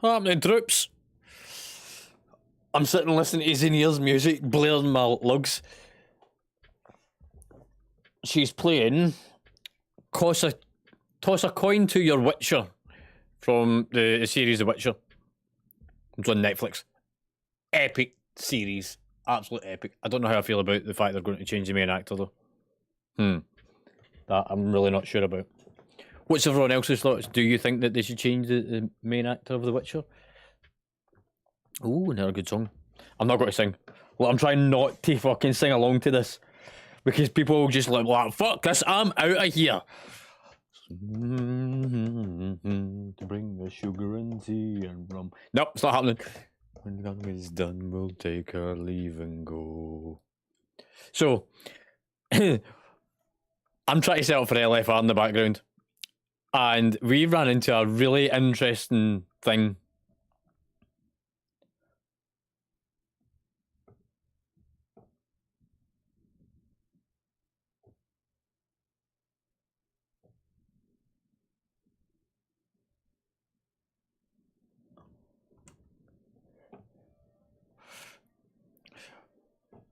Happening, troops. I'm sitting listening to Zinnia's music, blaring my lugs. She's playing Toss a Coin to Your Witcher from the series The Witcher. It's on Netflix. Epic series. Absolute epic. I don't know how I feel about the fact they're going to change the main actor though. That I'm really not sure about. What's everyone else's thoughts? Do you think that they should change the main actor of The Witcher? Ooh, another good song. I'm not going to sing. Well, I'm trying not to fucking sing along to this. Because people will just like, fuck this, I'm out of here. To bring us sugar and tea and rum. Nope, it's not happening. When the gun is done, we'll take our leave and go. So, I'm trying to set up for LFR in the background. And we ran into a really interesting thing.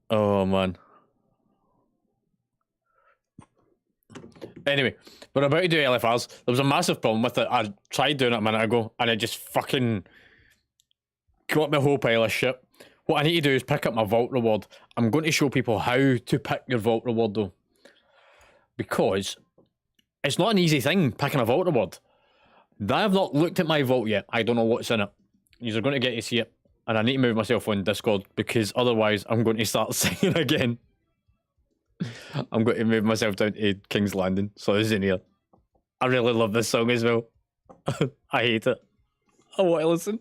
Oh, man. Anyway, we're about to do LFRs. There was a massive problem with it. I tried doing it a minute ago, and it just fucking got me a whole pile of shit. What I need to do is pick up my vault reward. I'm going to show people how to pick your vault reward, though. Because it's not an easy thing, picking a vault reward. I have not looked at my vault yet. I don't know what's in it. You're going to get to see it. And I need to move myself on Discord, because otherwise I'm going to start singing again. I'm going to move myself down to King's Landing, so it's in here. I really love this song as well. I hate it. I want to listen.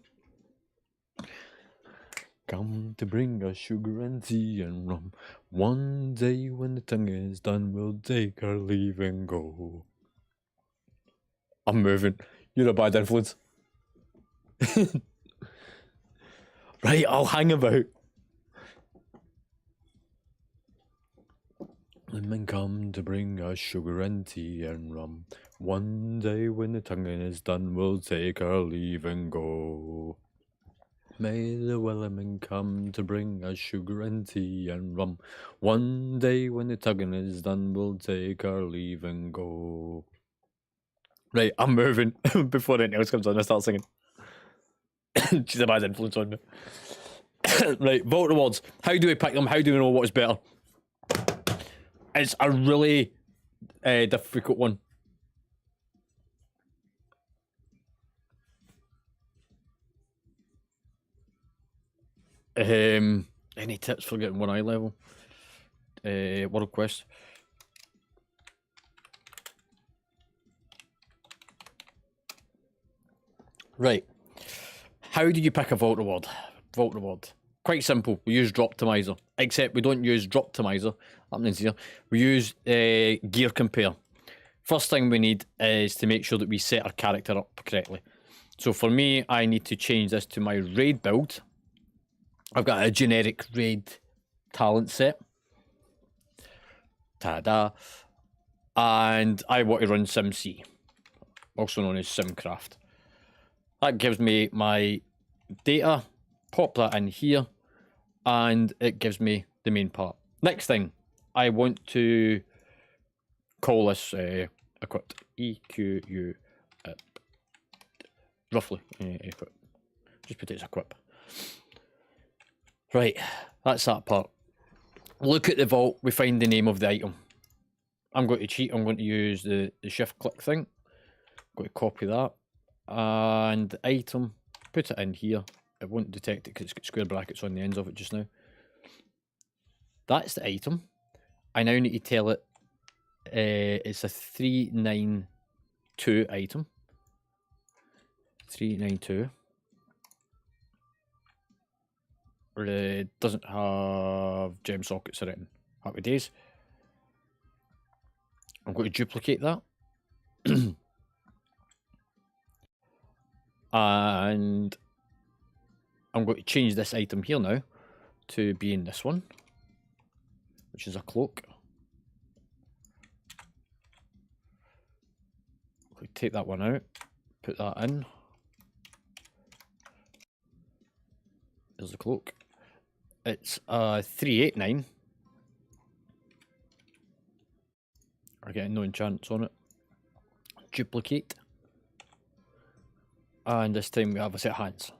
Come to bring us sugar and tea and rum. One day when the tongue is done, we'll take our leave and go. I'm moving. You're a bad influence. Right, I'll hang about. Women come to bring us sugar and tea and rum. One day when the tonguing is done, we'll take our leave and go. May the Wellerman come to bring us sugar and tea and rum. One day when the tugging is done, we'll take our leave and go. Right, I'm moving before anything else comes on. I start singing. She's a bad influence on me. Right, vault rewards. How do we pick them? How do we know what's better? It's a really difficult one. Any tips for getting 1 eye level? World Quest. Right. How do you pick a vault reward? Vault reward. Quite simple. We use Droptimizer. Except we don't use Droptimizer. Happenings here. We use Gear Compare. First thing we need is to make sure that we set our character up correctly. So for me, I need to change this to my raid build. I've got a generic raid talent set. Ta-da. And I want to run SimC, also known as SimCraft. That gives me my data, pop that in here, and it gives me the main part. Next thing, I want to call this equipped. EQU roughly equip. Just put it as equip. Right, that's that part. Look at the vault, we find the name of the item. I'm going to cheat, I'm going to use the shift click thing. I'm going to copy that. And the item, put it in here. It won't detect it because it's got square brackets on the ends of it just now. That's the item. I now need to tell it it's a 392 item. 392. It doesn't have gem sockets or anything. Happy days. I'm going to duplicate that. And I'm going to change this item here now to being this one, which is a cloak. We take that one out, put that in, There's the cloak. It's 389. We're getting no enchants on it. Duplicate. And this time we have a set of hands.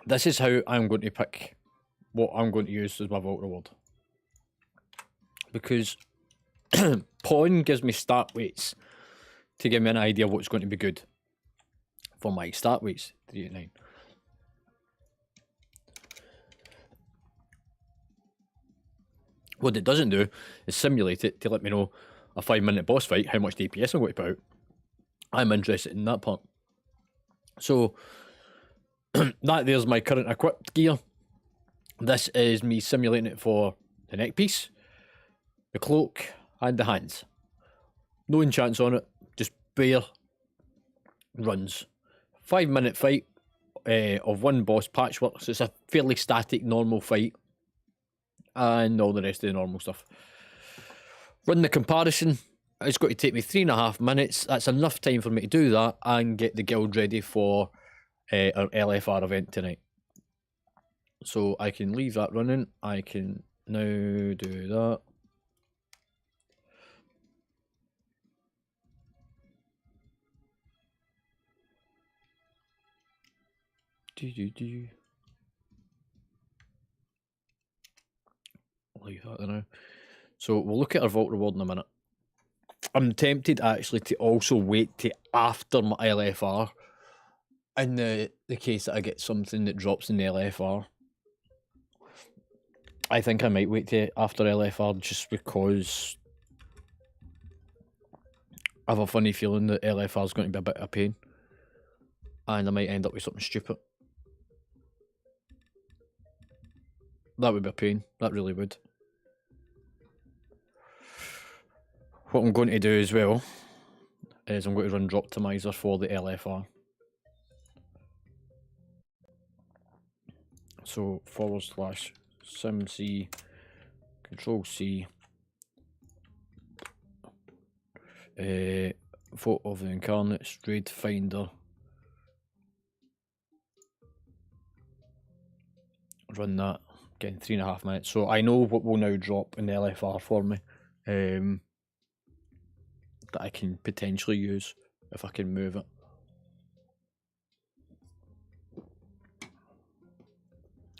This is how I'm going to pick what I'm going to use as my vault reward. Because pawn gives me start weights to give me an idea of what's going to be good for my start weights. 389. What it doesn't do is simulate it to let me know a 5-minute boss fight, how much DPS I'm going to put out. I'm interested in that part. So, that there's my current equipped gear. This is me simulating it for the neck piece, the cloak, and the hands. No enchants on it, just bare runs. 5-minute fight of one boss patchwork, so it's a fairly static, normal fight. And all the rest of the normal stuff. Run the comparison. It's going to take me 3.5 minutes. That's enough time for me to do that and get the guild ready for our LFR event tonight. So I can leave that running. I can now do that. Leave that there now. So we'll look at our vault reward in a minute. I'm tempted actually to also wait till after my LFR in the case that I get something that drops in the LFR. I think I might wait till after LFR just because I have a funny feeling that LFR is going to be a bit of a pain and I might end up with something stupid. That would be a pain, that really would. What I'm going to do as well is I'm going to run drop optimizer for the LFR. So /simc Control-C photo of the Incarnates, raid finder. Run that, getting 3.5 minutes. So I know what will now drop in the LFR for me. That I can potentially use if I can move it.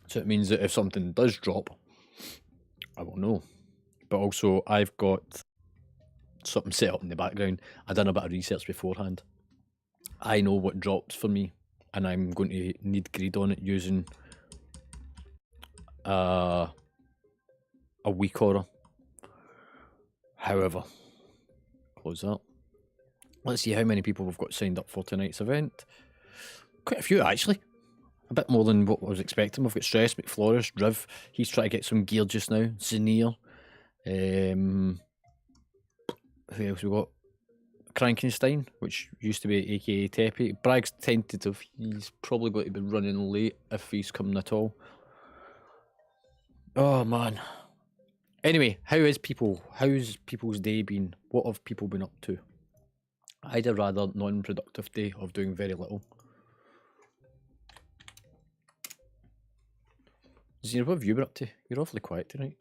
So it means that if something does drop, I will know. But also I've got something set up in the background. I've done a bit of research beforehand. I know what drops for me and I'm going to need greed on it using a weak aura. However, close that. Let's see how many people we've got signed up for tonight's event. Quite a few actually. A bit more than what I was expecting. We've got Stress, McFlores, Driv. He's trying to get some gear just now. Zinir. Who else we got? Krankenstein, which used to be aka Teppy. Bragg's tentative. He's probably going to be running late if he's coming at all. Oh man. Anyway, how's people's day been? What have people been up to? I had a rather non-productive day of doing very little. Zero, what have you been up to? You're awfully quiet tonight.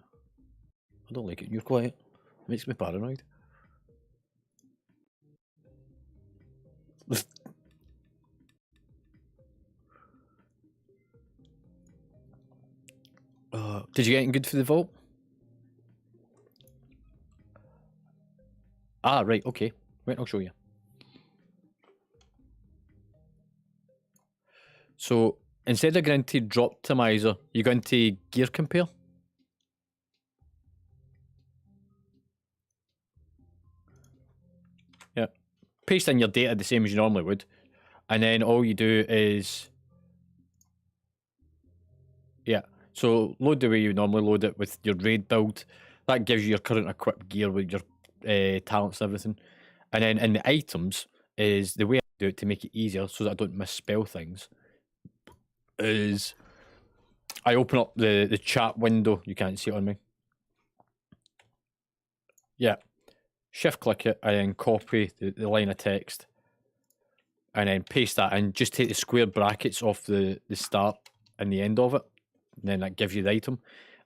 I don't like it. You're quiet. It makes me paranoid. Did you get anything good for the vault? Ah, right, okay. Wait, I'll show you. So, instead of going to drop optimizer, you're going to gear compare. Yeah. Paste in your data the same as you normally would. And then all you do is... Yeah. So, load the way you normally load it with your raid build. That gives you your current equipped gear with your talents and everything. And then in the items is the way I do it to make it easier so that I don't misspell things is I open up the chat window. You can't see it on me. Yeah. Shift click it and then copy the line of text. and then paste that in. Just take the square brackets off the start and the end of it, and then that gives you the item,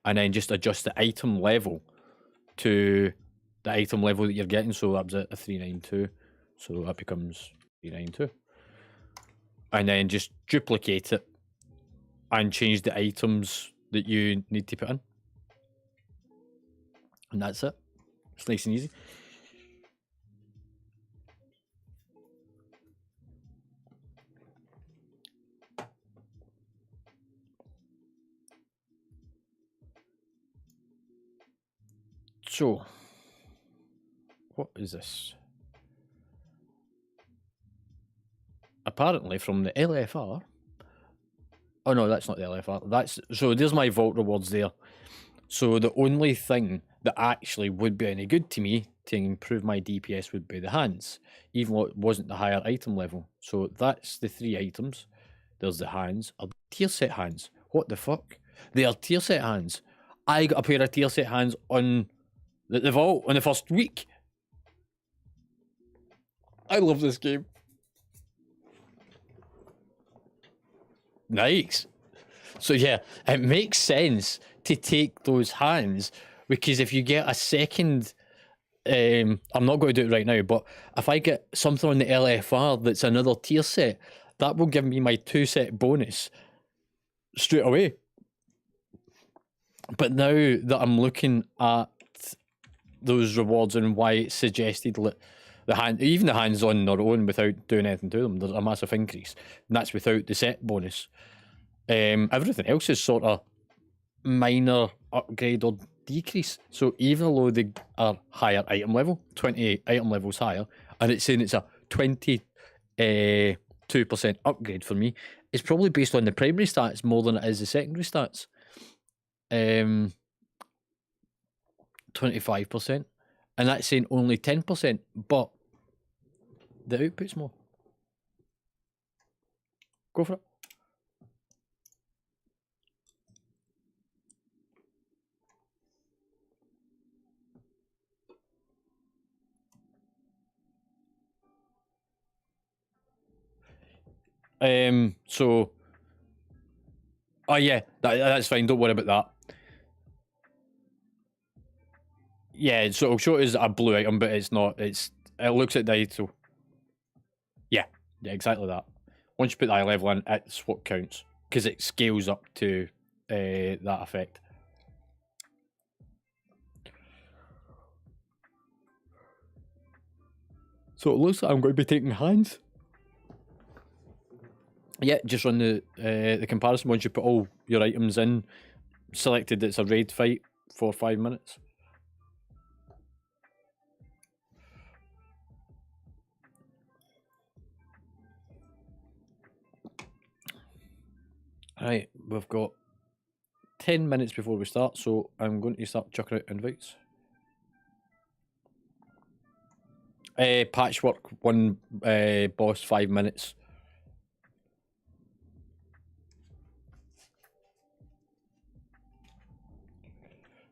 and then just adjust the item level to the item level that you're getting. So that was a 392, so that becomes 392, and then just duplicate it and change the items that you need to put in, and that's it. It's nice and easy. So, what is this? Apparently from the LFR. Oh no, that's not the LFR. So there's my vault rewards there. So the only thing that actually would be any good to me to improve my DPS would be the hands, even though it wasn't the higher item level. So that's the 3 items. There's the hands. Are tier set hands? What the fuck? They are tier set hands. I got a pair of tier set hands on the vault on the first week. I love this game. Nice. So yeah, it makes sense to take those hands, because if you get a second, I'm not going to do it right now, but if I get something on the LFR that's another tier set, that will give me my 2 set bonus straight away. But now that I'm looking at those rewards and why it's suggested even the hands on their own without doing anything to them, there's a massive increase, and that's without the set bonus. Everything else is sort of minor upgrade or decrease. So even though they are higher item level, 28 item levels higher, and it's saying it's a 22% upgrade for me, it's probably based on the primary stats more than it is the secondary stats. 25%, and that's saying only 10%, but the output's more. Go for it. So, oh yeah, that's fine. Don't worry about that. Yeah, so it'll show it as a blue item, but it's not. It looks at the item. Yeah, exactly that. Once you put the eye level in, it's what counts, because it scales up to that effect. So it looks like I'm going to be taking hands. Yeah, just run the comparison. Once you put all your items in, selected it's a raid fight for 5 minutes. Right, we've got 10 minutes before we start, so I'm going to start chucking out invites. Patchwork, one boss, 5 minutes.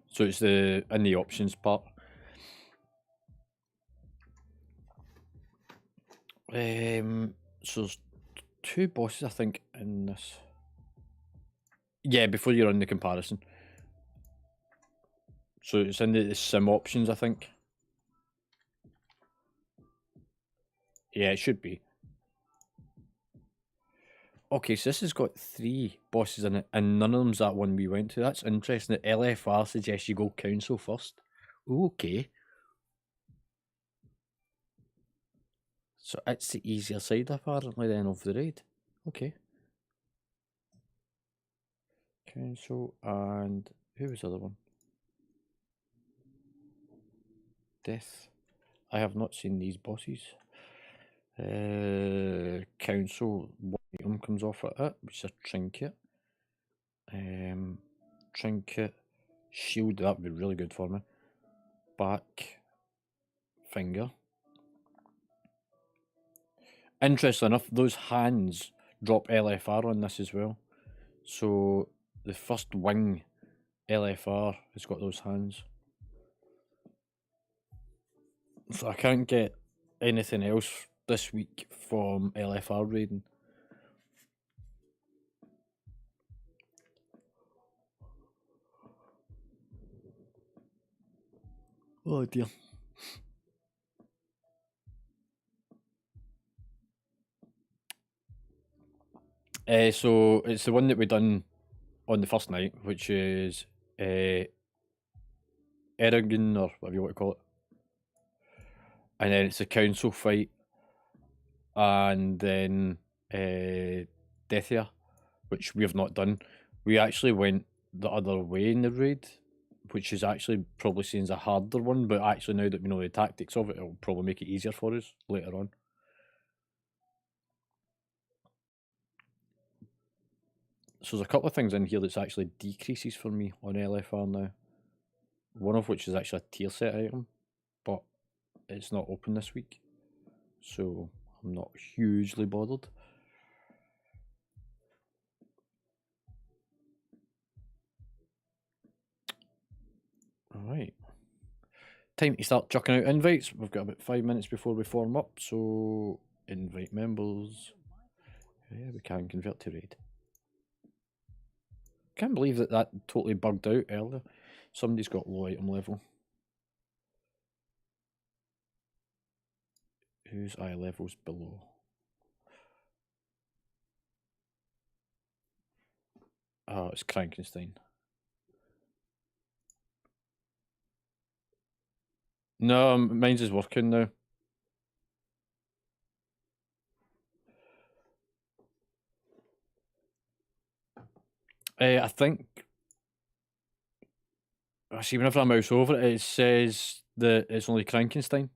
So it's in the options part. So there's 2 bosses, I think, in this. Yeah, before you run the comparison. So it's in the sim options, I think. Yeah, it should be. Okay, so this has got 3 bosses in it, and none of them's that one we went to. That's interesting. The LFR suggests you go council first. Okay. So it's the easier side, apparently, then, of the raid. Okay. Council, and who was the other one? Death. I have not seen these bosses. Council, one item comes off at it, which is a trinket. Trinket, shield, that would be really good for me. Back, finger. Interesting enough, those hands drop LFR on this as well. So the first wing LFR has got those hands. So I can't get anything else this week from LFR raiding. Oh dear. So it's the one that we done on the first night, which is Eragon, or whatever you want to call it. And then it's a council fight, and then Deathia, which we have not done. We actually went the other way in the raid, which is actually probably seen as a harder one, but actually now that we know the tactics of it, it'll probably make it easier for us later on. So there's a couple of things in here that's actually decreases for me on LFR now. One of which is actually a tier set item, but it's not open this week, so I'm not hugely bothered. Alright. Time to start chucking out invites. We've got about 5 minutes before we form up, so invite members. Yeah, we can convert to raid. Can't believe that totally bugged out earlier. Somebody's got low item level. Whose eye level's below? Oh, it's Frankenstein. No, mine's is working now. I think. I see. Whenever I mouse over it, it says that it's only Frankenstein.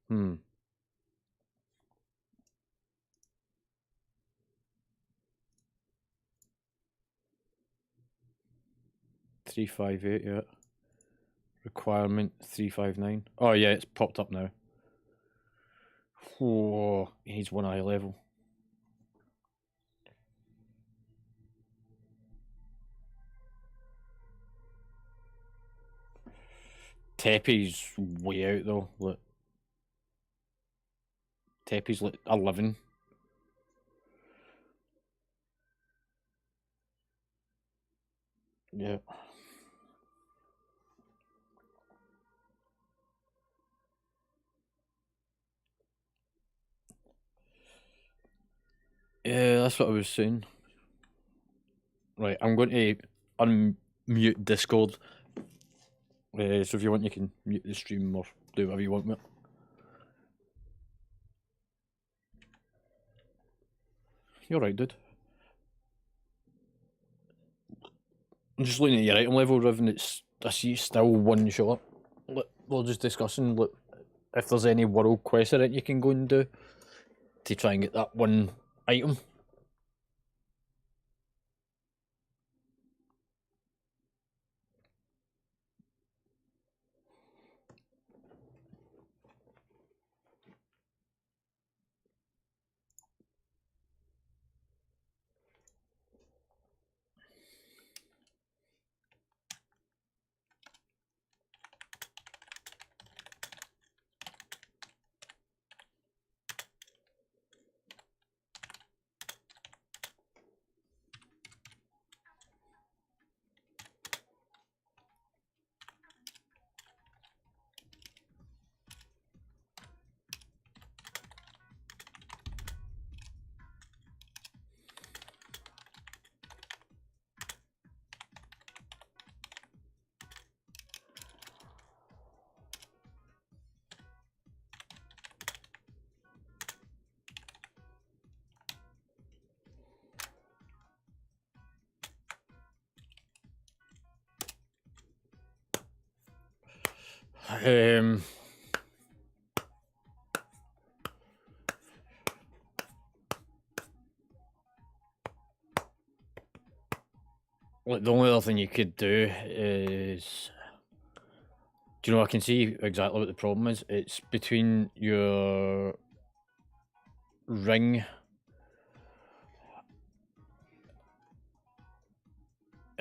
Hmm. 358, yeah. Requirement 359. Oh yeah, it's popped up now. Whoa, he needs one eye level. Tepe's way out though. Look. Tepe's like 11. Yeah. Yeah, that's what I was saying. Right, I'm going to unmute Discord. So if you want, you can mute the stream or do whatever you want with it. You're right, dude. I'm just looking at your item level, Riv, and I see still one shot. Look, we're just discussing if there's any world quest that you can go and do to try and get that one item. Like the only other thing you could do is, do you know? I can see exactly what the problem is. It's between your ring.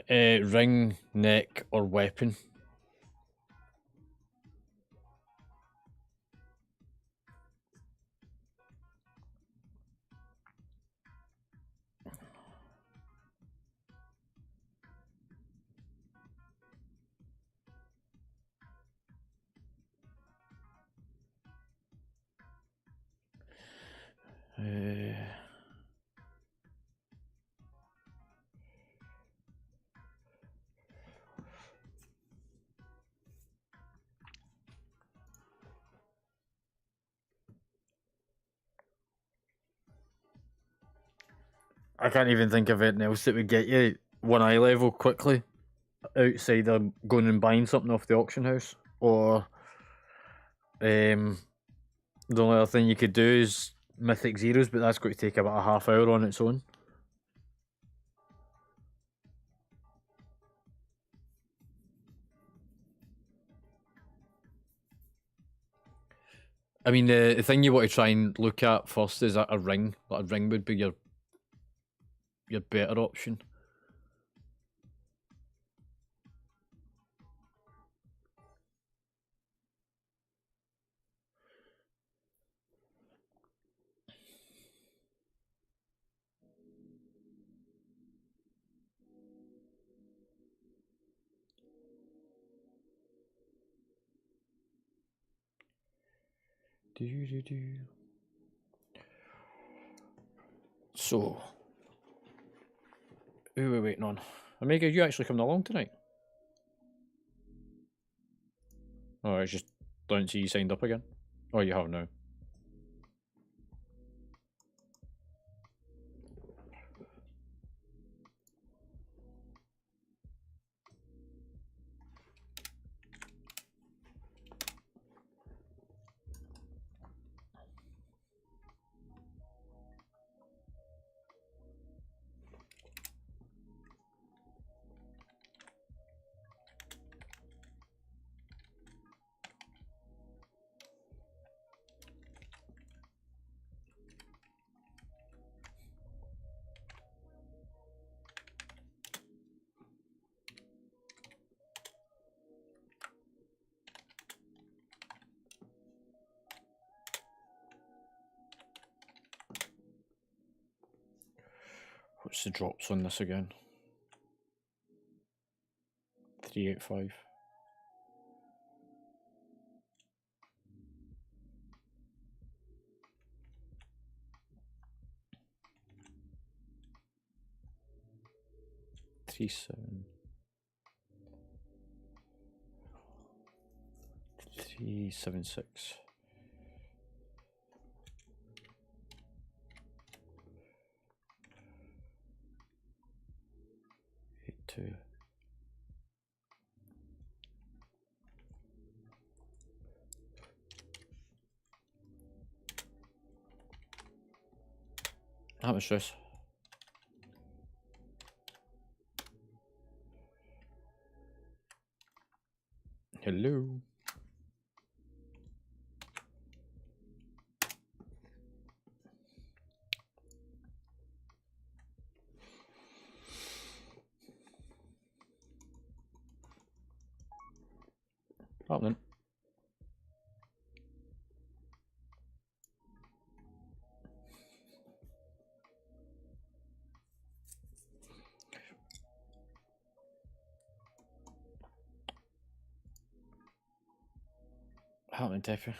Ring, neck, or weapon. I can't even think of anything else that would get you one eye level quickly outside of going and buying something off the auction house. Or the only other thing you could do is Mythic Zeros, but that's going to take about a half hour on its own. I mean, the thing you want to try and look at first is a ring. Like a ring would be your better option. So, who are we waiting on? Omega, you actually coming along tonight? Oh, I just don't see you signed up again. Oh, you have now. What's the drops on this again? 385. Three 7. 376. 82. How much this? Hello. Happening. Happening, Tiffy.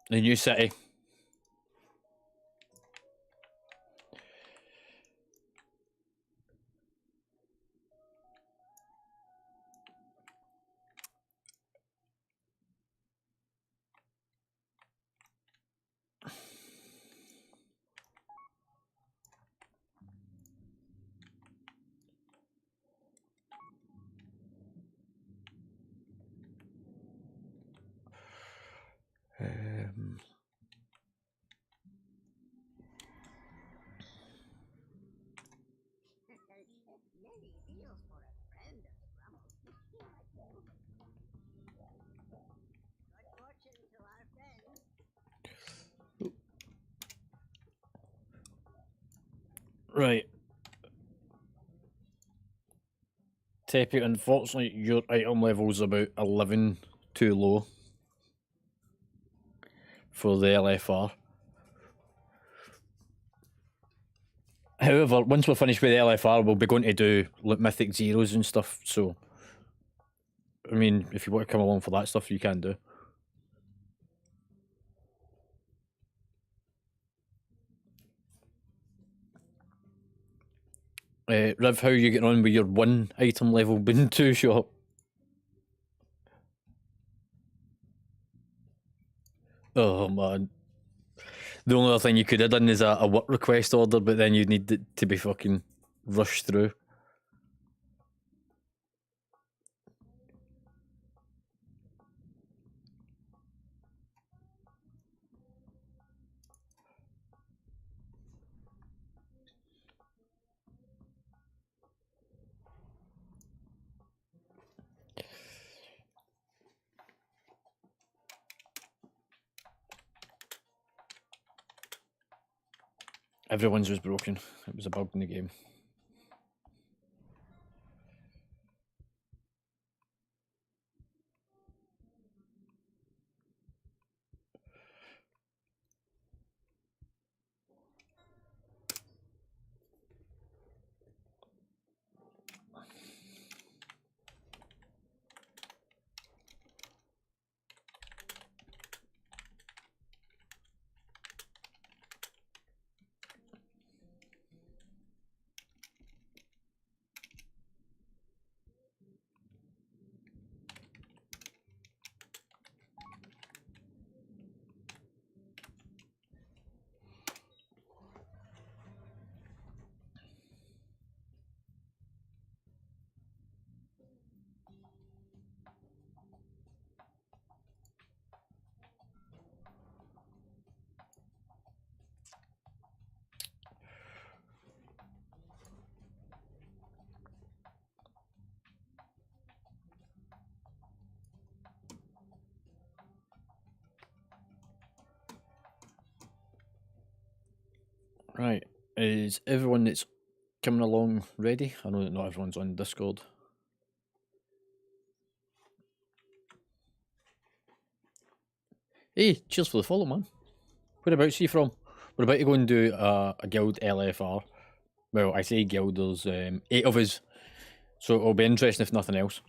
The new city. Right. Teppy, unfortunately, your item level's about 11 too low for the LFR. However, once we're finished with the LFR, we'll be going to do like Mythic Zeros and stuff, so I mean, if you want to come along for that stuff, you can do. Riv, how are you getting on with your 1 item level bin 2 shop? Oh man. The only other thing you could have done is a work request order, but then you'd need it to be fucking rushed through. Everyone's was broken. It was a bug in the game. Right, is everyone that's coming along ready? I know that not everyone's on Discord. Hey, cheers for the follow, man. Whereabouts are you from? We're about to go and do a guild LFR. Well, I say guild, there's 8 of us, so it'll be interesting if nothing else.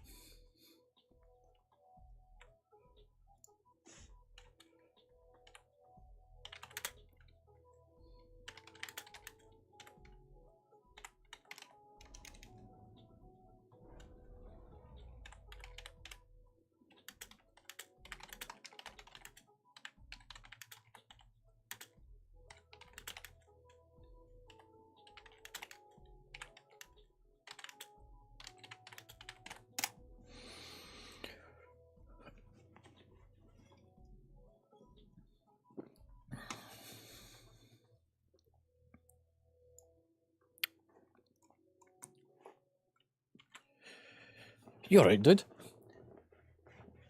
You alright, dude?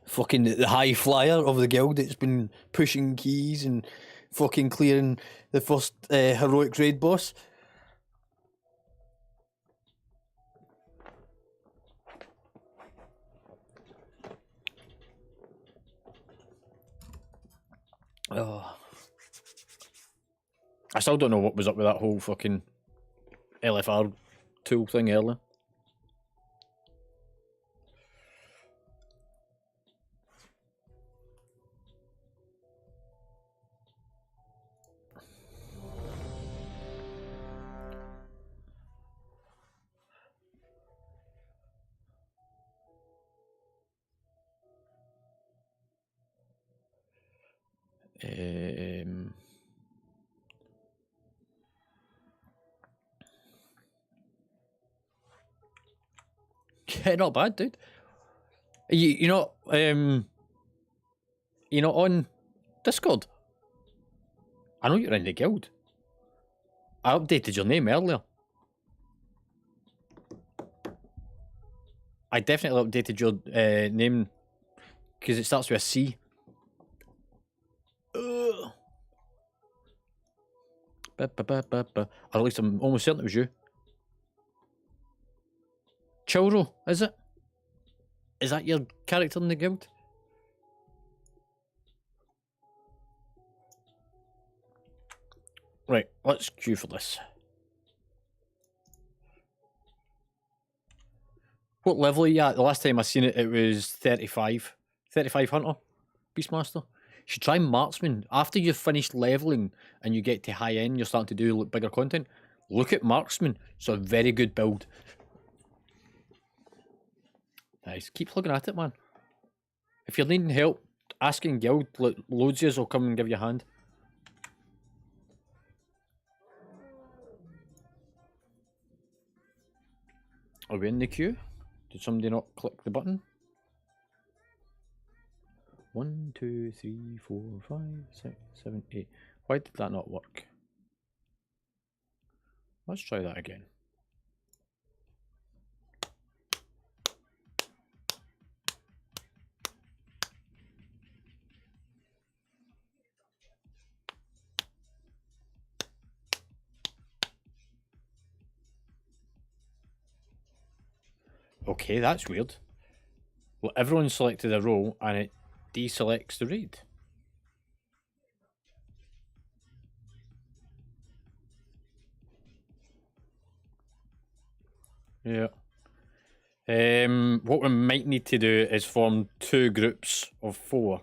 Fucking the high flyer of the guild that's been pushing keys and fucking clearing the first heroic raid boss. Oh. I still don't know what was up with that whole fucking LFR tool thing earlier. Yeah, not bad, dude. You know, you're not on Discord. I know you're in the guild. I updated your name earlier. I definitely updated your name because it starts with a C. Ugh. Or at least I'm almost certain it was you. Chilro, is it? Is that your character in the guild? Right, let's queue for this. What level are you at? The last time I seen it, it was 35. 35 Hunter, Beastmaster. You should try Marksman. After you've finished leveling and you get to high end, you're starting to do bigger content. Look at Marksman. It's a very good build. Nice. Keep plugging at it, man. If you're needing help, asking guild, loads of us will come and give you a hand. Are we in the queue? Did somebody not click the button? 1, 2, 3, 4, 5, 6, 7, 8. Why did that not work? Let's try that again. Okay, that's weird. Well, everyone selected a role and it deselects the raid. Yeah. What we might need to do is form 2 groups of 4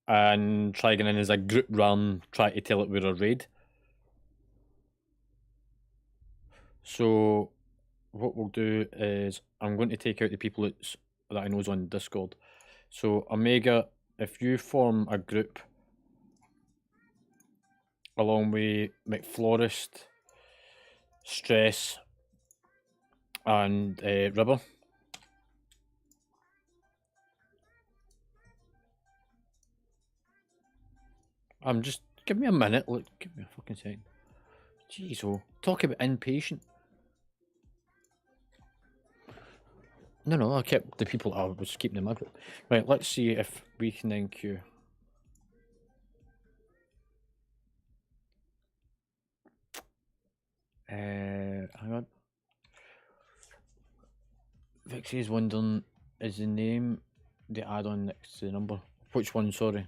and try getting in as a group run, try to tell it we're a raid. So what we'll do is I'm going to take out the people that I know is on Discord. So Omega, if you form a group along with McFlorist, Stress, and Ribber. I'm just give me a minute. Look, give me a fucking second. Jeez, oh, talk about impatient. No, I kept the people I was keeping in my group. Right, let's see if we can then queue. Hang on. Vixie is wondering, is the name the add-on next to the number? Which one, sorry?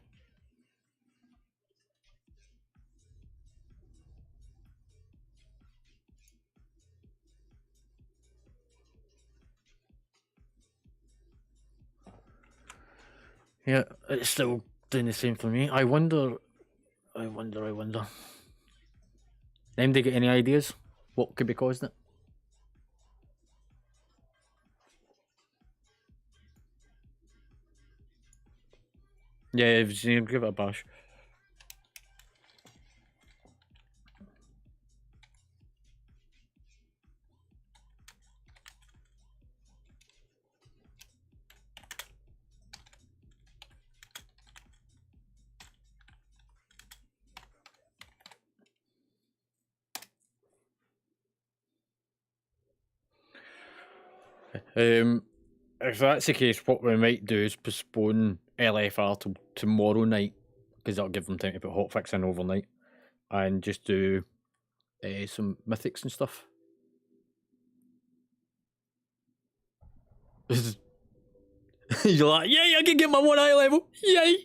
Yeah, it's still doing the same for me. I wonder. Anybody get any ideas? What could be causing it? Yeah, give it a bash. If that's the case, what we might do is postpone LFR till tomorrow night, because that'll give them time to put hotfix in overnight, and just do some mythics and stuff. You're like, yay, I can get my 1 eye level, yay!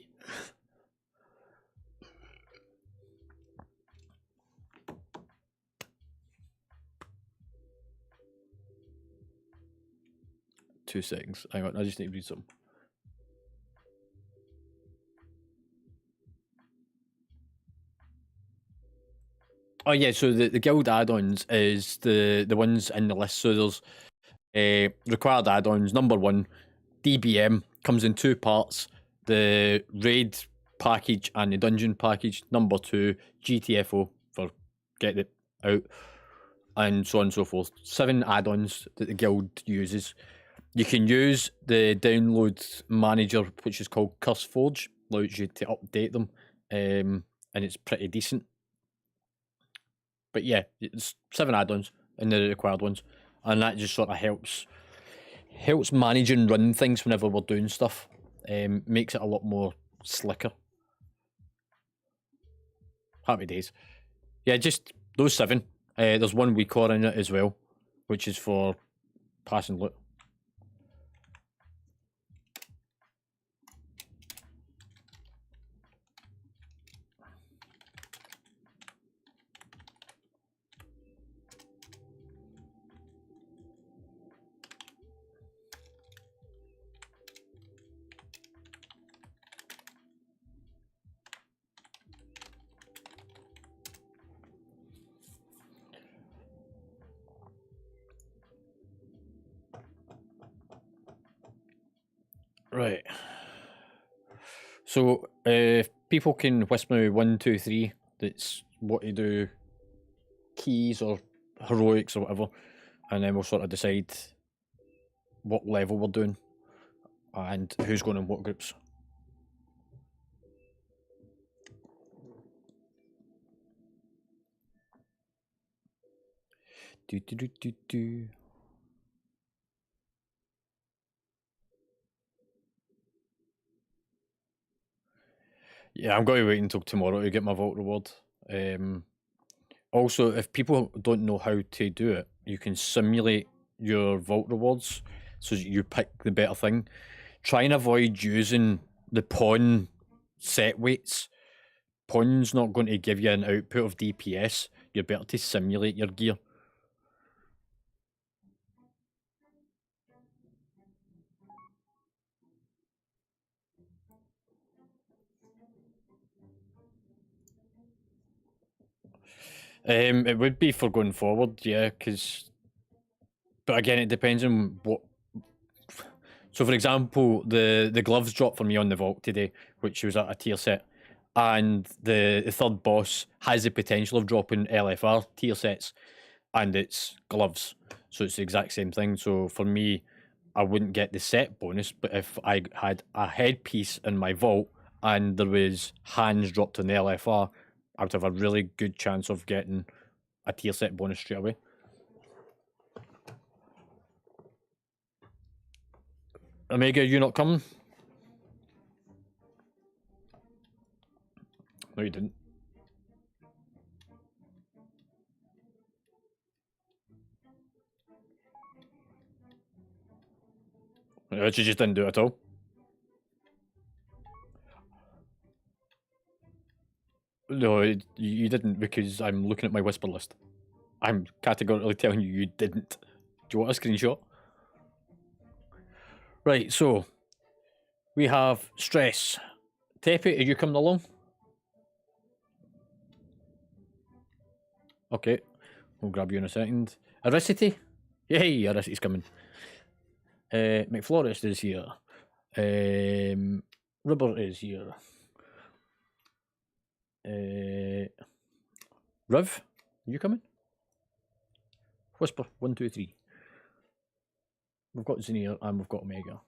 Two seconds. Hang on, I just need to read something. Oh yeah, so the guild add-ons is the ones in the list. So there's required add-ons. Number 1, DBM, comes in 2 parts: the raid package and the dungeon package. Number 2, GTFO for get it out, and so on and so forth. 7 add-ons that the guild uses. You can use the download manager, which is called CurseForge, allows you to update them, and it's pretty decent. But yeah, it's 7 add-ons and the required ones, and that just sort of helps manage and run things whenever we're doing stuff. Makes it a lot more slicker. Happy days. Yeah, just those 7. There's 1 weak core in it as well, which is for passing loot. Right. So, people can whisper me 1, 2, 3. That's what to do, keys or heroics or whatever, and then we'll sort of decide what level we're doing and who's going in what groups. Yeah, I'm going to wait until tomorrow to get my vault reward. Also, if people don't know how to do it, you can simulate your vault rewards so you pick the better thing. Try and avoid using the pawn set weights. Pawn's not going to give you an output of DPS. You're better to simulate your gear. It would be for going forward, yeah, because... But again, it depends on what... So, for example, the gloves dropped for me on the vault today, which was at a tier set. And the 3rd boss has the potential of dropping LFR tier sets, and it's gloves. So it's the exact same thing. So for me, I wouldn't get the set bonus, but if I had a headpiece in my vault and there was hands dropped in the LFR, I would have a really good chance of getting a tier set bonus straight away. Omega, you not coming? No, you didn't. You just didn't do it at all. No, you didn't, because I'm looking at my whisper list. I'm categorically telling you didn't. Do you want a screenshot? Right, so we have Stress. Tepe, are you coming along? Okay, we'll grab you in a second. Aricity? Yay, Aricity's coming. McFlorist is here. Rubber is here. Riv, you coming? Whisper, 1, 2, 3. We've got Zinir and we've got Omega.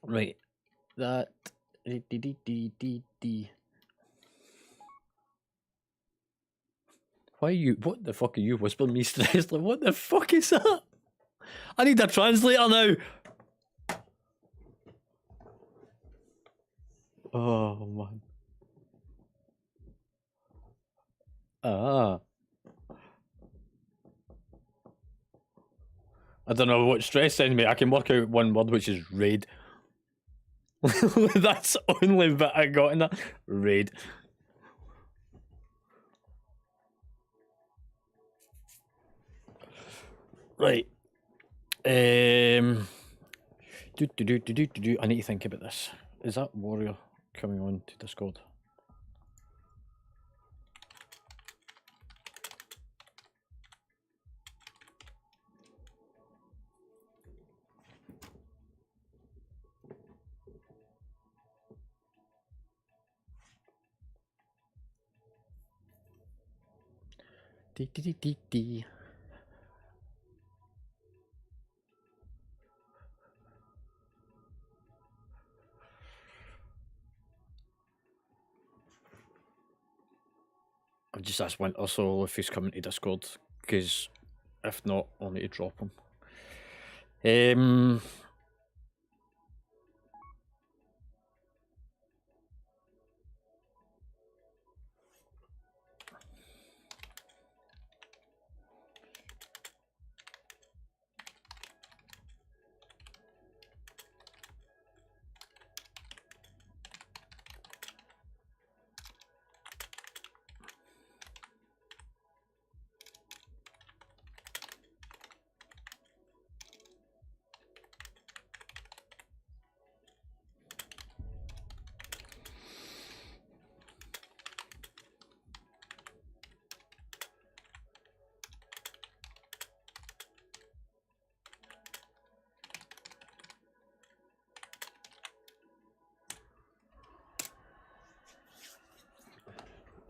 Right, that... Why are you... What the fuck are you whispering me, Stressed? Like, what the fuck is that? I need a translator now! Oh, man. Ah. I don't know what Stress sends me. I can work out one word, which is raid. That's the only bit I got in that. Raid. Right. I need to think about this. Is that warrior coming on to Discord? I've just asked Winter Soul if he's coming to Discord, because if not, I'll need to drop him.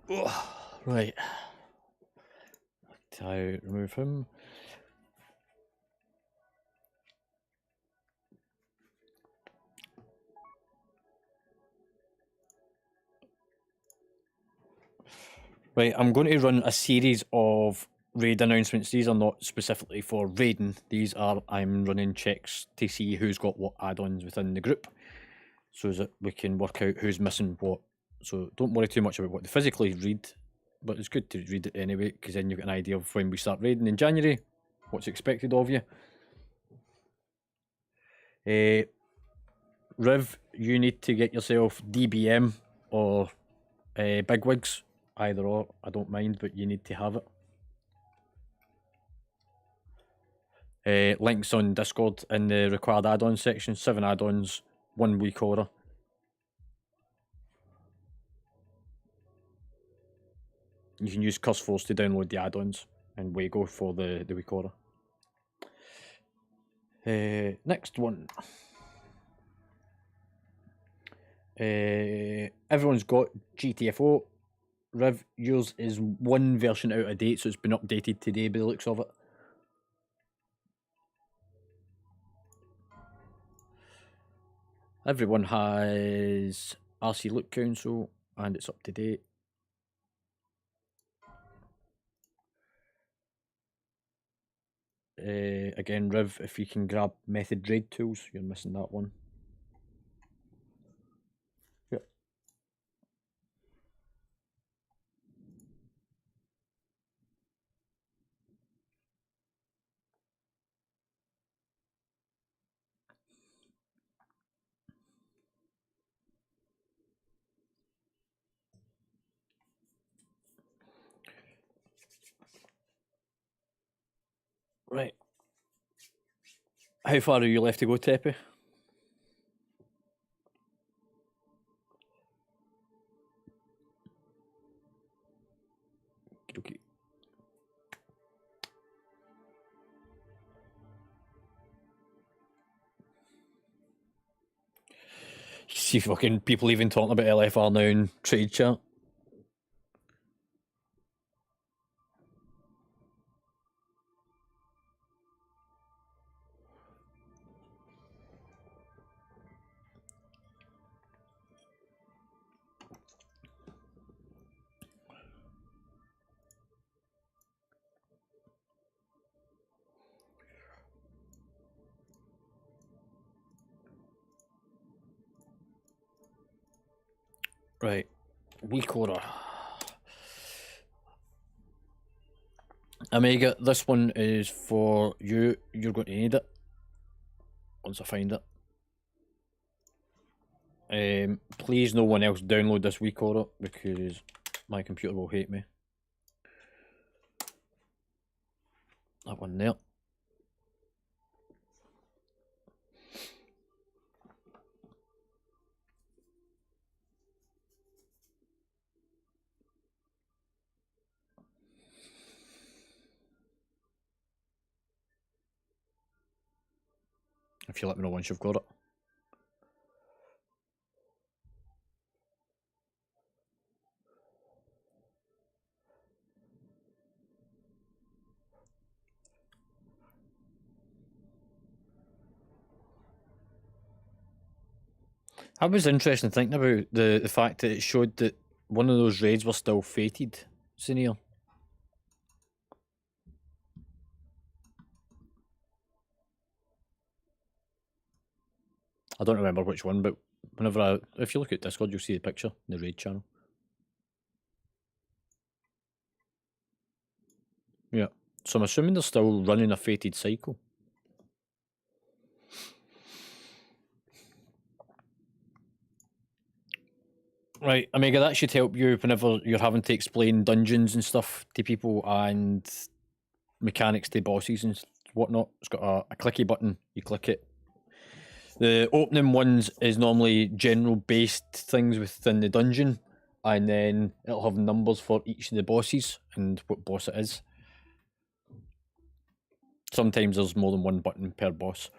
Right. I remove him. Right, I'm going to run a series of raid announcements. These are not specifically for raiding. These are, I'm running checks to see who's got what add-ons within the group, so that we can work out who's missing what. So don't worry too much about what they physically read, but it's good to read it anyway, because then you've got an idea of when we start raiding in January, what's expected of you. Riv, you need to get yourself DBM or bigwigs, either or, I don't mind, but you need to have it. Links on Discord in the required add-ons section, 7 add-ons, 1 week order. You can use CurseForce to download the add-ons, and we go for the week order. Next one. Everyone's got GTFO. Riv, yours is 1 version out of date, so it's been updated today by the looks of it. Everyone has RC Look Council, and it's up to date. Again, Riv, if you can grab method raid tools, you're missing that one. Yep. Right. How far are you left to go, Tepe? Okay. You see fucking people even talking about LFR now in trade chat. Right. Week order. Omega, this one is for you. You're going to need it once I find it. Please no one else download this week order, because my computer will hate me. That one there. If you let me know once you've got it. I was interested in thinking about the fact that it showed that one of those raids were still fated, Senior. I don't remember which one, but whenever if you look at Discord, you'll see the picture in the raid channel. Yeah, so I'm assuming they're still running a fated cycle. Right, Omega, that should help you whenever you're having to explain dungeons and stuff to people and mechanics to bosses and whatnot. It's got a clicky button, you click it. The opening ones is normally general based things within the dungeon, and then it'll have numbers for each of the bosses and what boss it is. Sometimes there's more than one button per boss.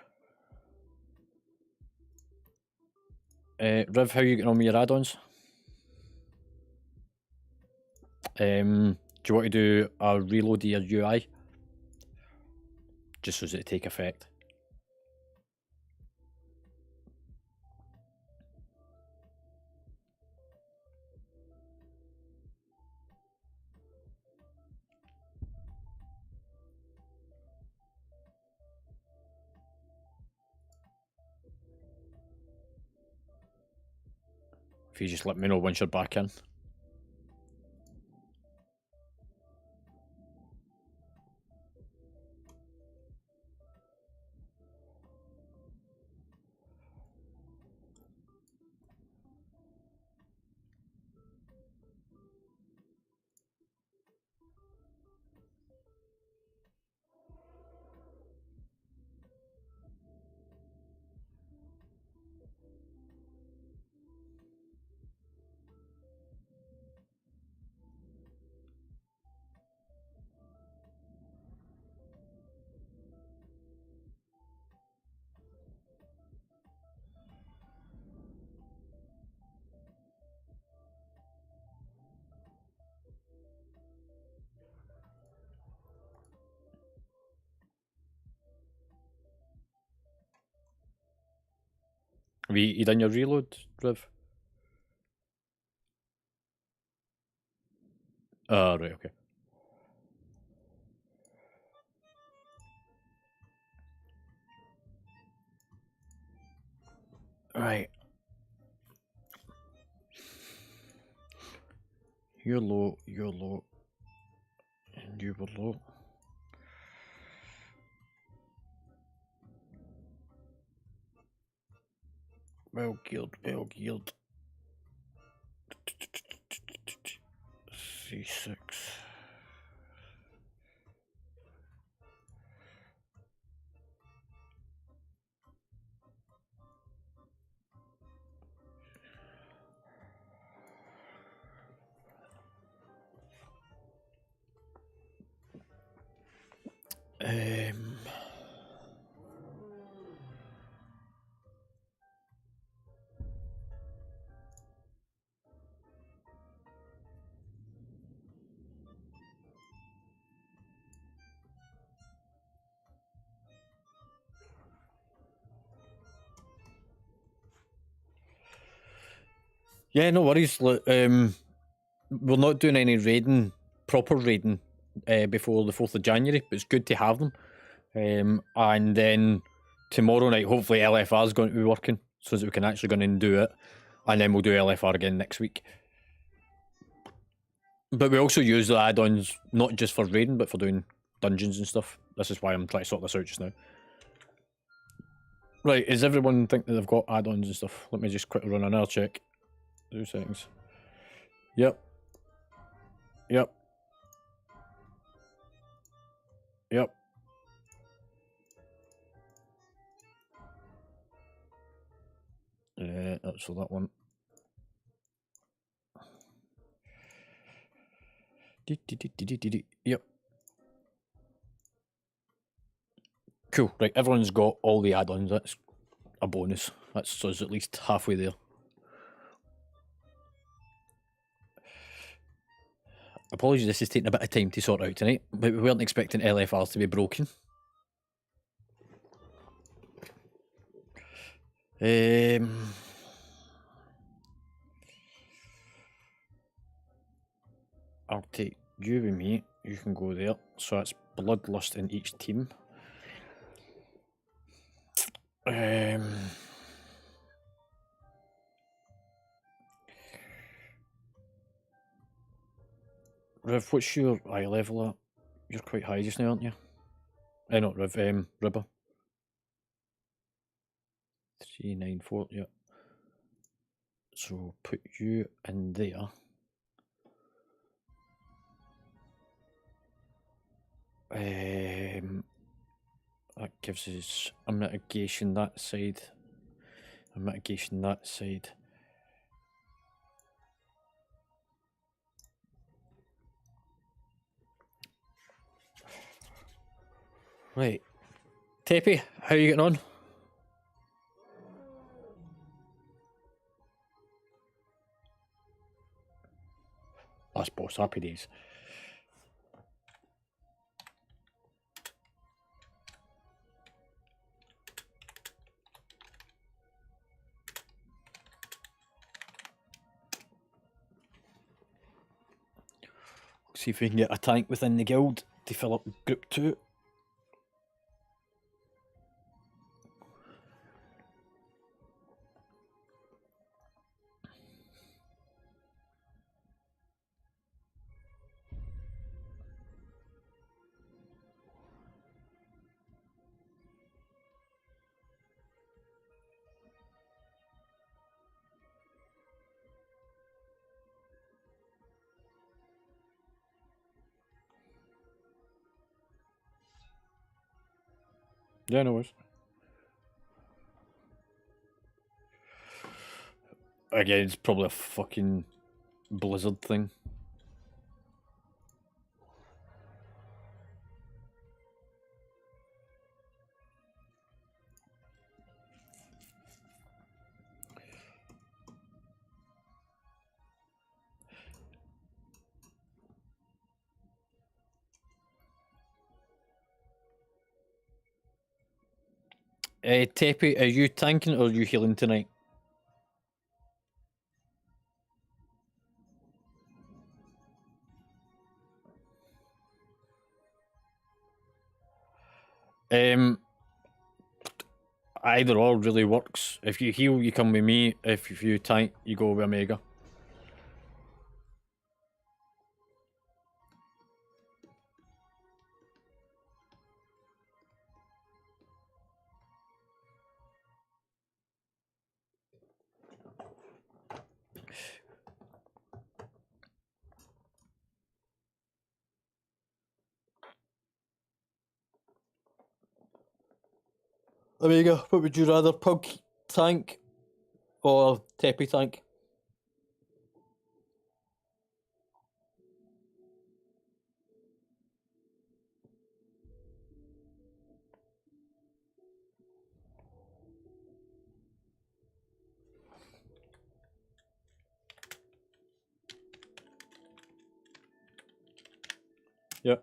Riv, how are you getting on with your add-ons? Do you want to do a reload of your UI? Just so that it take effect. If you just let me know once you're back in. Have you done your reload, Riv? Right, okay. Right. You're low, and you were low. Well geared. 3-6. Yeah, no worries. Look, we're not doing any raiding, proper raiding, before the 4th of January, but it's good to have them. And then tomorrow night, hopefully LFR is going to be working, so that we can actually go in and do it. And then we'll do LFR again next week. But we also use the add-ons, not just for raiding, but for doing dungeons and stuff. This is why I'm trying to sort this out just now. Right, is everyone think that they've got add-ons and stuff? Let me just quickly run another check. 2 seconds. Yep. Yep. So that one. Yep. Cool. Right, everyone's got all the add-ons. That's a bonus. That's us at least halfway there. Apologies, this is taking a bit of time to sort out tonight, but we weren't expecting LFRs to be broken. I'll take you with me. You can go there. So that's Bloodlust in each team. Riv, what's your eye level at? You're quite high just now, aren't you? Not Riv, Ribber. 394, yeah. So put you in there. That gives us a mitigation that side. A mitigation that side. Right. Teppy, how are you getting on? Last boss, happy days. See if we can get a tank within the guild to fill up group 2. Yeah, no worries. Again, it's probably a fucking blizzard thing. Tepe, are you tanking or are you healing tonight? Either or really works. If you heal, you come with me. If you tank, you go with Omega. Omega, what would you rather, Pug tank or Tepe tank? Yeah.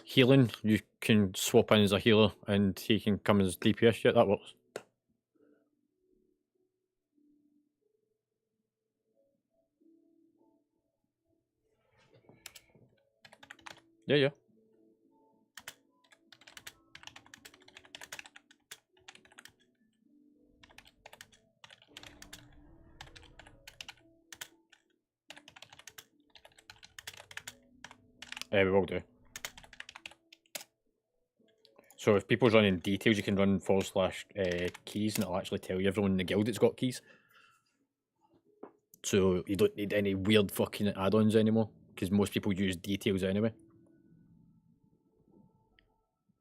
Healing, you can swap in as a healer and he can come as DPS. Yeah, that works. Yeah, yeah. We will do. So if people's running details, you can run / keys and it'll actually tell you everyone in the guild that's got keys. So you don't need any weird fucking add-ons anymore, because most people use details anyway.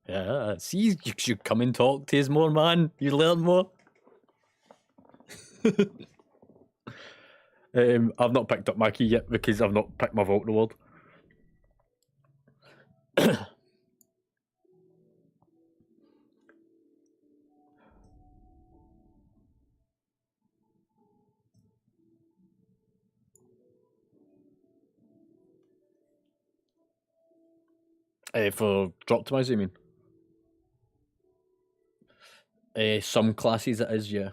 Yeah, see, you should come and talk to us more, man. You learn more. I've not picked up my key yet because I've not picked my vault reward. For drop optimize, you mean? Some classes it is, yeah.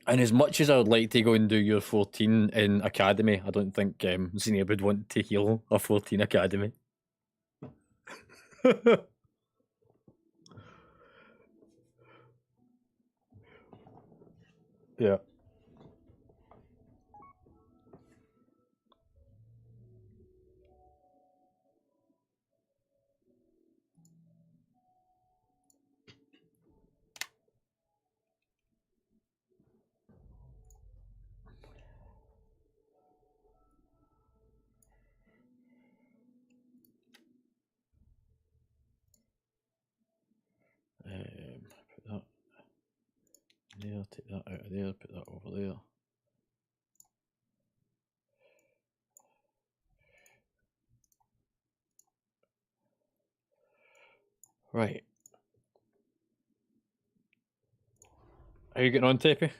And as much as I would like to go and do your 14 in Academy, I don't think Xenia would want to heal a 14 Academy. Yeah. Put that there, take that out of there, put that over there. Right. How you getting on, Tepe?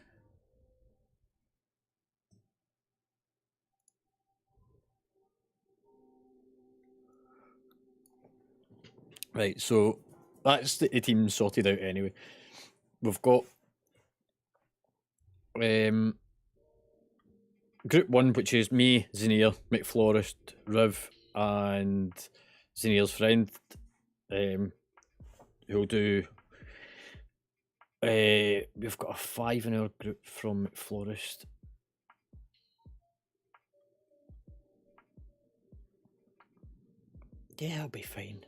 Right, so that's the team sorted out anyway. We've got Group 1, which is me, Zinir, McFlorist, Riv, and Zinir's friend, who'll do... we've got a 5 in our group from McFlorist. Yeah, I'll be fine.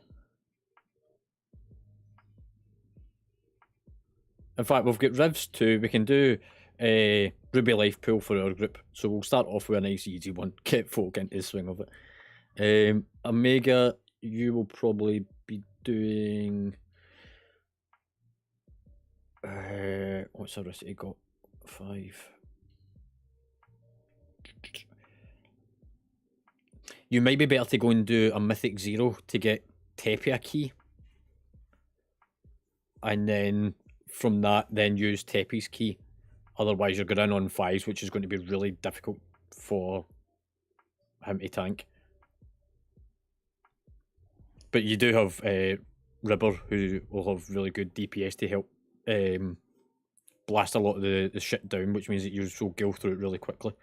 In fact, we've got Rivs too. We can do a Ruby Life pool for our group. So we'll start off with a nice easy one. Get folk into the swing of it. Omega, you will probably be doing... what's our recipe got? 5. You might be better to go and do a Mythic 0 to get Tepe a key. And then from that, then use Tepe's key. Otherwise, you're going in on 5s, which is going to be really difficult for him to tank. But you do have Ribber, who will have really good DPS to help blast a lot of the shit down, which means that you will go through it really quickly.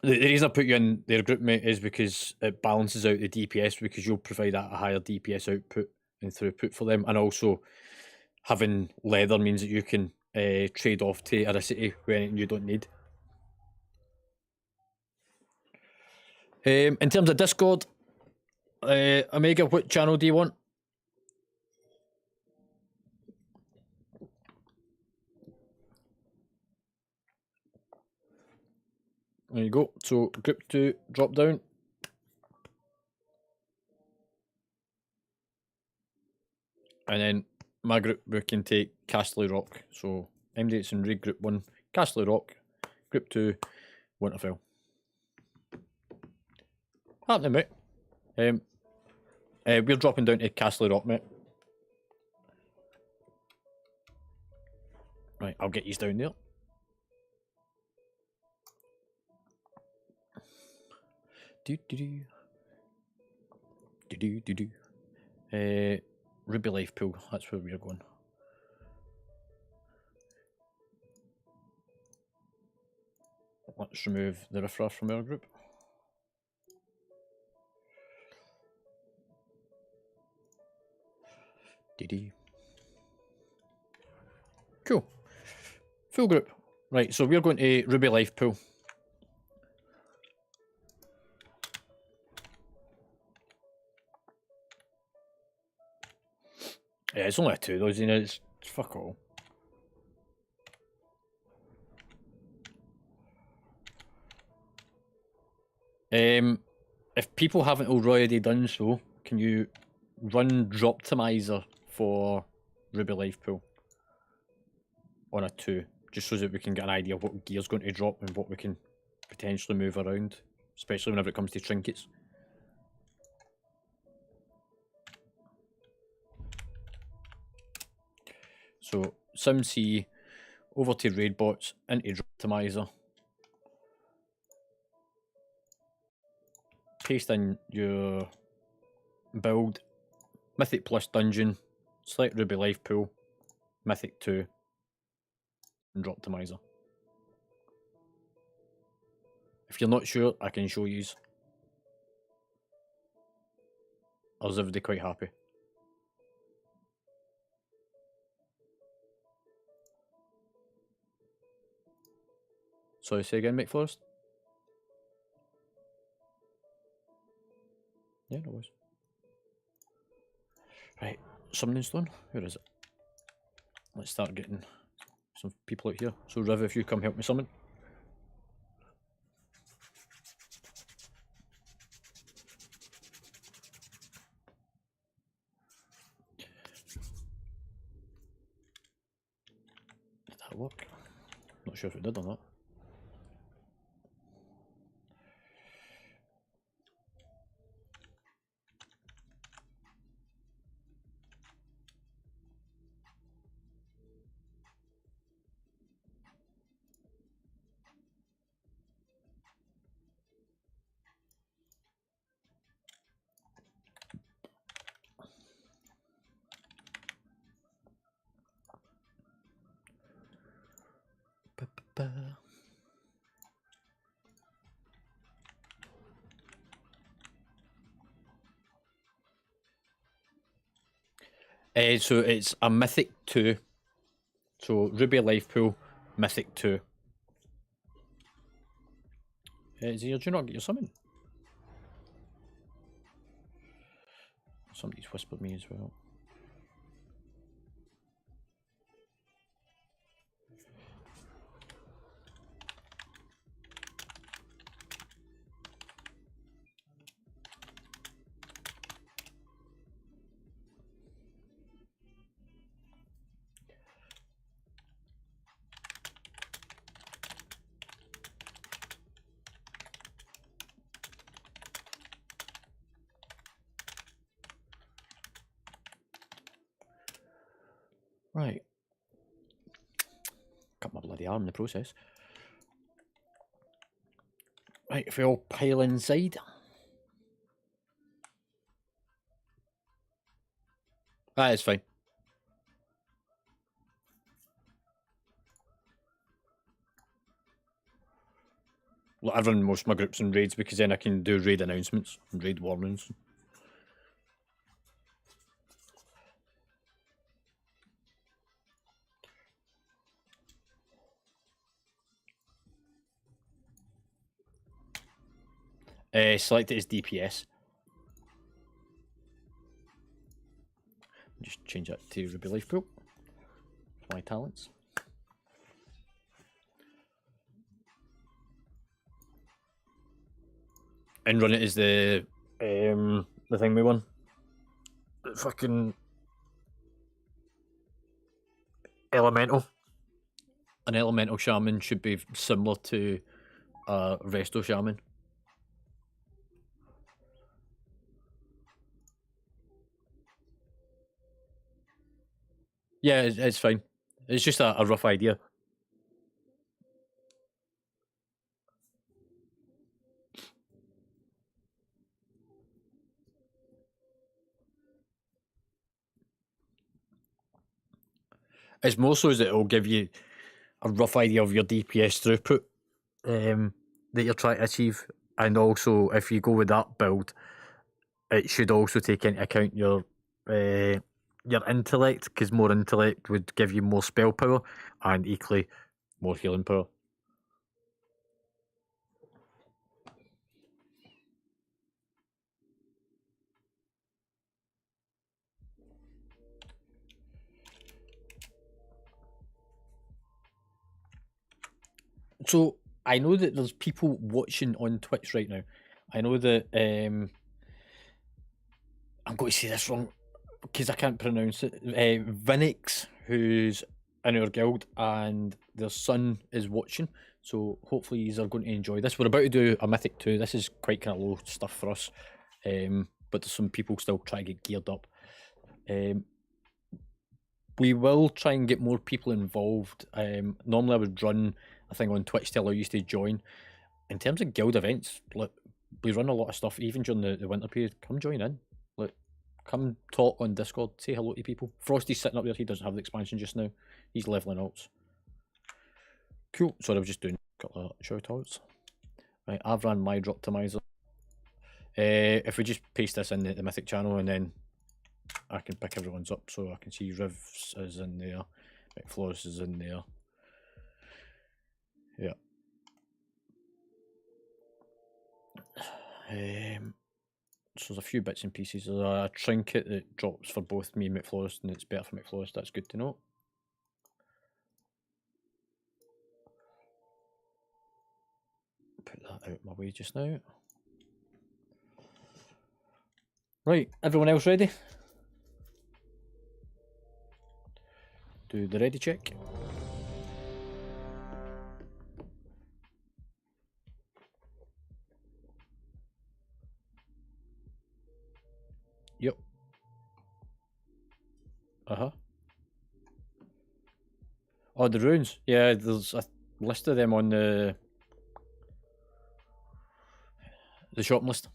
The reason I put you in their group, mate, is because it balances out the DPS, because you'll provide a higher DPS output and throughput for them, and also having leather means that you can trade off to Aricity with anything you don't need. In terms of Discord, Omega, what channel do you want? There you go. So group 2 drop down. And then my group, we can take Castle Rock. So MDates and Raid Group 1, Castle Rock. Group 2, Winterfell. Happening, mate. We're dropping down to Castle Rock, mate. Right, I'll get you down there. Ruby Life Pool, that's where we're going. Let's remove the LFR from our group. Cool. Full group. Right, so we're going to Ruby Life Pool. Yeah, it's only a 2 though, isn't it? It's fuck all. If people haven't already done so, can you run Droptimizer for Ruby Life Pool on a 2, just so that we can get an idea of what gear's going to drop and what we can potentially move around, especially whenever it comes to trinkets. So SimC over to Raid Bots into Droptimizer. Paste in your build, Mythic plus Dungeon, select Ruby Life Pool, Mythic 2, and Droptimizer. If you're not sure, I can show yous. Or is everybody quite happy? Sorry, say again, McFlorist? Yeah, no worries. Right, Summoning Stone, where is it? Let's start getting some people out here. So Riv, if you come help me summon. Did that work? Not sure if it did or not. So it's a Mythic 2. So Ruby Life Pool, Mythic 2. Zero, do you not get your summon? Somebody's whispered me as well. Right. Cut my bloody arm in the process. Right, if we all pile inside. That is fine. Look, I run most of my groups in raids because then I can do raid announcements and raid warnings. Select it as DPS. Just change that to Ruby Life Pool. My talents. And run it as the thing we won. The fucking elemental. An elemental shaman should be similar to a resto shaman. Yeah, it's fine. It's just a rough idea. It's more so that it'll give you a rough idea of your DPS throughput that you're trying to achieve. And also, if you go with that build, it should also take into account your intellect, because more intellect would give you more spell power and equally more healing power. So I know that there's people watching on Twitch right now. I know that I'm going to say this wrong because I can't pronounce it. Vinix, who's in our guild, and their son is watching. So hopefully you are going to enjoy this. We're about to do a Mythic 2. This is quite kind of low stuff for us. But there's some people still trying to get geared up. We will try and get more people involved. Normally I would run a thing on Twitch till I used to join. In terms of guild events, look, we run a lot of stuff, even during the winter period. Come join in. Look, come talk on Discord, say hello to people. Frosty's sitting up there, he doesn't have the expansion just now. He's leveling alts. Cool. Sorry, I was just doing a couple of shout outs. Right, I've ran my Optimizer. If we just paste this in the Mythic channel and then I can pick everyone's up, so I can see Rivs is in there, McFlawless is in there. Yeah. So there's a few bits and pieces. There's a trinket that drops for both me and McFlawless, and it's better for McFlawless. That's good to know. Put that out my way just now. Right, everyone else ready? Do the ready check. Yep. Oh, the runes. Yeah, there's a list of them on the shop list.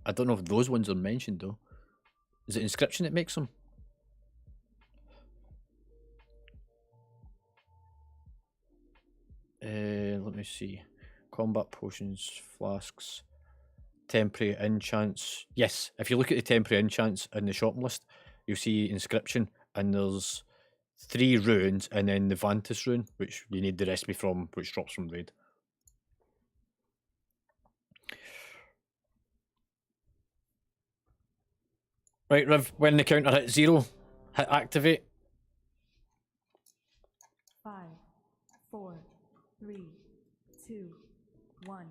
I don't know if those ones are mentioned though. Is it inscription that makes them? Let me see. Combat potions, flasks. temporary enchants. Yes, if you look at the temporary enchants in the shop list, you'll see inscription, and there's 3 runes, and then the Vantis rune, which you need the recipe from, which drops from raid. Right, Riv, when the counter hits 0, hit activate. 5, 4, 3, 2, 1.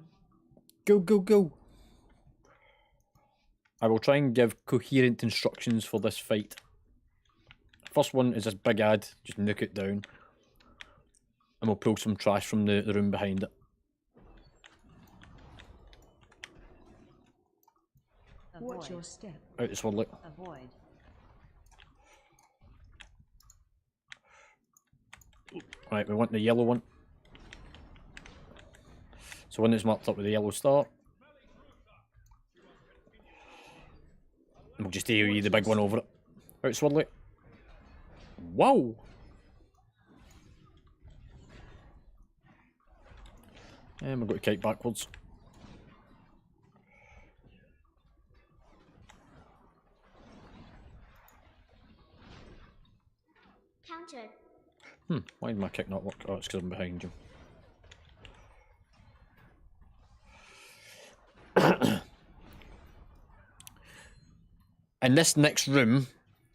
Go, go, go. I will try and give coherent instructions for this fight. First one is this big ad, just nuke it down. And we'll pull some trash from the room behind it. Watch your step. Out the sword, look. Avoid. Right, we want the yellow one. So one that's marked up with the yellow star. And we'll just AoE the big one over it. Out swirly. Wow! And we've got to kite backwards. Countered. Why did my kick not work? Oh, it's because I'm behind you. In this next room,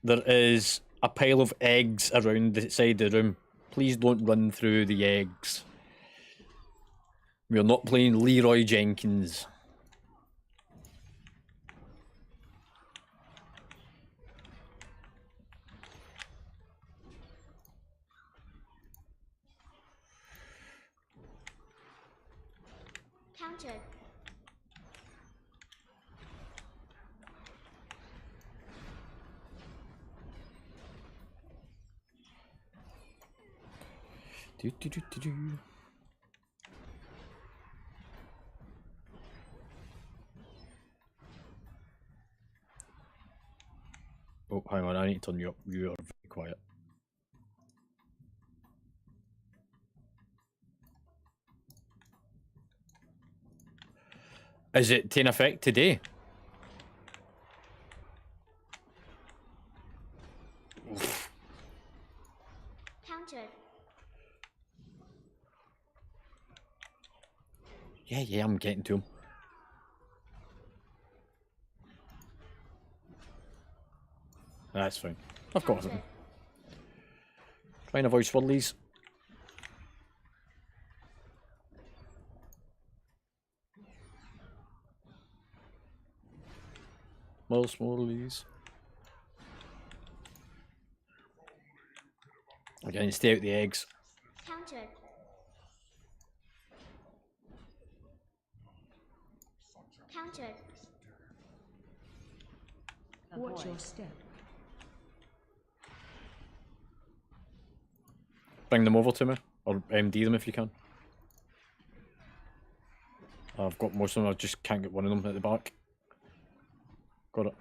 there is a pile of eggs around the side of the room. Please don't run through the eggs. We are not playing Leroy Jenkins. Countered. Do, do, do, do, do. Oh, hang on, I need to turn you up. You are very quiet. Is it taking effect today? Countered. Yeah, I'm getting to him. That's fine. I've got it. Trying to avoid swirlies. More swirlies. Again, stay out the eggs. Countered. Countered. Watch your step. Bring them over to me, or MD them if you can. I've got most of them, I just can't get one of them at the back. Got it.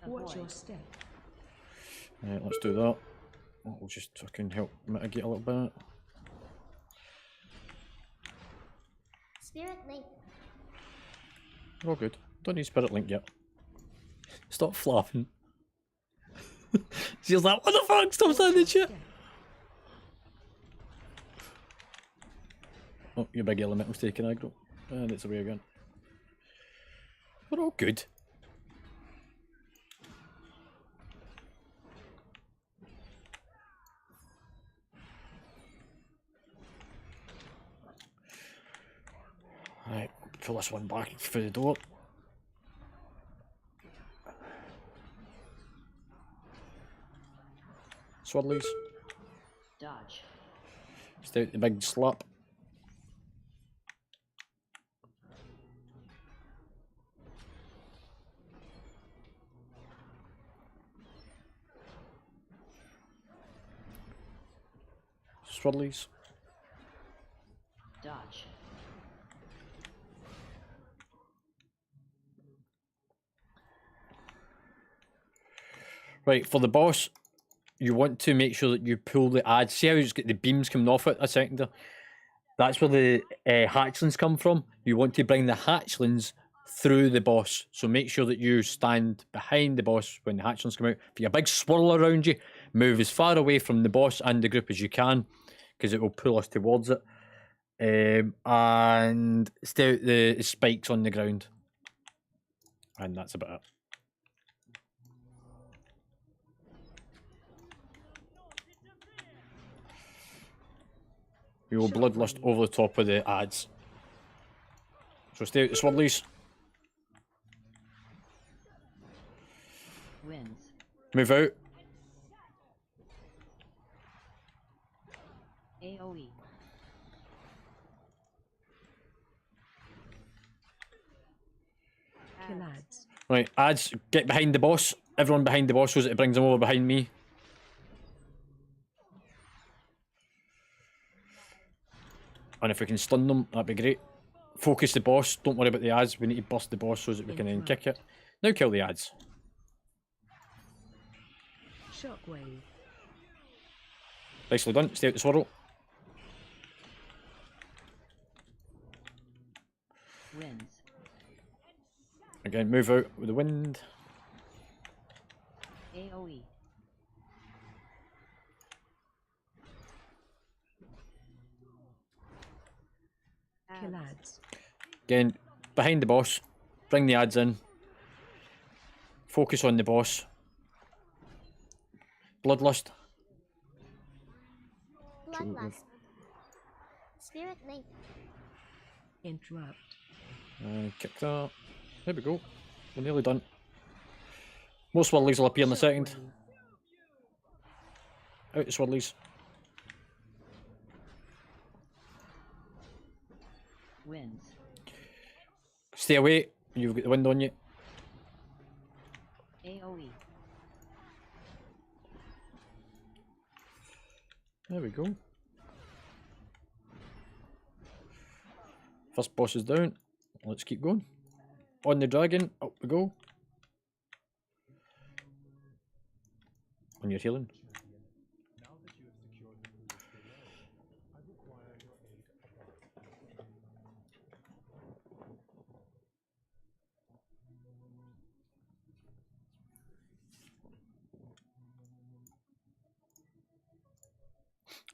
Watch your step. Right, let's do that. We'll just fucking help mitigate a little bit. Spirit link. We're all good. Don't need Spirit Link yet. Stop flapping. She's like, what the fuck? Stop standing shit. Oh, your big elemental's taking aggro. And it's away again. We're all good. Right, pull this one back through the door. Swirlies. Dodge. Stay out the big slap. Swirlies. Dodge. Right, for the boss, you want to make sure that you pull the ad. See how it's got the beams coming off it a second there? That's where the hatchlings come from. You want to bring the hatchlings through the boss. So make sure that you stand behind the boss when the hatchlings come out. If you have a big swirl around you, move as far away from the boss and the group as you can, because it will pull us towards it. And stay out the spikes on the ground. And that's about it. We will bloodlust over the top of the ads. So stay out the swirlies. Wins. Move out. AoE. Kill ads. Right, ads, get behind the boss. Everyone behind the boss so that it brings them over behind me. And if we can stun them, that'd be great. Focus the boss. Don't worry about the ads. We need to bust the boss so that we can then kick it. Now kill the ads. Shockwave. Nicely done. Stay out the swirl. Wins. Again, move out with the wind. AoE. Kill ads. Again, behind the boss. Bring the ads in. Focus on the boss. Bloodlust. Bloodlust. Spirit Link. Interrupt. Kick that. There we go. We're nearly done. More swirlies will appear in a second. Out the swirlies. Wins. Stay away. You've got the wind on you. AoE. There we go. First boss is down. Let's keep going. On the dragon. Up we go. On your healing.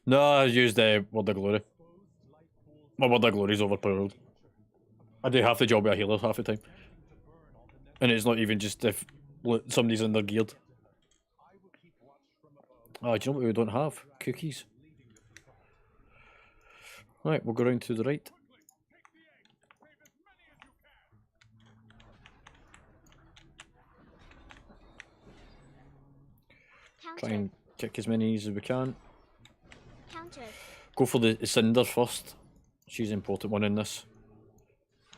No, I used Word of Glory. My Word of Glory is overpowered. I do half the job with a healer half the time. And it's not even just if somebody's in their geared. Oh, do you know what we don't have? Cookies. Right, we'll go round to the right. Try and kick as many as we can. Counter. Go for the Cinder first. She's an important one in this.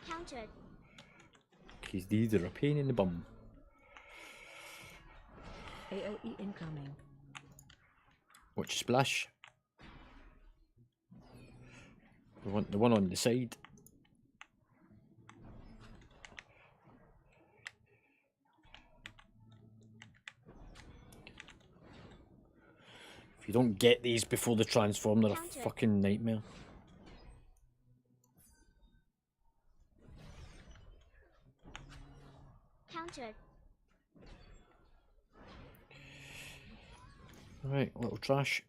Counter. Because these are a pain in the bum. AoE incoming. Watch splash. We want the one on the side. If you don't get these before the transform, they're a fucking nightmare. Counter. Right, little trash.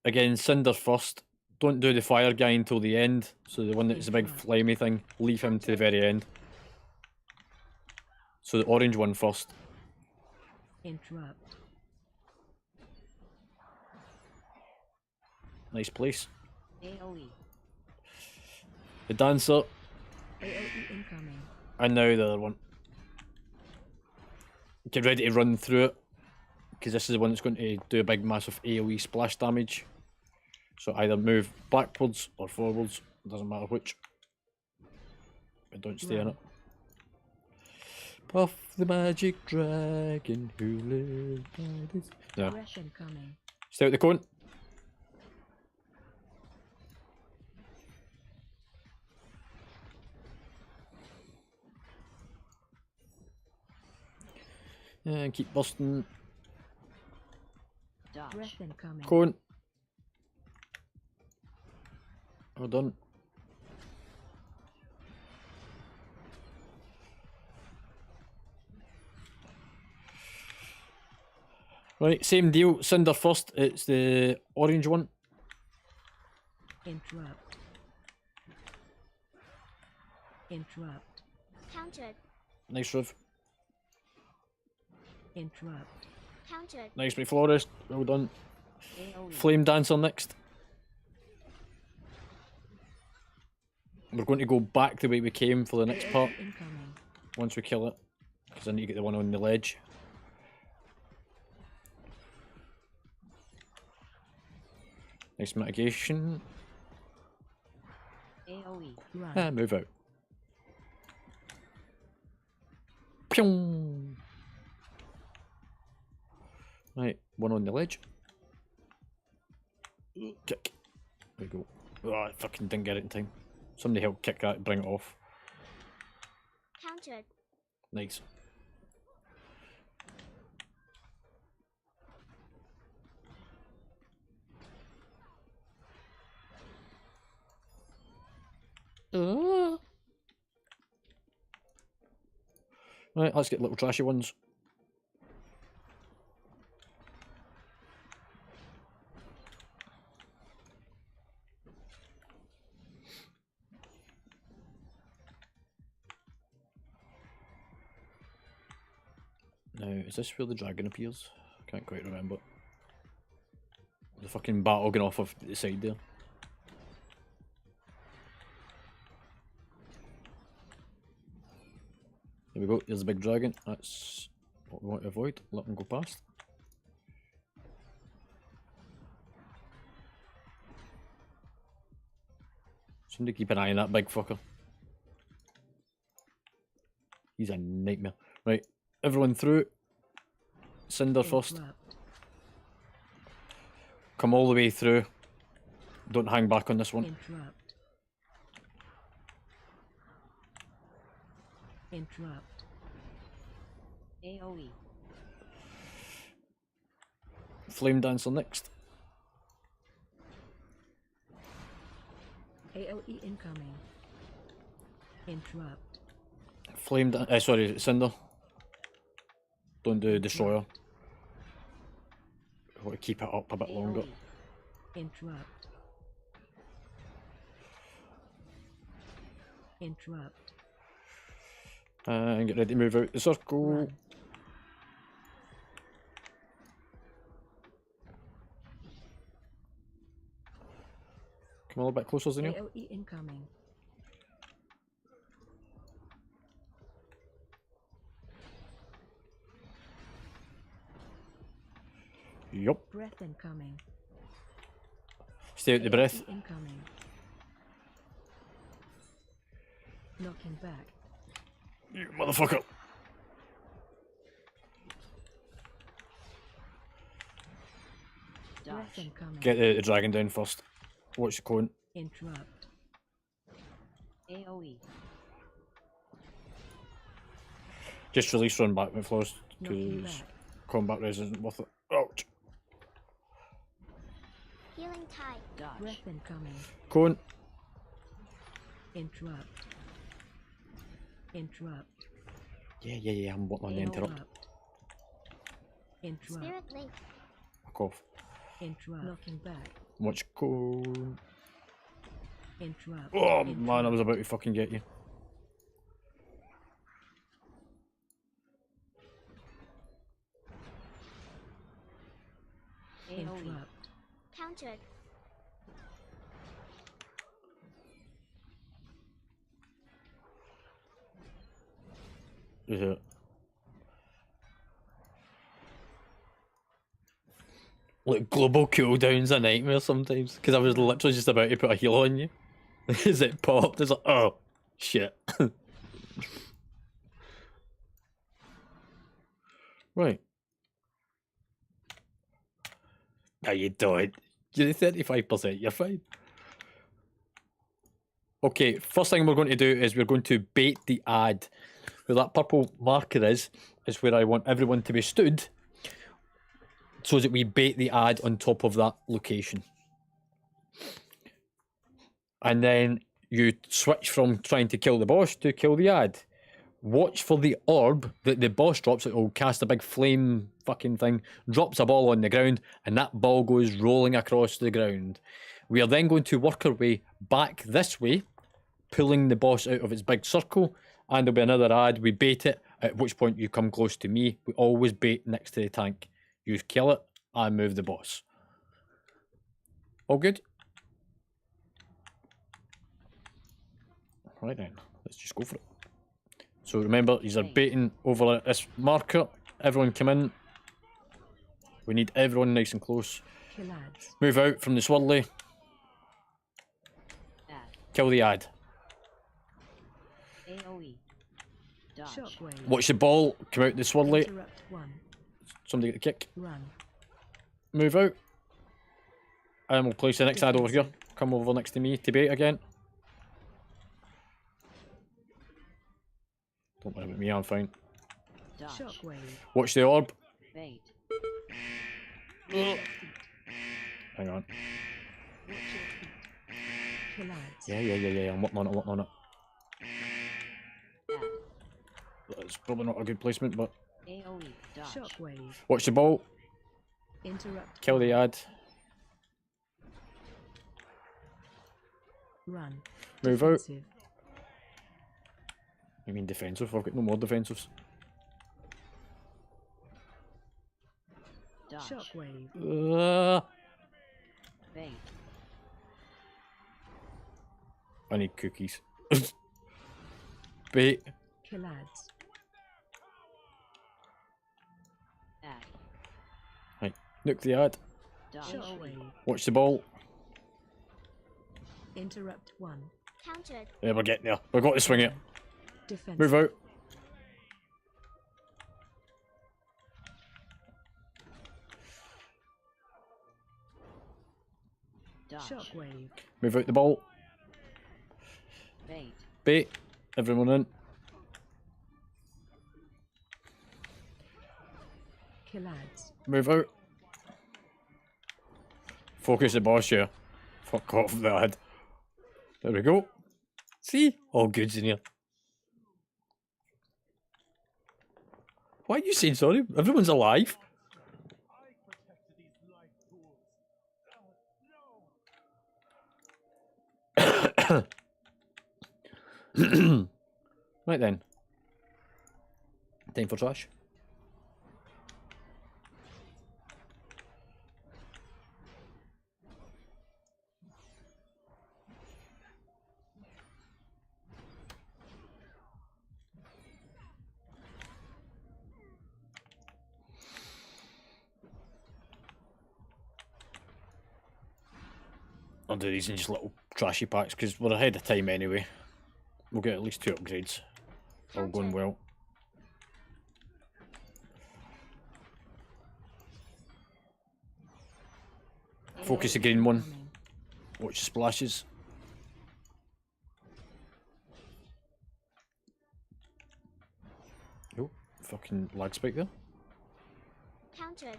Again, Cinder first. Don't do the fire guy until the end. So the one that's the big flamey thing, leave him to the very end. So the orange one first. Interrupt. Nice place. AoE. The dancer. AoE incoming. And now the other one. Get ready to run through it. Because this is the one that's going to do a big massive AoE splash damage. So either move backwards or forwards. Doesn't matter which. But don't stay in it. Puff the magic dragon who lives by this. No. Aggression coming. Stay out the cone. And keep busting. Breath incoming. Cone. Well done. Right, same deal. Cinder first. It's the orange one. Interrupt. Interrupt. Countered. Nice, Riv. Interrupt. Countered. Nice, my florist. Well done. AoE. Flame dancer next. We're going to go back the way we came for the next part AoE incoming. once we kill it, because I need to get the one on the ledge. Nice mitigation. AoE. Run. Ah, move out. Pyong! Right, one on the ledge. Kick. There we go. Oh, I fucking didn't get it in time. Somebody help kick that, bring it off. Countered. Nice. Right, let's get little trashy ones. Now, is this where the dragon appears? I can't quite remember. The fucking battle going off of the side there. There we go, there's a big dragon. That's what we want to avoid. Let them go past. Somebody keep an eye on that big fucker. He's a nightmare. Right, everyone through. Cinder first. Interrupt. Come all the way through. Don't hang back on this one. Interrupt. Interrupt. AoE. Flame dancer next. AoE incoming. Interrupt. Flame sorry, Cinder. Don't do destroyer. I want to keep it up a bit longer. AoE. Interrupt. Interrupt. And get ready to move out the circle. Run. Come a little bit closer than you. AoE incoming. Yup. Breath incoming. Stay out the breath. AoE incoming. Knocking back. You motherfucker. Breath incoming. Get the dragon down first. Watch the cone. Interrupt. AoE. Just release run back with floors Knocking because back. combat res isn't worth it. Ouch. Healing tide. Dodge. Breath incoming. Cone. Interrupt. Interrupt. Yeah, I'm working on the interrupt. Interrupt. Spirit link. Fuck off. Interrupt. Knocking back. Watch cone. Interrupt. Oh man, I was about to fucking get you. Interrupt. Countered. Yeah. Like global cooldown's a nightmare sometimes because I was literally just about to put a heal on you. As it popped, it's like, oh shit. Right. No, you don't. You're 35%, you're fine. Okay, first thing we're going to do is we're going to bait the ad. Where that purple marker is where I want everyone to be stood so that we bait the ad on top of that location. And then you switch from trying to kill the boss to kill the ad. Watch for the orb that the boss drops. It will cast a big flame fucking thing, drops a ball on the ground, and that ball goes rolling across the ground. We are then going to work our way back this way, pulling the boss out of its big circle, and there'll be another ad. We bait it, at which point you come close to me. We always bait next to the tank. You kill it, I move the boss. All good? Right then, let's just go for it. So remember, these are baiting over this marker. Everyone come in. We need everyone nice and close. Kill ads. Move out from the swirly. Kill the ad. AoE. Dodge. Shockwave. Watch the ball come out the swirly. Interrupt 1. Somebody get the kick. Run. Move out. And we'll place the next ad over here. Come over next to me to bait again. Don't worry about me, I'm fine. Dodge. Shockwave. Watch the orb. Bait. Hang on. Kill ads. Yeah. I'm working on it. Ad. That's probably not a good placement, but AoE. Dodge. Shockwave. watch the ball. Interrupt. Kill the ad. Run. Move out. Defensive. You mean defensive? I've got no more defensives. Dodge. Shockwave. Bait. I need cookies. Bait. Kill ads. Ad. Right. Nuke the ad. Dodge. Shockwave. Watch the ball. Interrupt 1. Countered. Yeah, we're getting there. We've got to swing it. Defensive. Move out. Dodge. Shockwave. Move out the ball. Bait. Bait. Everyone in. Kill ads. Move out. Focus the boss here. Fuck off the ad. There we go. See? All goods in here. Why are you saying sorry? Everyone's alive. Right then. Time for trash. I'll do these in just little trashy packs because we're ahead of time anyway. We'll get at least 2 upgrades. All going well. Focus the green one. Coming. Watch the splashes. Oh, fucking lag spike there. Countered.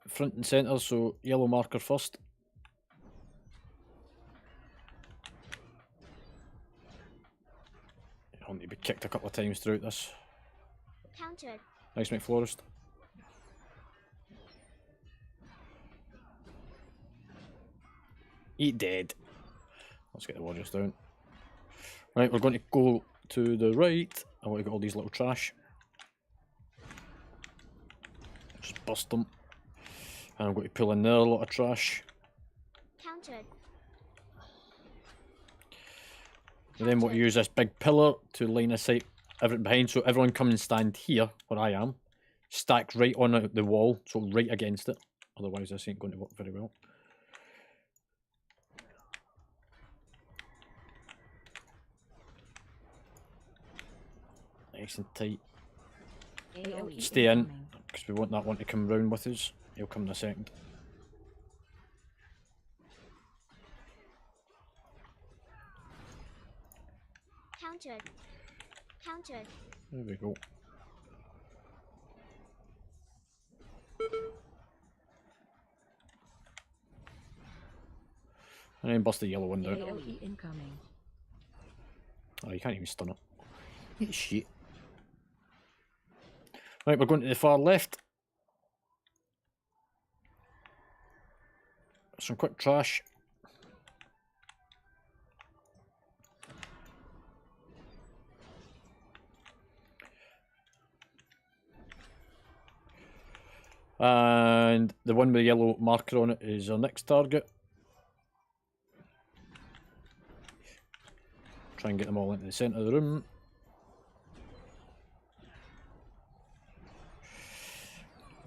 Front and centre, so yellow marker first. I'll need to be kicked a couple of times throughout this. Countered. Nice, mate, florist. Eat dead. Let's get the warriors down. Right, we're going to go to the right. I want to get all these little trash. Just bust them. And I'm going to pull in there a lot of trash. Countered. And then we'll use this big pillar to line of sight everything behind. So everyone come and stand here, where I am. Stacked right on the wall, so right against it. Otherwise this ain't going to work very well. Nice and tight. AoE. Stay in, Incoming. because we want that one to come round with us. He'll come in a second. Countered. Countered. There we go. And then bust the yellow one down. AOE incoming. Oh, you can't even stun it. Eat shit. Right, we're going to the far left. Some quick trash. And the one with the yellow marker on it is our next target. Try and get them all into the centre of the room.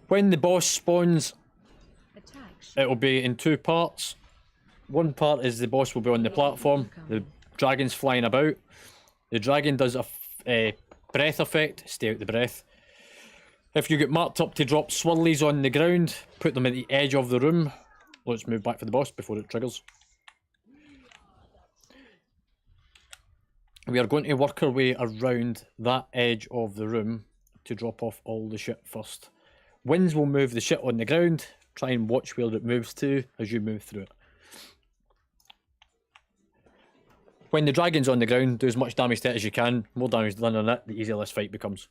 When the boss spawns, Attacks. it'll be in two parts. One part is the boss will be on the platform, the dragon's flying about. The dragon does a breath effect, stay out the breath. If you get marked up to drop swirlies on the ground, put them at the edge of the room. Let's move back for the boss before it triggers. We are going to work our way around that edge of the room to drop off all the shit first. Winds will move the shit on the ground. Try and watch where it moves to as you move through it. When the dragon's on the ground, do as much damage to it as you can. More damage done on it, the easier this fight becomes.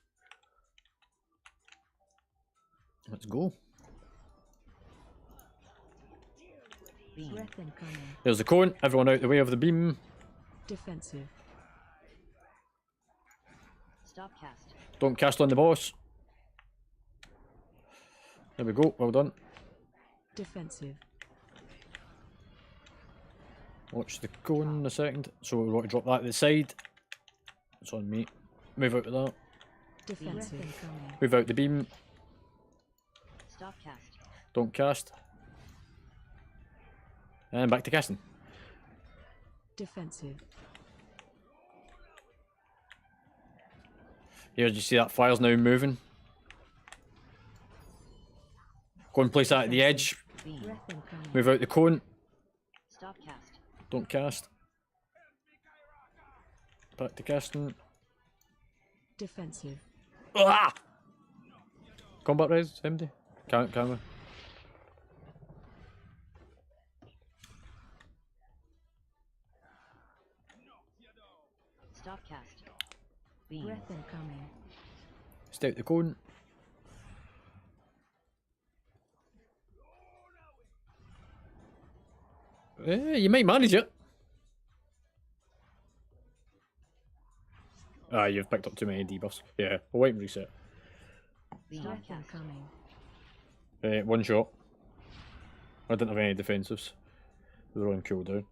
Let's go. Breath incoming. There's the cone. Everyone out the way of the beam. Defensive. Stop cast. Don't cast on the boss. There we go. Well done. Defensive. Watch the cone in a second. So we want to drop that to the side. It's on me. Move out of that. Defensive incoming. Move out the beam. Stop cast. Don't cast. And back to casting. Defensive. Here, do you see that fire's now moving? Go and place that at the edge. Beam. Breath incoming. Move out the cone. Stop cast. Don't cast. Back to casting. Defensive. Ah! Combat res, empty. Can't, can we? Stop cast. Beam. Breath incoming. Stay out the cone. You might manage it. Ah, you've picked up too many debuffs. Yeah, we'll wait and reset. Beam Breath cast. incoming. One shot. I didn't have any defensives. They were on cooldown.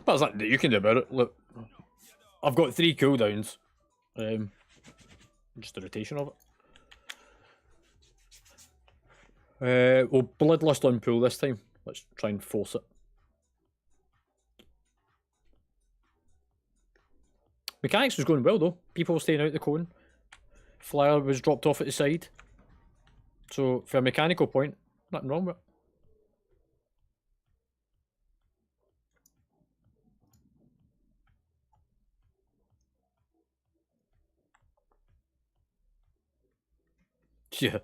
But there's nothing that you can do about it. Look, I've got 3 cooldowns. Just a rotation of it. We'll Bloodlust on pool this time. Let's try and force it. Mechanics was going well though. People were staying out the cone. Flyer was dropped off at the side. So, for a mechanical point, nothing wrong with it. Yeah.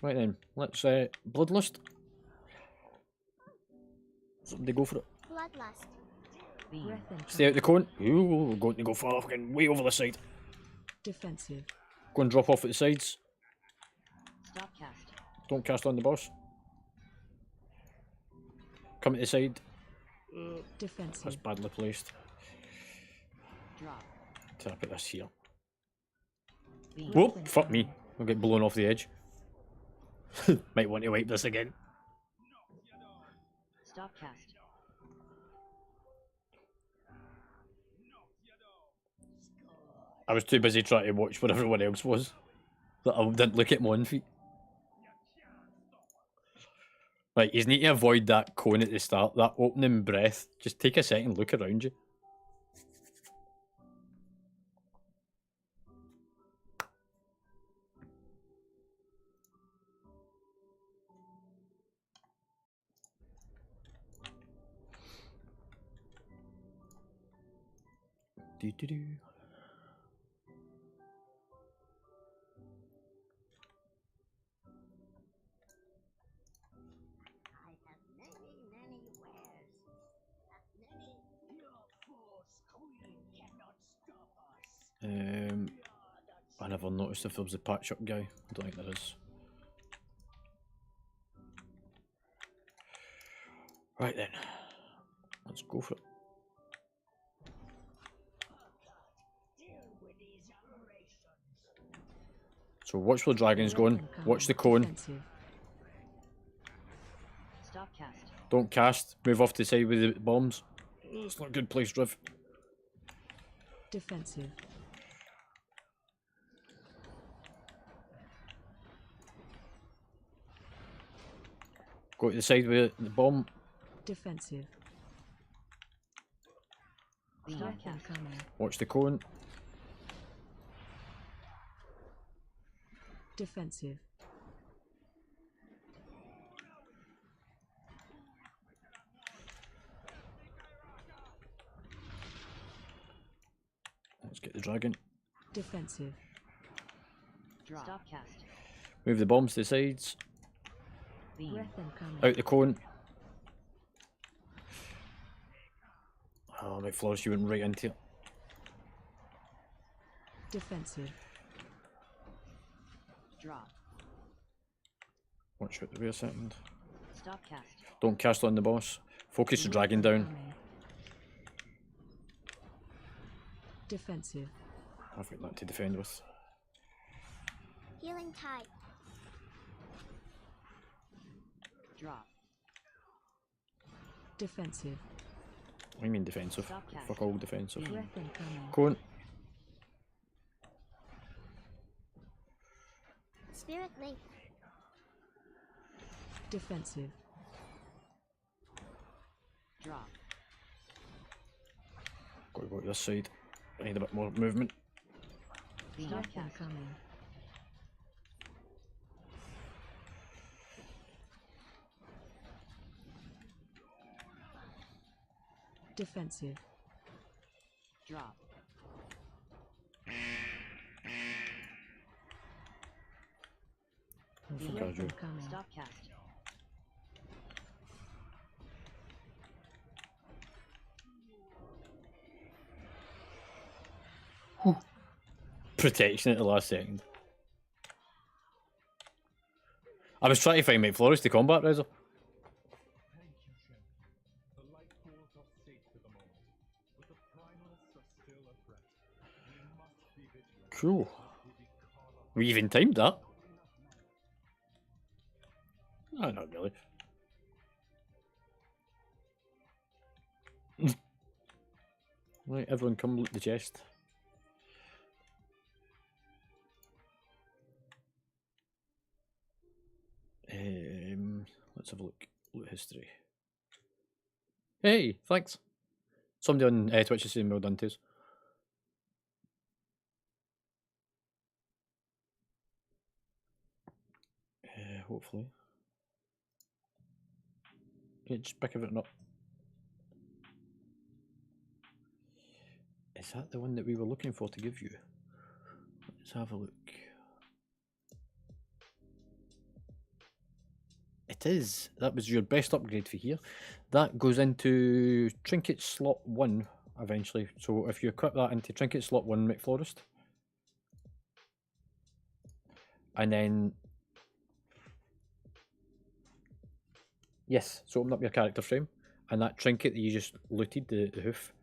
Right then, let's Bloodlust. Somebody go for it. Bloodlust. Beam. Breath incoming. Stay out the cone. Ooh, we're going to go far fucking way over the side. Defensive. Go and drop off at the sides. Stop cast. Don't cast on the boss. Come at the side. Defensive. That's badly placed. Drop. Tap at this here. Beam. Whoop! Fuck me. I'll get blown off the edge. Might want to wipe this again. Stop cast. I was too busy trying to watch what everyone else was that I didn't look at my own feet. Like, you need to avoid that cone at the start, that opening breath. Just take a second, look around you. Do. I never noticed if there was a patch up guy. I don't think there is. Right then, let's go for it. So watch where the dragon's going. Watch the cone. Defensive. Stop cast. Don't cast. Move off to the side with the bombs. It's not a good place, Driv. Defensive. Go to the side with the bomb. Defensive. Stop Breath cast. incoming. Watch the cone. Defensive. Let's get the dragon. Defensive. Drop. Stop cast. Move the bombs to the sides. Beam. Breath incoming. Out the cone. Oh, my Flores, you went right into it. Defensive. Drop. Watch out the rear second. Stop cast. Don't cast on the boss. Focus the dragon down. Incoming. Defensive. I've got that to defend with. Healing tide. Drop. Defensive. What do you mean defensive? Stop cast. Fuck all defensive. Breath incoming. Cone. Spirit link. Defensive. Drop. Got to go to this side. I need a bit more movement. Beam. Breath Stop cast. incoming. Defensive. Drop. Oh, fuck, Breath I do. incoming. Stop cast. Protection at the last second. I was trying to find Mate Flores to combat Razor. The light pools are safe for the moment, but the primals are still a threat. We must be vigilant. Cool. Would we call up We even timed that. No, not really. Right, everyone come loot the chest. Let's have a look. Loot history. Hey, thanks. Somebody on Twitch is saying well done to us. Hopefully. Yeah, just pick everything up. Is that the one that we were looking for to give you? Let's have a look. It is. That was your best upgrade for here. That goes into trinket slot 1 eventually. So if you equip that into trinket slot 1 McFlorist, and then yes, so open up your character frame, and that trinket that you just looted, the hoof.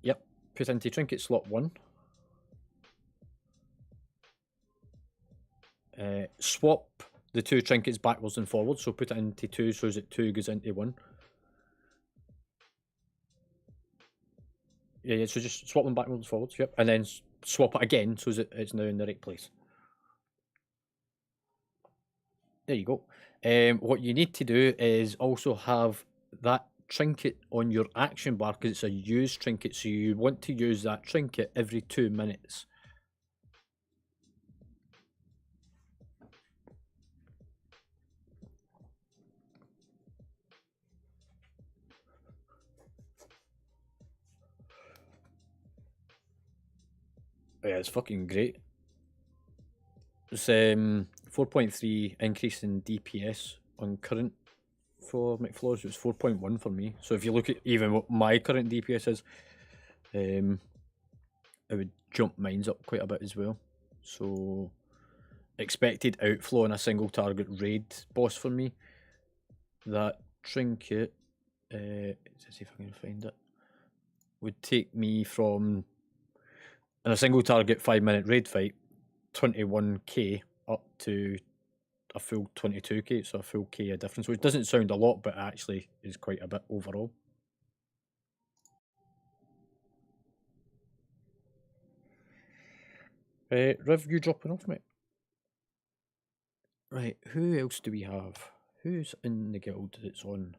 Yep, put into trinket slot 1. Swap the 2 trinkets backwards and forwards, so put it into 2 so that 2 goes into 1. Yeah, so just swap them backwards and forwards, yep, and then swap it again so that it's now in the right place. There you go. What you need to do is also have that trinket on your action bar because it's a used trinket, so you want to use that trinket every 2 minutes. Yeah, it's fucking great. It's 4.3 increase in DPS on current for McFlores. It was 4.1 for me. So if you look at even what my current DPS is, it would jump mines up quite a bit as well. So expected outflow on a single target raid boss for me. That trinket, let's see if I can find it, would take me from, in a single target 5-minute raid fight, 21k up to a full 22k, so a full k of difference, which doesn't sound a lot, but actually is quite a bit overall. Riv, you dropping off, mate? Right, who else do we have? Who's in the guild that's on?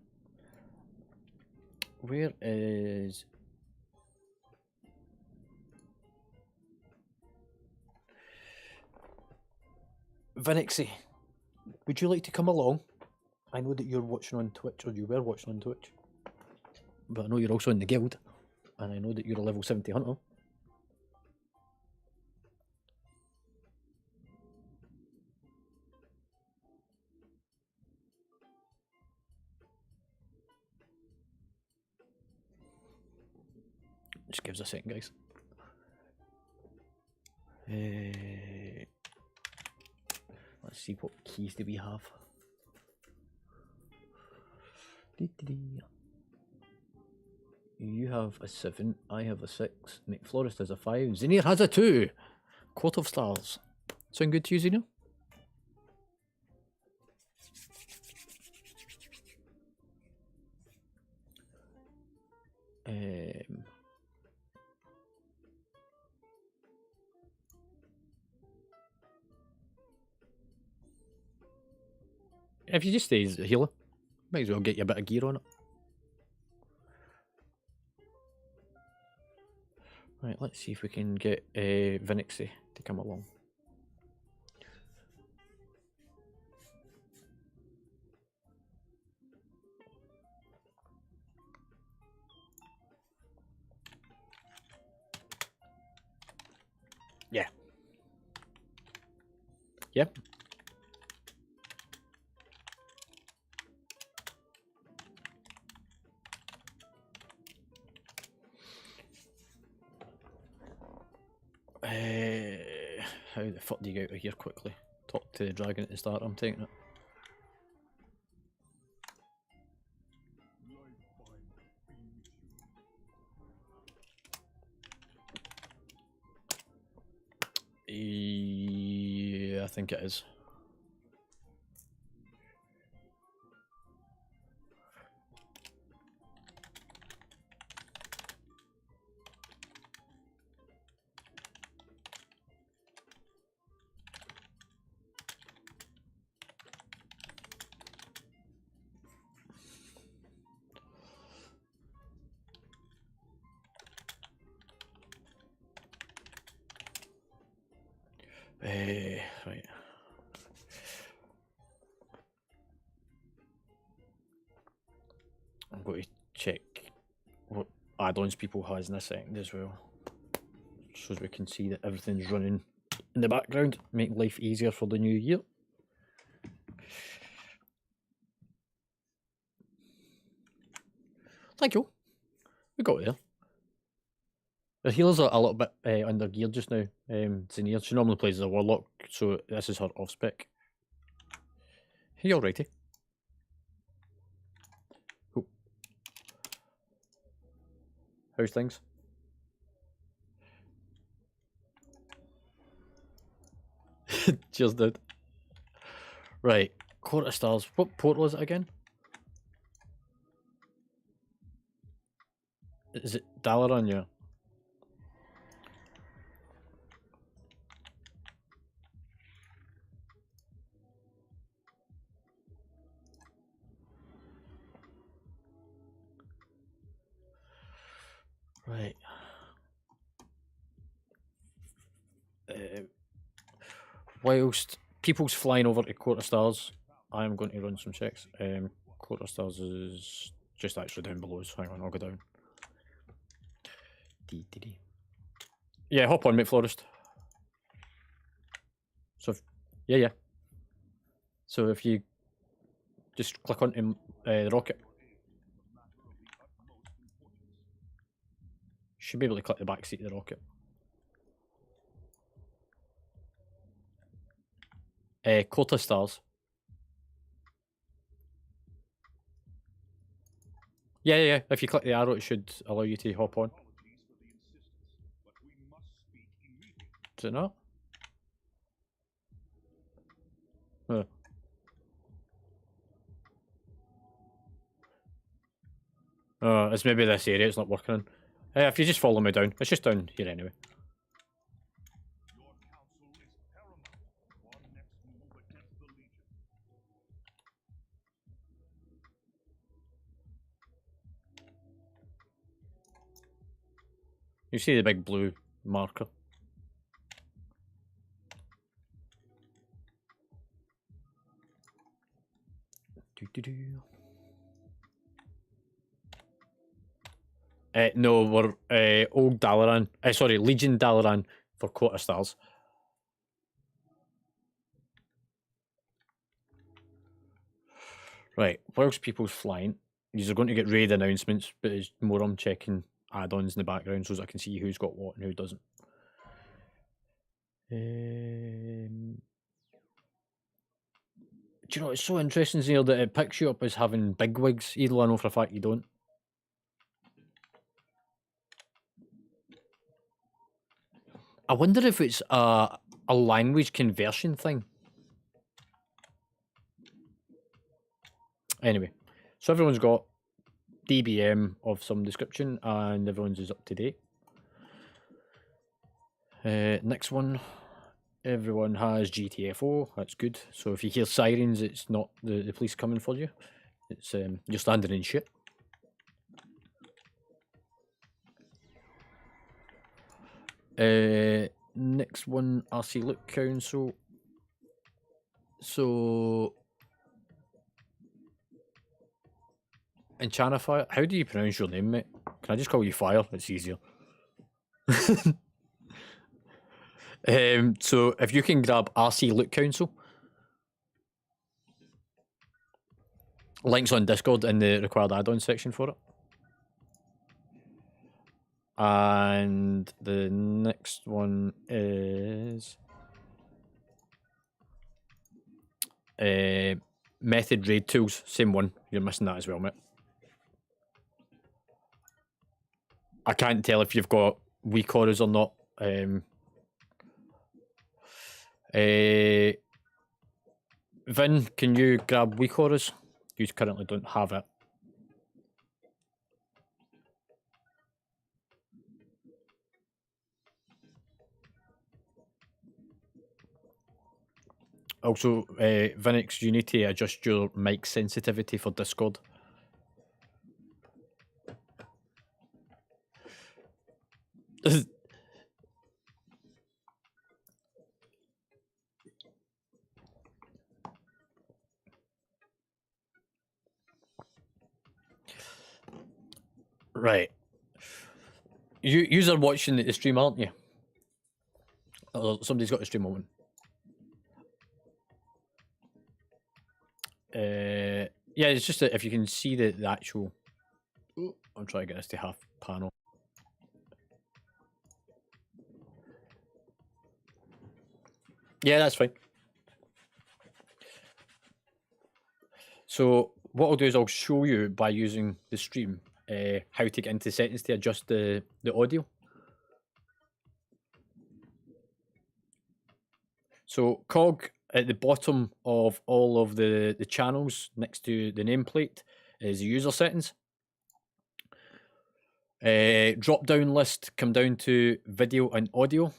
Where is... Vinixie, would you like to come along? I know that you're watching on Twitch, or you were watching on Twitch, but I know you're also in the guild, and I know that you're a level 70 hunter. Just give us a second, guys. Let's see, what keys do we have? You have a 7, I have a 6, McFlorist has a 5, Zinir has a 2! Quart of stars. Sound good to you, Zinir? If you just stay as a healer, might as well get you a bit of gear on it. Right, let's see if we can get Vinixie to come along. Yeah. Yep. How the fuck do you get out of here quickly? Talk to the dragon at the start, I'm taking it. Yeah, I think it is. Right. I'm going to check what add-ons people has in a second as well, so as we can see that everything's running in the background, make life easier for the new year. Thank you. We got there. The healers are a little bit under geared just now. Zinir, she normally plays as a warlock, so this is her off spec. Hey, alrighty. Cool. How's things? Cheers, dude. Right, Court of Stars. What portal is it again? Is it Dalaran? Yeah. Right. Whilst people's flying over to Quarter Stars, I am going to run some checks. Quarter Stars is just actually down below, so hang on, I'll go down. Yeah, hop on, mate, Florist. So, yeah. So if you just click onto the rocket, should be able to click the back seat of the rocket. Quarter Stars. Yeah. If you click the arrow, it should allow you to hop on. Does it not? Huh. It's maybe this area it's not working on. If you just follow me down, it's just down here anyway. You see the big blue marker. No, we're Old Dalaran. Sorry, Legion Dalaran for Quarter Stars. Right, whilst people's flying, these are going to get raid announcements, but it's more I'm checking add-ons in the background so that I can see who's got what and who doesn't. Do you know, it's so interesting here that it picks you up as having bigwigs, even though I know for a fact you don't. I wonder if it's a language conversion thing. Anyway, so everyone's got DBM of some description and everyone's is up to date. Next one, everyone has GTFO, that's good. So if you hear sirens, it's not the police coming for you. It's you're standing in shit. Next one, RC Look Council. So Enchanifire, how do you pronounce your name, mate? Can I just call you Fire? It's easier. So if you can grab RC Look Council, links on Discord in the required add-on section for it. And the next one is Method Raid Tools, same one. You're missing that as well, mate. I can't tell if you've got weak auras or not. Vin, can you grab weak auras? You currently don't have it. Also, Vinix, you need to adjust your mic sensitivity for Discord. Right. You are watching the stream, aren't you? Oh, somebody's got a stream open. Yeah, it's just that if you can see the actual... Ooh, I'm trying to get this to half panel. Yeah, that's fine. So what I'll do is I'll show you by using the stream how to get into settings to adjust the audio. So cog at the bottom of all of the channels next to the nameplate is the user settings. Drop down list, come down to video and audio.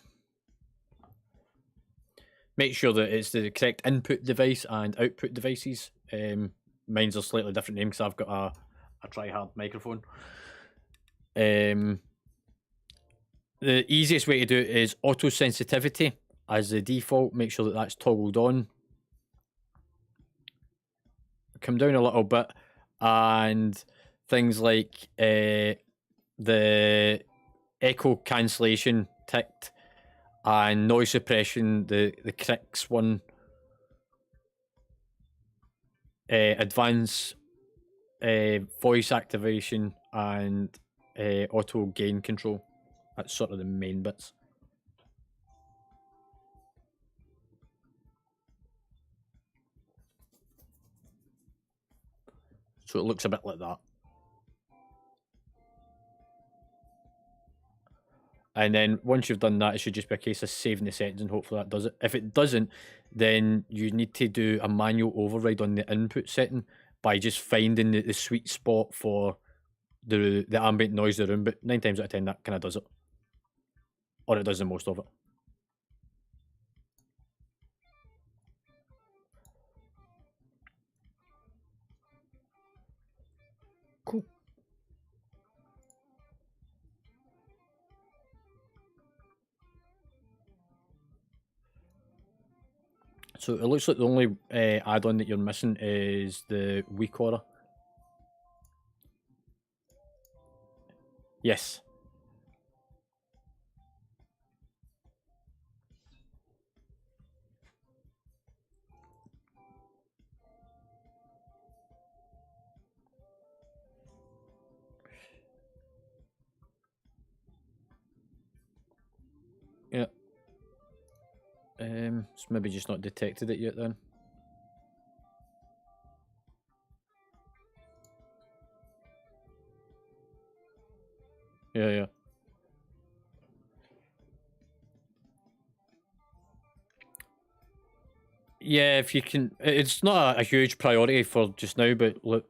Make sure that it's the correct input device and output devices. Mine's a slightly different name because I've got a try-hard microphone. the easiest way to do it is auto sensitivity as the default. Make sure that that's toggled on. Come down a little bit, and things like the echo cancellation ticked, and noise suppression, the Crix one, advanced voice activation, and auto gain control. That's sort of the main bits. So it looks a bit like that. And then once you've done that, it should just be a case of saving the settings, and hopefully that does it. If it doesn't, then you need to do a manual override on the input setting by just finding the sweet spot for the ambient noise of the room. But 9 times out of 10, that kind of does it. Or it does the most of it. Cool. So it looks like the only add-on that you're missing is the weak aura. Yes. Yeah. It's maybe just not detected it yet then. Yeah. Yeah, if you can, it's not a huge priority for just now, but look,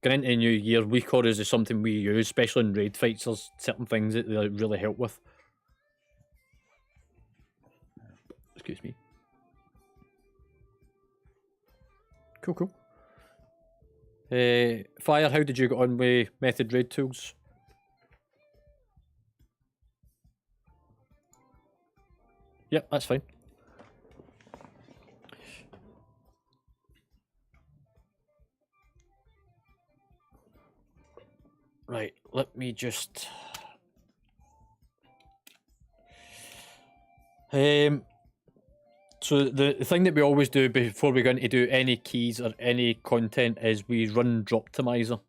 going into a new year, weak auras is something we use, especially in raid fights. There's certain things that they really help with. Excuse me. Cool. Fire, how did you get on with method raid tools? Yep, that's fine. Right, let me just... So the thing that we always do before we go into do any keys or any content is we run Droptimizer.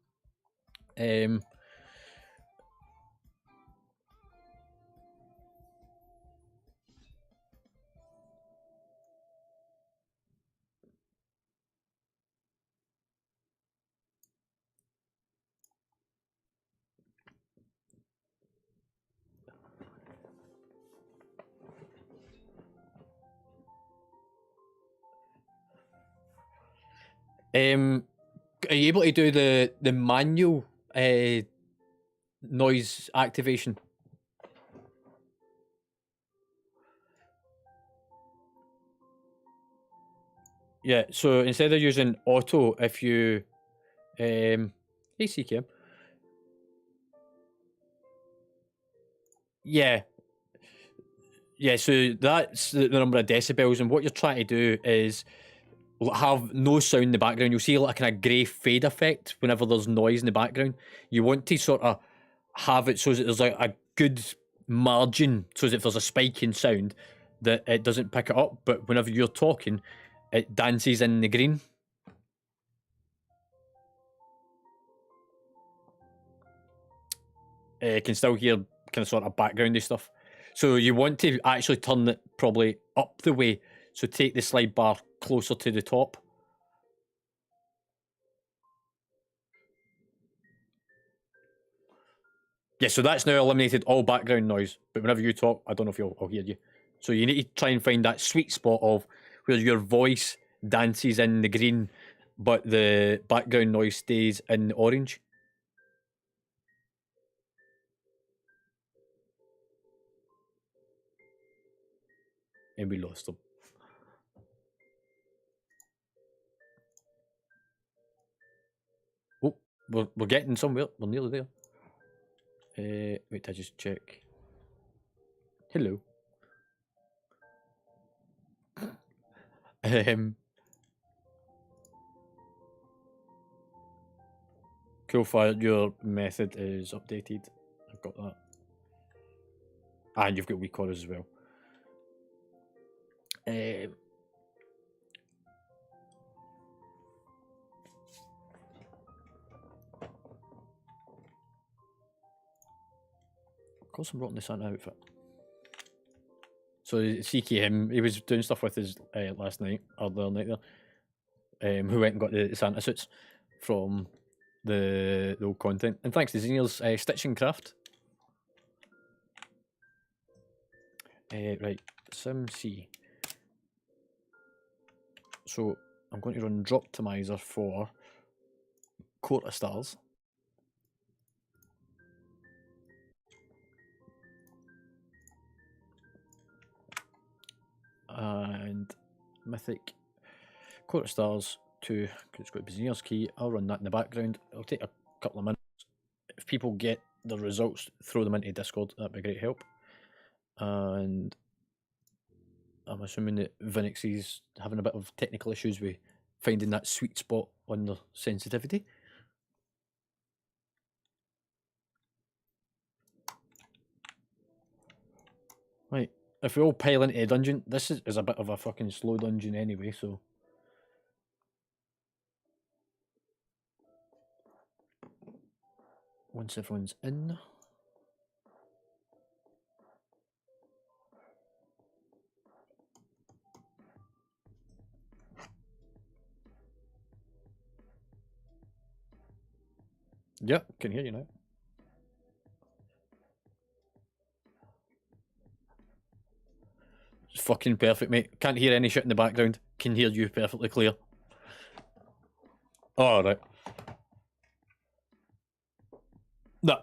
Are you able to do the manual noise activation? Yeah, so instead of using auto, if you hey CKM. Yeah, so that's the number of decibels, and what you're trying to do is have no sound in the background. You'll see like a kind of grey fade effect whenever there's noise in the background. You want to sort of have it so that there's like a good margin, so that if there's a spike in sound, that it doesn't pick it up, but whenever you're talking, it dances in the green. You can still hear kind of sort of backgroundy stuff. So you want to actually turn it probably up the way. So take the slide bar closer to the top. Yeah, so that's now eliminated all background noise. But whenever you talk, I don't know if I'll hear you. So you need to try and find that sweet spot of where your voice dances in the green, but the background noise stays in the orange. And we lost them. Oh, we're getting somewhere. We're nearly there. Wait, I just check. Hello. Um, cool fire, your method is updated. I've got that. And you've got weak orders as well. Of course I'm rocking the Santa outfit. So CKM, he was doing stuff with us last night, or the other night there. Who went and got the Santa suits from the old content. And thanks to Xenial's Stitch and Craft. Right, Sim C. So I'm going to run Drop Optimizer for Court of Stars. And Mythic Court of Stars 2, because it's got a Engineer's key. I'll run that in the background. It'll take a couple of minutes. If people get the results, throw them into Discord. That'd be a great help. And I'm assuming that Vinix is having a bit of technical issues with finding that sweet spot on the sensitivity. Right, if we all pile into a dungeon, this is a bit of a fucking slow dungeon anyway, so... Once everyone's in... Yeah, can hear you now. It's fucking perfect, mate. Can't hear any shit in the background. Can hear you perfectly clear. Oh, right. No.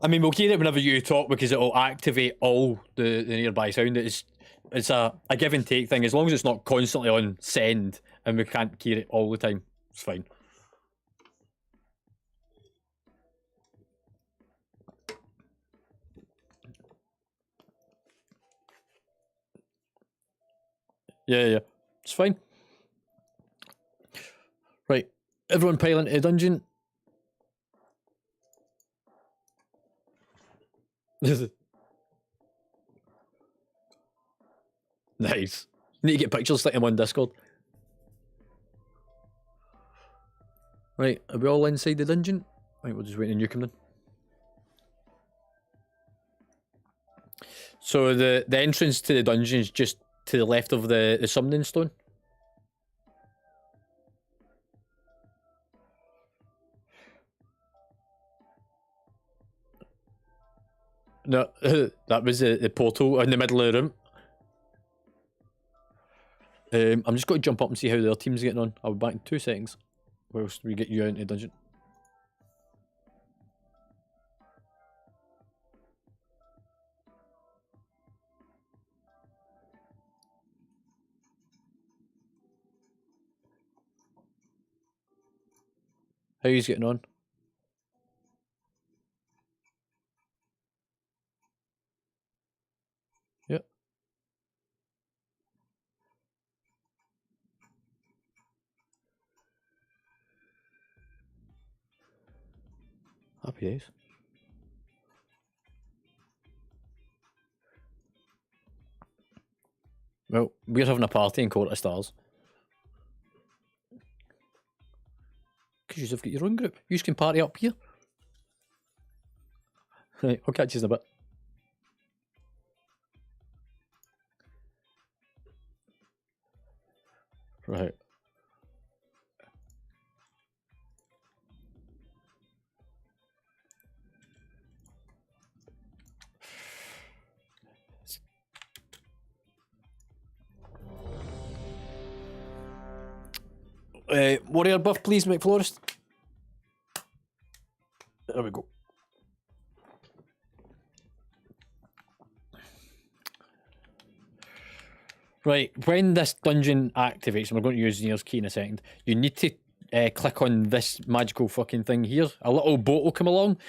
I mean, we'll hear it whenever you talk because it'll activate all the nearby sound. It's a give and take thing. As long as it's not constantly on send and we can't hear it all the time, it's fine. Yeah, it's fine. Right, everyone pile into a dungeon. Nice. Need to get pictures, stick them on Discord. Right, are we all inside the dungeon? Right, we're just waiting on you coming in. So the entrance to the dungeon is just to the left of the summoning stone. No, that was the portal in the middle of the room. I'm just going to jump up and see how their team's getting on. I'll be back in 2 seconds. Whilst we get you out into the dungeon. How are you getting on? Yep. Happy days. Well, we're having a party in Court of Stars. Because you've got your own group. You can party up here. Right, I'll catch you in a bit. Right. Warrior buff, please, McFlorist. There we go. Right, when this dungeon activates, and we're going to use Near's key in a second, you need to click on this magical fucking thing here. A little boat will come along,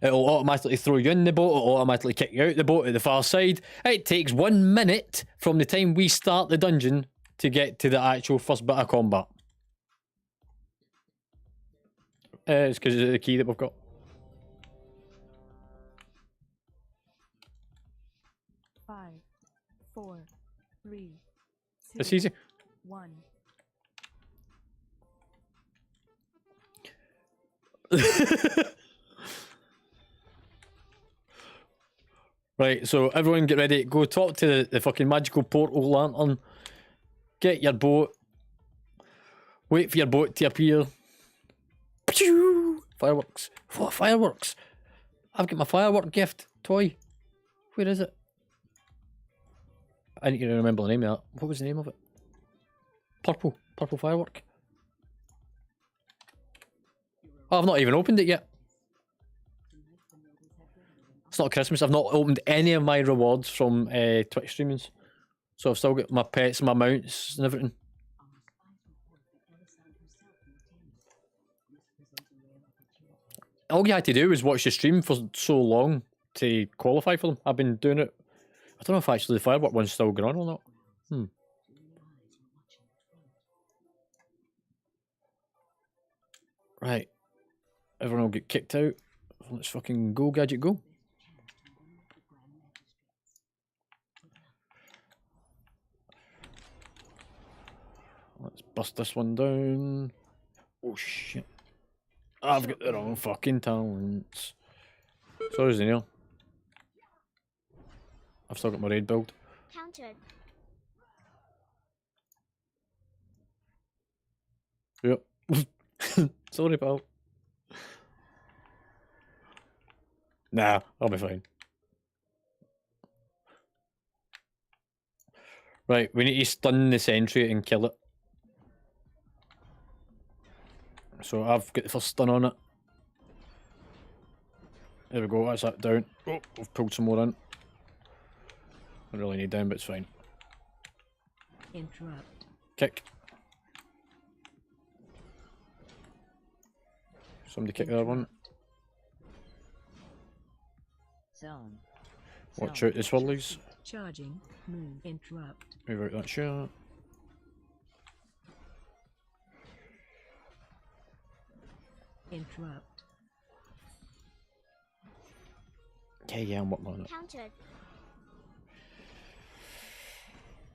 It'll automatically throw you in the boat, it'll automatically kick you out the boat at the far side. It takes 1 minute from the time we start the dungeon to get to the actual first bit of combat. It's because of the key that we've got. 5, 4, 3, 2, It's easy. 1. Right, so everyone get ready. Go talk to the fucking magical portal lantern. Get your boat. Wait for your boat to appear. Pew! Fireworks. What fireworks? I've got my firework gift toy. Where is it? I need to remember the name of that. What was the name of it? Purple. Purple firework. Oh, I've not even opened it yet. It's not Christmas. I've not opened any of my rewards from Twitch streamings. So I've still got my pets, my mounts and everything. All you had to do was watch the stream for so long to qualify for them. I've been doing it. I don't know if actually the firework one's still going on or not. Right. Everyone will get kicked out. Let's fucking go, Gadget, go. Let's bust this one down. Oh shit. I've got the wrong fucking talents. Sorry, Zenil. I've still got my raid build. Countered. Yep. Sorry, pal. Nah, I'll be fine. Right, we need to stun the sentry and kill it. So I've got the first stun on it. There we go, that's that down. Oh, we've pulled some more in. I don't really need down, but it's fine. Interrupt. Kick. Somebody kick the other one. Zone. Watch Zone. out the swirlies. Charging. Move. Interrupt. Move out that shot. Interrupt. Yeah, I'm working on it. Countered.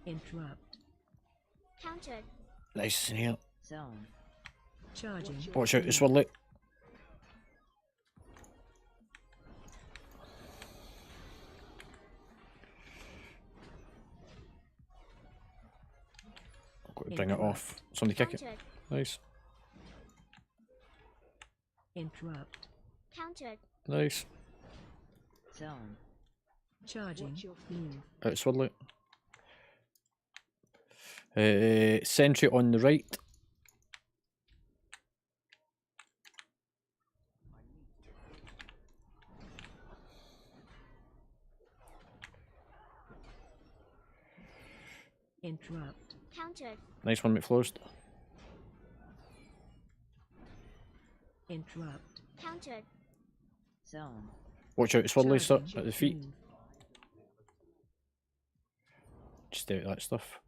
Interrupt. Countered. Nice in here. Zone. Charging. Watch out the swirly. I've got to bring it off. Somebody kick it. Countered. Nice. Interrupt. Countered. Nice. Zone. Charging. Move. Out swirly. Sentry on the right. Interrupt. Countered. Nice one, McFlosed. Interrupt. Countered. Zone. Watch out the swirly stuff Charging. at the feet. Move. Just out that stuff.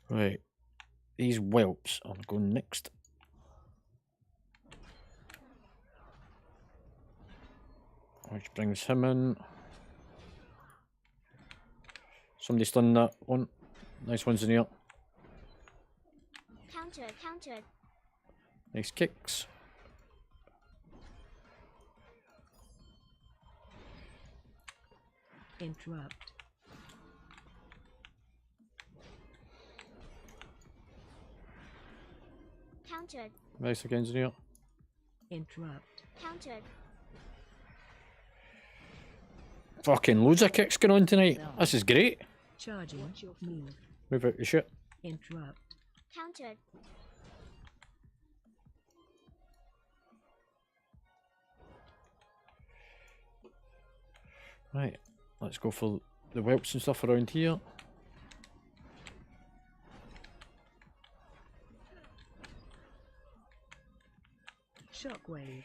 Right. These whelps are going next. Which brings him in. Somebody stunned that one. Nice ones in here. Countered. Countered. Nice kicks. Interrupt. Countered. Nice again in here. Interrupt. Countered. Fucking loads of kicks going on tonight. This is great. Charging. Move. Move out the shit. Interrupt. Countered. Right. Let's go for the whelps and stuff around here. Shockwave.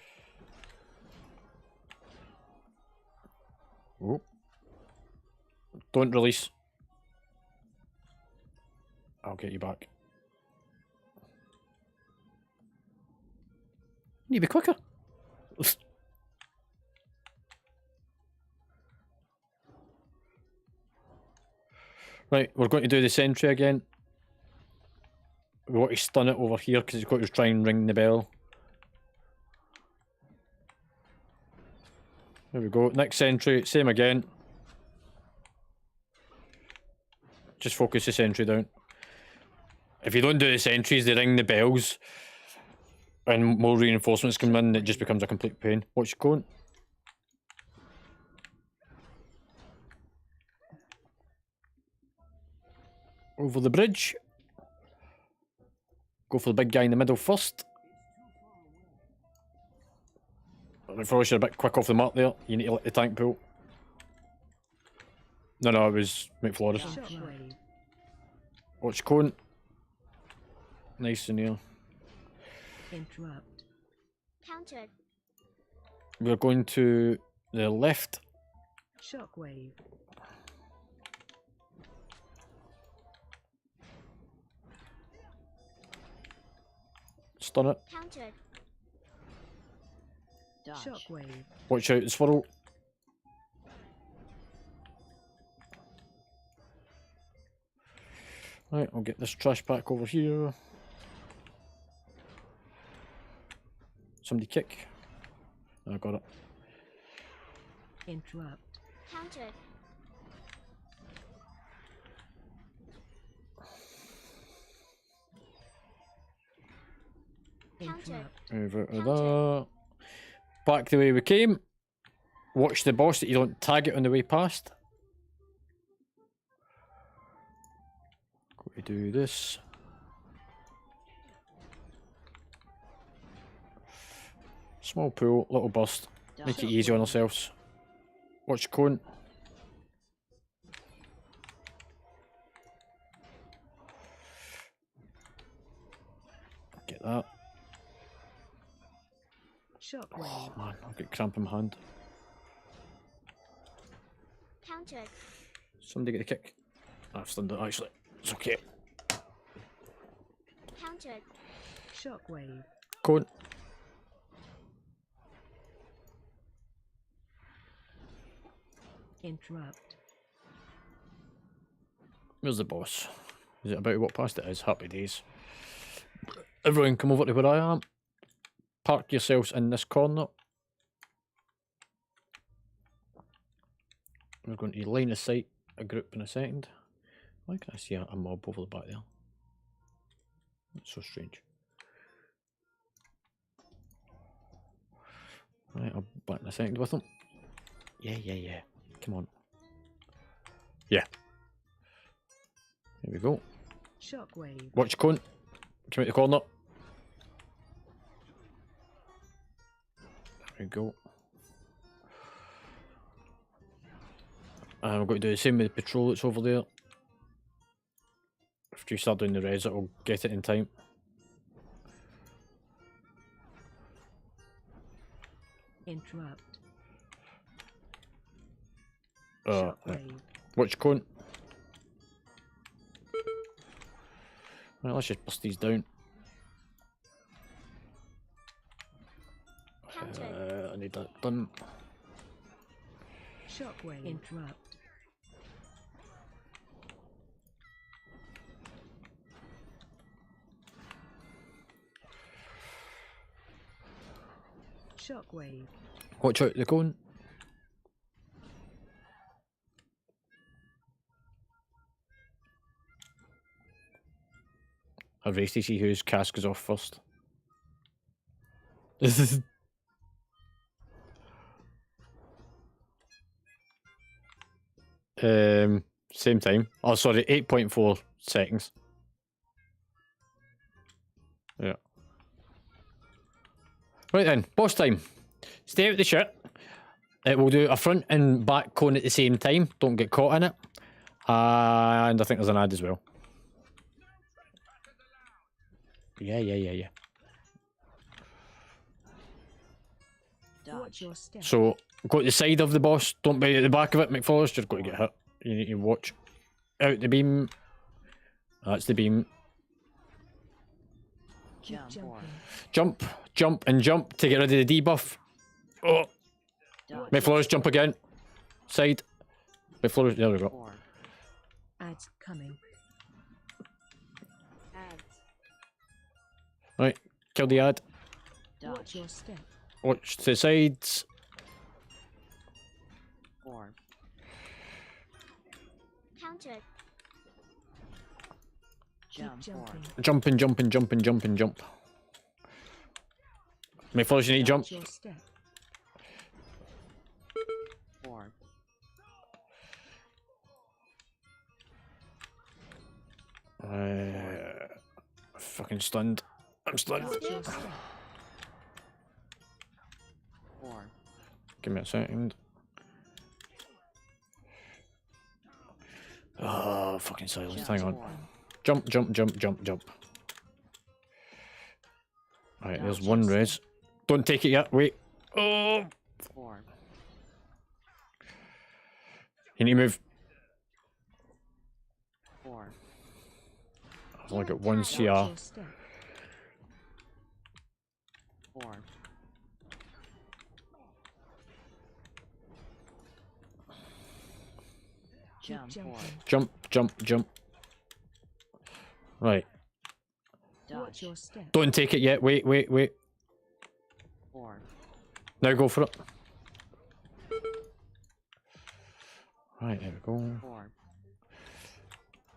Oh. Don't release. I'll get you back. You need to be quicker. Right, we're going to do the sentry again. We want to stun it over here because he's got to try and ring the bell. There we go. Next sentry, same again. Just focus the sentry down. If you don't do the sentries, they ring the bells and more reinforcements come in, it just becomes a complete pain. What's your going? Over the bridge. Go for the big guy in the middle first. I probably should have been a bit quick off the mark there. You need to let the tank pull. No, it was McFlores. Shockwave. Watch cone. Nice and near. Interrupt. Countered. We're going to the left. Shockwave. Stun it. Countered. Dodge. Shockwave. Watch out, the swirl. Right, I'll get this trash pack over here. Somebody kick. I got it. Interrupt. Countered. Interrupt. Move out of that. Back the way we came. Watch the boss that you don't tag it on the way past. Got to do this. Small pool, little burst. Make it easy on ourselves. Watch cone. Get that. Shockwave. Oh man, I've got cramp in my hand. Countered. Somebody get the kick. I've stunned it actually. It's okay. Countered. Shockwave. Cone. Interrupt. Where's the boss? Is it about to walk past it? Is happy days. Everyone come over to where I am. Park yourselves in this corner. We're going to line of sight a group in a second. Why can I see a mob over the back there? That's so strange. Right, I'll be back in a second with them. Yeah. Come on. Yeah. There we go. Shockwave. Watch cone. Come out the corner. There we go. And we're going to do the same with the patrol that's over there. If you start doing the res, it'll get it in time. Interrupt. Right. Shockwave. Watch cone. Right, let's just bust these down. Countered. I need that done. Shockwave. Interrupt. Shockwave. Watch out the cone. I've raced to see whose cask is off first. Same time. Oh, sorry, 8.4 seconds. Yeah. Right then, boss time. Stay out the shit. We'll do a front and back cone at the same time. Don't get caught in it. And I think there's an ad as well. Yeah. Dodge. Watch your step. So go to the side of the boss. Don't be at the back of it, McFlawless. You're going to get hit. You need to watch out the beam. That's the beam. Keep Jump. Four. jumping. Jump, jump, and jump to get rid of the debuff. Oh, Dodge. McFlawless, jump again. Side. McFlawless, there we go. Four. Ads coming. Ads. Right, kill the ad. Watch Dodge. your step. Watch to the sides. Four. Countered. Keep Jump. Four. jumping. Jumping, jumping, jumping, jumping, jump. McFlawless, you need to jump. Watch your step. Four. Fucking stunned. I'm stunned. Watch your step. Four. Give me a second. Oh, fucking silence. Hang on. Four. Jump, jump, jump, jump, jump. Right, there's one res. Don't take it yet. Wait. Oh, Four. you need to move. Four. I've only got one Watch CR. your step. Four. Keep Jump. Four. jumping. Jump, jump, jump. Right. Watch Dodge. your step. Don't take it yet. Wait, wait, wait. Four. Now go for it. Right, there we go. Four.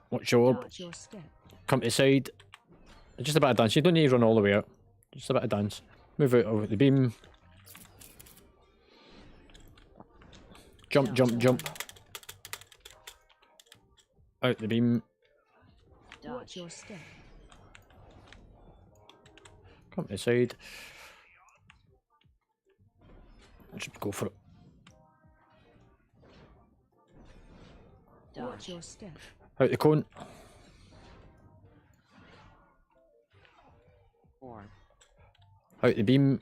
Watch your orb. Watch your step. Come to the side. Just a bit of dance. You don't need to run all the way out. Just a bit of dance. Move out of the beam. Jump, jump, jump. Out the beam. Watch Dodge. your step. Come to the side. Just go for it. Watch Dodge. your step. Out the cone. Four. Out the beam.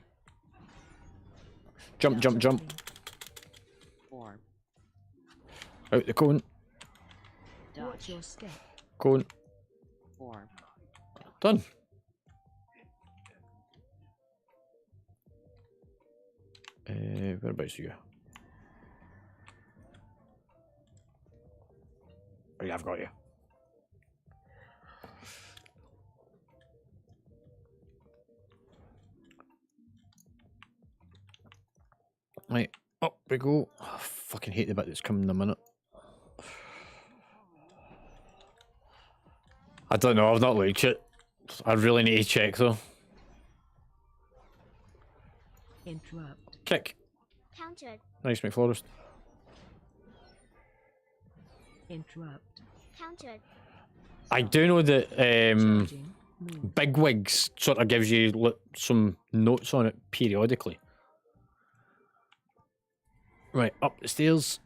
Jump, jump, jump. Four. Out the cone. Watch Dodge. your step. Cone. Four. Done. Whereabouts are you? Oh yeah, I've got you. Right, up we go. Oh, I fucking hate the bit that's coming in a minute. I don't know, I've not looked yet. I really need to check though. Interrupt. Kick. Countered. Nice, McFlorist. Interrupt. Countered. I do know that Charging. Move. Bigwigs sort of gives you some notes on it periodically. Right, up the stairs.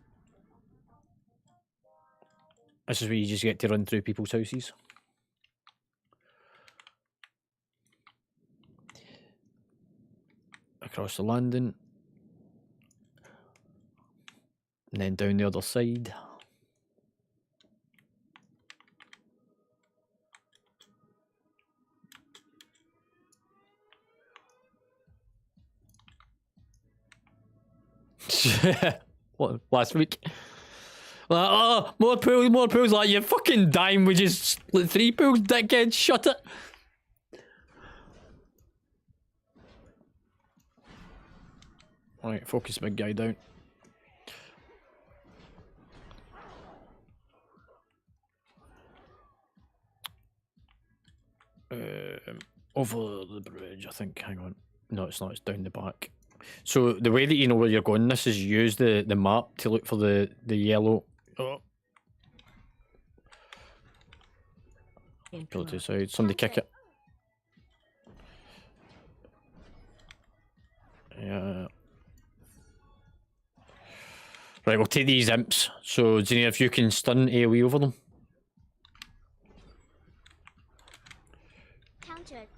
This is where you just get to run through people's houses. Across the landing. And then down the other side. What, last week? Like, oh, more pools, like you're fucking dying with just like 3 pools, dickhead, shut it. Right, focus big guy down. Over the bridge, I think. Hang on. No, it's not. It's down the back. So the way that you know where you're going, this is use the map to look for the yellow. Oh, go to the Interrupt. side. Somebody kick it. Yeah. Right, we'll take these imps. So, Zinnia, if you can stun AoE over them. Countered.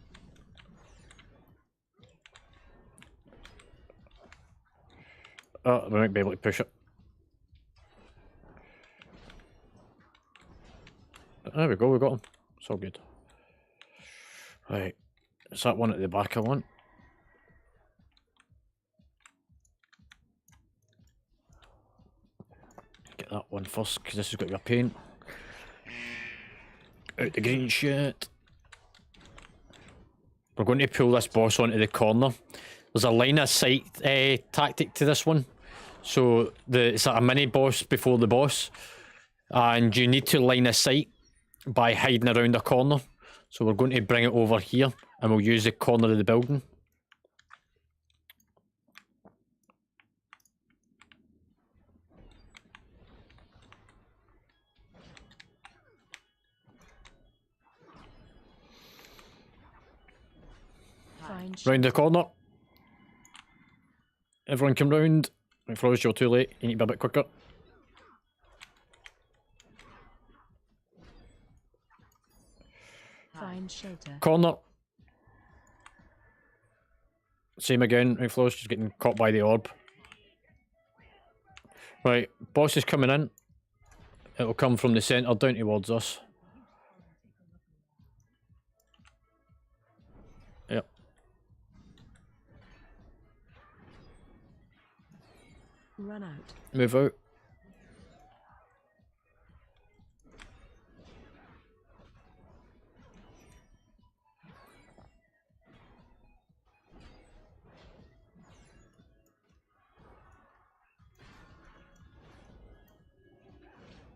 Oh, we might be able to push it. There we go, we got him. It's all good. Right. It's that one at the back I want. Get that one first, because this has got your paint. Out the green shit. We're going to pull this boss onto the corner. There's a line of sight tactic to this one. So it's like a mini boss before the boss. And you need to line of sight by hiding around a corner. So we're going to bring it over here and we'll use the corner of the building. Find Round the corner. Everyone come round. Right, Froze, you're too late. You need to be a bit quicker. Find shelter. Corner. Same again. Right, Froze, just getting caught by the orb. Right, boss is coming in. It'll come from the centre down towards us. Yep. Run out. Move out.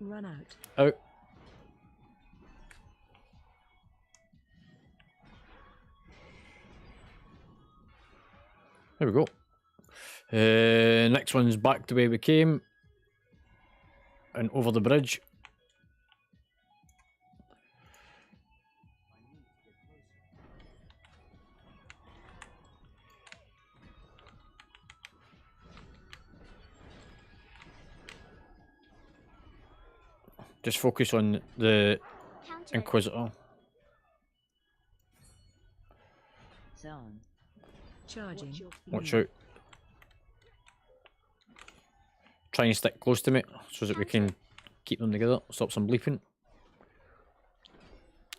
Run out. Out. There we go. Next one's back the way we came. And over the bridge. Just focus on the Counter. Inquisitor. Zone. Charging. Watch out. Try and stick close to me so that we can keep them together. Stop some bleeping.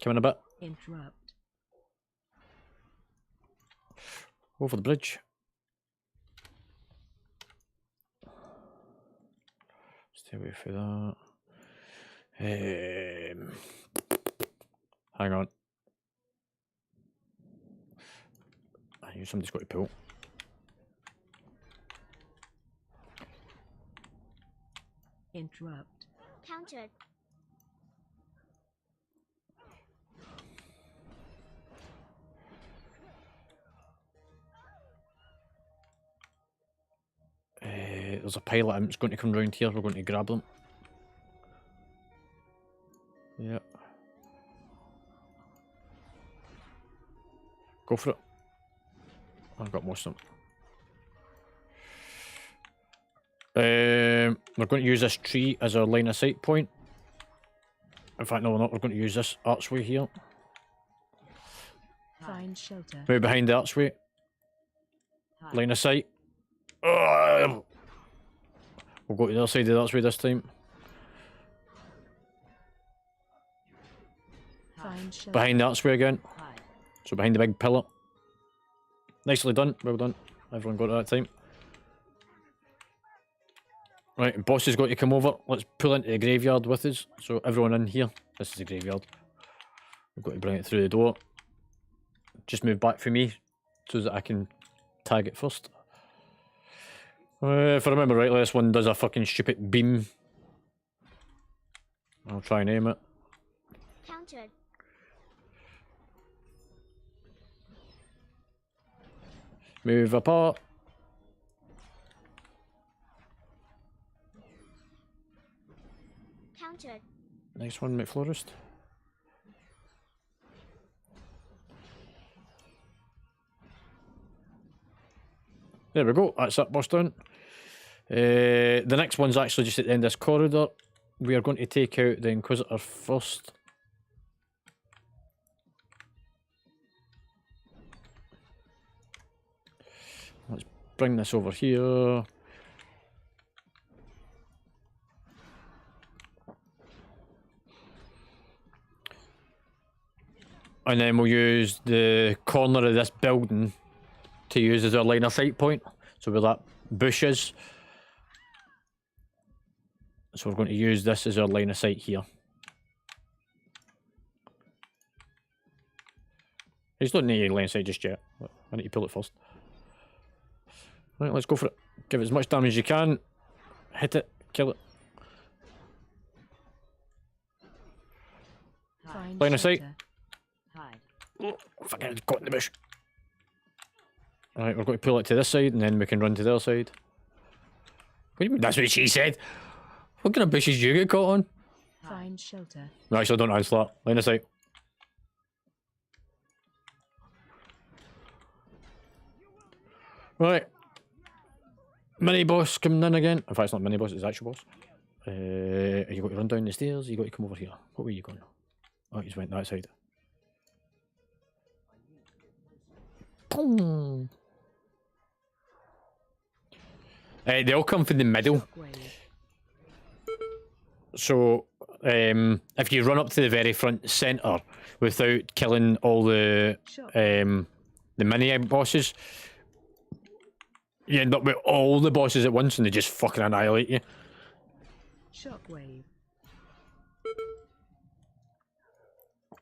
Come in a bit. Interrupt. Over the bridge. Stay away from that. Hang on. I knew somebody's got to pull. Interrupt. Countered. There's a pilot imps going to come round here. We're going to grab them. Yep. Go for it. I've got most of them. We're going to use this tree as our line of sight point. In fact, no, we're not. We're going to use this archway here. Find shelter. Move behind the archway. Hide. Line of sight. We'll go to the other side of the archway this time. Find shelter. Behind the archway again. Hide. So behind the big pillar. Nicely done. Well done. Everyone got it that time. Right, boss has got to come over. Let's pull into the graveyard with us. So everyone in here. This is the graveyard. We've got to bring it through the door. Just move back for me so that I can tag it first. If I remember rightly, this one does a fucking stupid beam. I'll try and aim it. Countered. Move apart. Countered. Nice one, McFlorist. There we go. That's that boss done. The next one's actually just at the end of this corridor. We are going to take out the Inquisitor first. Let's bring this over here. And then we'll use the corner of this building to use as our line of sight point. So where that bush is. So we're going to use this as our line of sight here. You just don't need any line of sight just yet. I need to pull it first. Right, let's go for it. Give it as much damage as you can. Hit it. Kill it. Find Line of sight. shelter. Hide. Oh, fucking it's caught in the bush. Alright, we're going to pull it to this side and then we can run to the other side. What do you mean? That's what she said. What kind of bushes do you get caught on? Find shelter. No, actually, don't answer that. Line of sight. Right. Mini boss coming in again. In fact, it's not mini boss, it's actual boss. You got to run down the stairs, you got to come over here. What way are you going? Oh, you just went that side. Boom. They all come from the middle. Shockwave. So, if you run up to the very front centre without killing all the mini bosses, you end up with all the bosses at once and they just fucking annihilate you. Shockwave.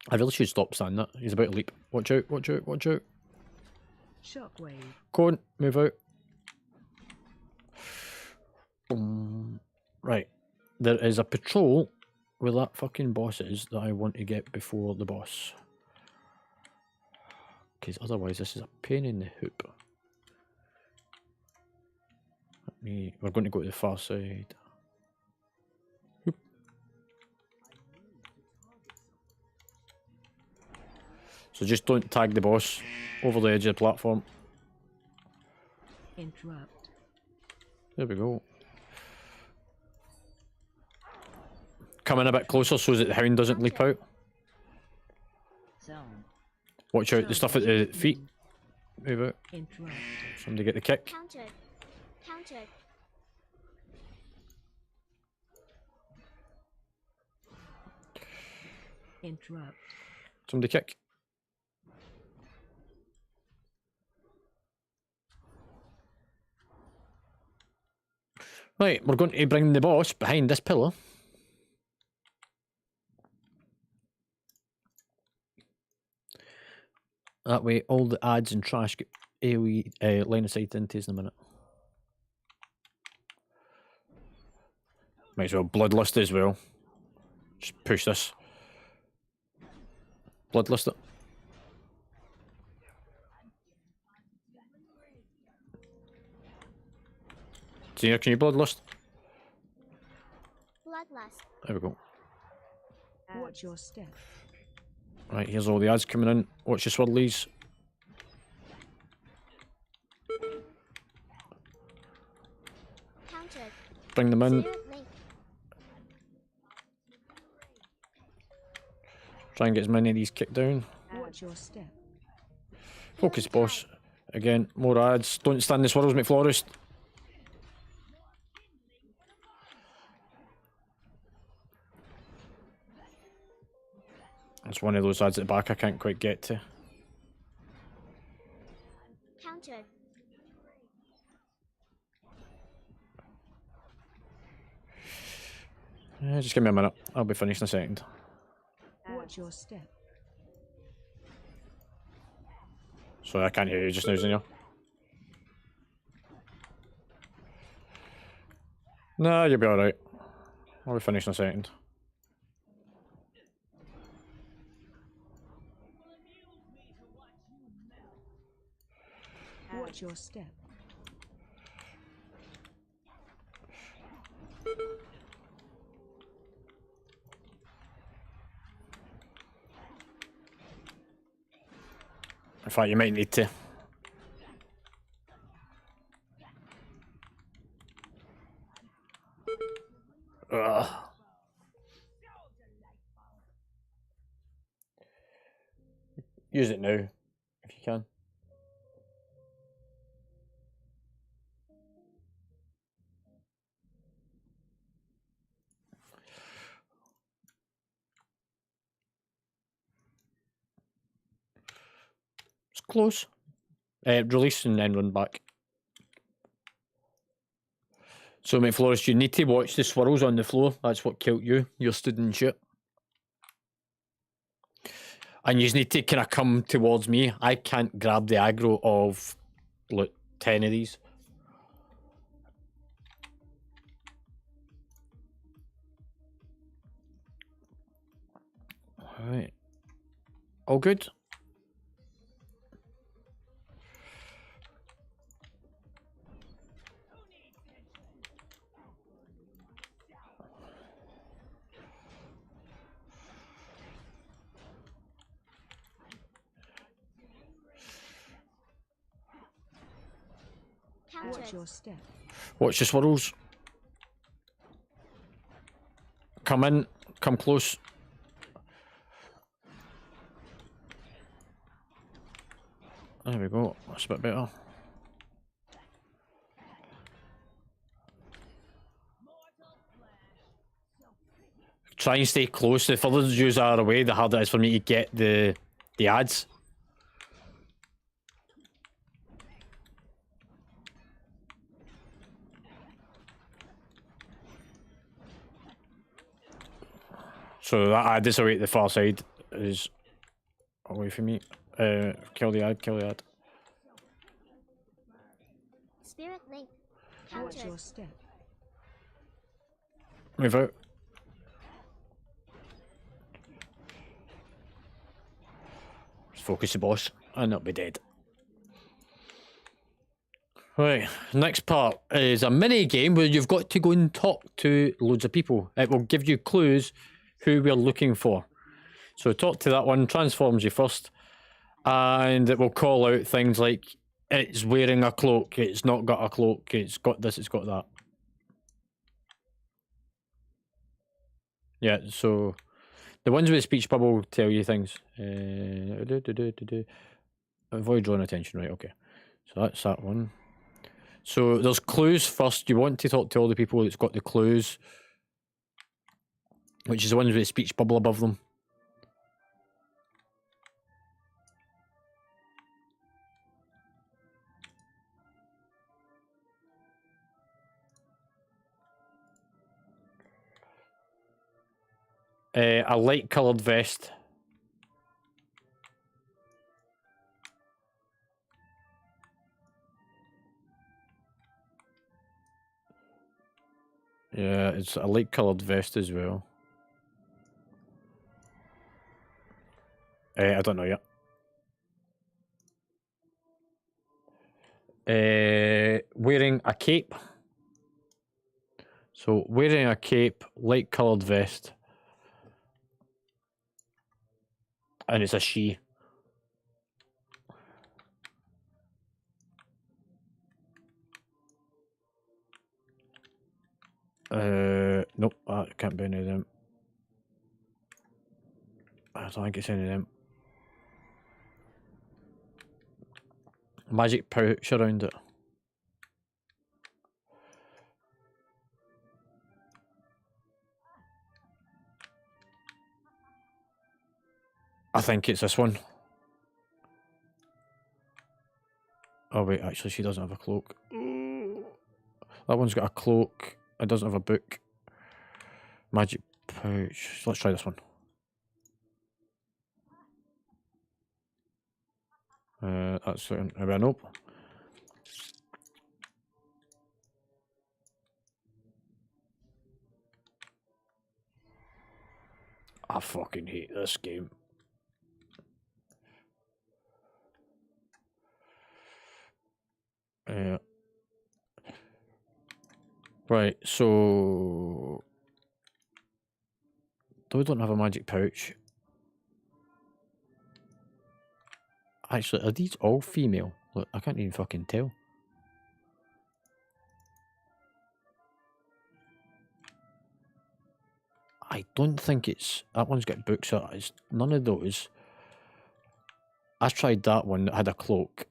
I really should stop standing that. He's about to leap. Watch out, watch out, watch out. Shockwave. Go on, move out. Right. There is a patrol where that fucking boss is that I want to get before the boss. Because otherwise this is a pain in the hoop. We're going to go to the far side. Hoop. So just don't tag the boss over the edge of the platform. Interrupt. There we go. Come in a bit closer so that the hound doesn't leap out. Zone. Watch out, the stuff at the feet. Move out. Interrupt. Somebody get the kick. Countered. Countered. Interrupt. Somebody kick. Right, we're going to bring the boss behind this pillar. That way all the ads and trash get AoE line of sight into us in a minute. Might as well bloodlust as well. Just push this. Bloodlust it. Tina, can you bloodlust? Bloodlust. There we go. Watch your step. Right, here's all the ads coming in. Watch your swirlies. Countered. Bring them in. Spirit link. Try and get as many of these kicked down. Watch your step. Focus, boss. Again, more ads. Don't stand in the swirls, McFlorist. It's one of those ads at the back I can't quite get to. Countered. Just give me a minute. I'll be finished in a second. Watch your step. Sorry, I can't hear you just now, Zinnia. No, you'll be alright. I'll be finished in a second. Watch your step. In fact, you might need to. Ugh. Use it now, if you can. close. Release and then run back. So, McFlorist, you need to watch the swirls on the floor. That's what killed you. You're stood in shit. And you need to kind of come towards me. I can't grab the aggro of, like, 10 of these. Alright. All good? Counter Watch it. your step. Watch the swirls. Come in. Come close. There we go. That's a bit better. Try and stay close. The further you are away, the harder it is for me to get the ads. So that ad is away at the far side is away from me. Kill the ad, kill the ad. Spirit link. Watch Counter your it. step. Move out. Just focus the boss and not be dead. Right, next part is a mini game where you've got to go and talk to loads of people. It will give you clues who we're looking for. So talk to that one, transforms you first, and it will call out things like it's wearing a cloak, it's not got a cloak, it's got this, it's got that. Yeah, so the ones with speech bubble tell you things. Avoid drawing attention, right? Okay, so that's that one. So there's clues first. You want to talk to all the people that's got the clues, which is the ones with the speech bubble above them. A light coloured vest. Yeah, it's a light coloured vest as well. I don't know yet. Wearing a cape. So wearing a cape, light coloured vest. And it's a she. Nope, that can't be any of them. I don't think it's any of them. Magic pouch around it. I think it's this one. Oh wait, actually she doesn't have a cloak. That one's got a cloak. It doesn't have a book. Magic pouch. Let's try this one. That's nope. I fucking hate this game. Right, so we don't have a magic pouch. Actually, are these all female? Look, I can't even fucking tell. I don't think it's... That one's got books. It's none of those. I tried that one that had a cloak.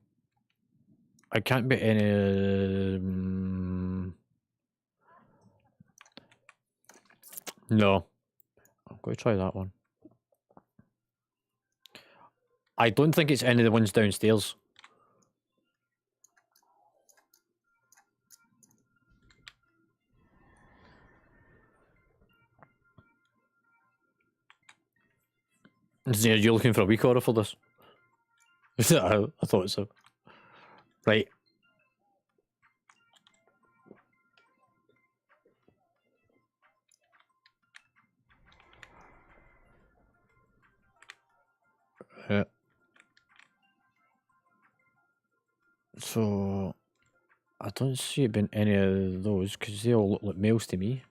I can't be any... No. I'm going to try that one. I don't think it's any of the ones downstairs. You're looking for a weak order for this? I thought so. Right. So I don't see it being any of those because they all look like males to me.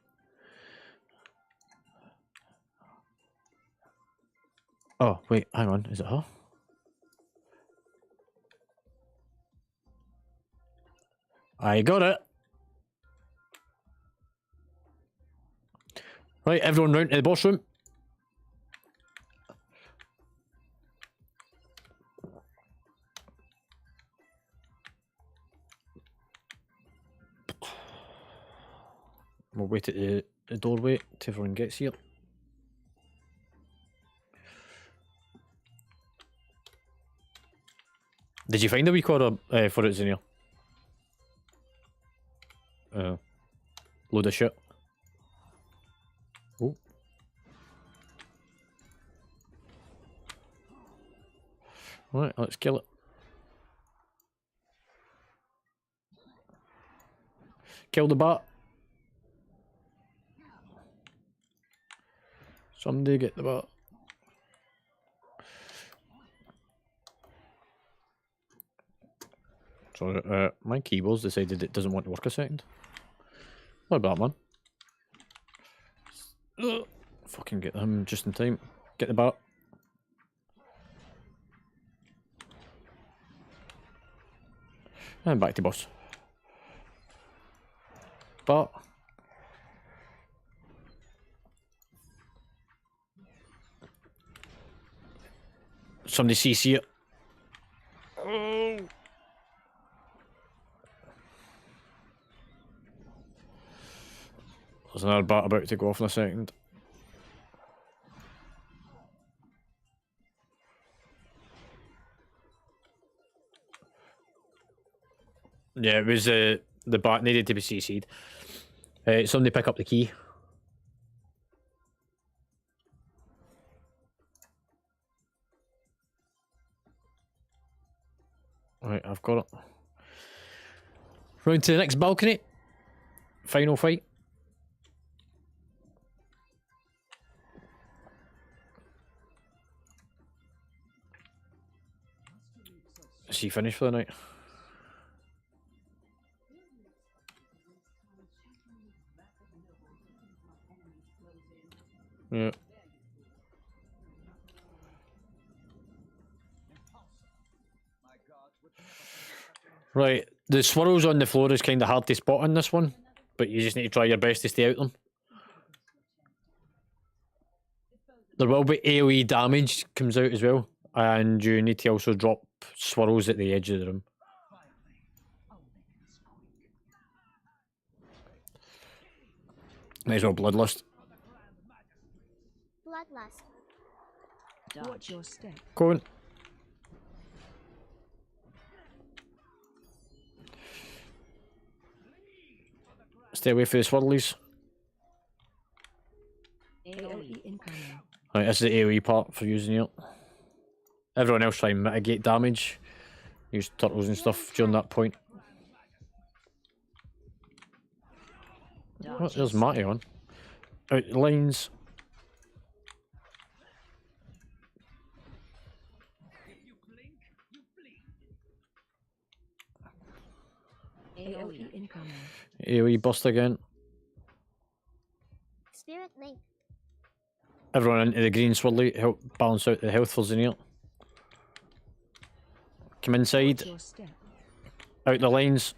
Oh wait, hang on, is it her? I got it. Right, everyone round to the boss room. We'll wait at the doorway till everyone gets here. Did you find a weak order for it, Zinnia? Load of shit. Oh. Right, let's kill it. Kill the bat. Somebody get the bat. So, my keyboard's decided it doesn't want to work a second. What about man? Fucking get him just in time. Get the bat. And back to boss. Bat. Somebody CC it. Oh. There's another bat about to go off in a second. Yeah, it was the bat needed to be CC'd. Somebody pick up the key. Right, I've got it. Round to the next balcony. Final fight. Is she finished for the night? Yeah. Right, the swirls on the floor is kind of hard to spot on this one, but you just need to try your best to stay out them. There will be AoE damage comes out as well, and you need to also drop swirls at the edge of the room. Might as well bloodlust. Bloodlust. Watch your step. Go on. Stay away from the swirlies. AoE incoming. Right, this is the AoE part for using it. Everyone else try and mitigate damage. Use turtles and stuff during that point. Oh, there's Matty on. Out the lines. AoE incoming. AoE bust again. Spirit link. Everyone into the green swirly, help balance out the health for Zenir. Come inside. Watch your step. Out the lines.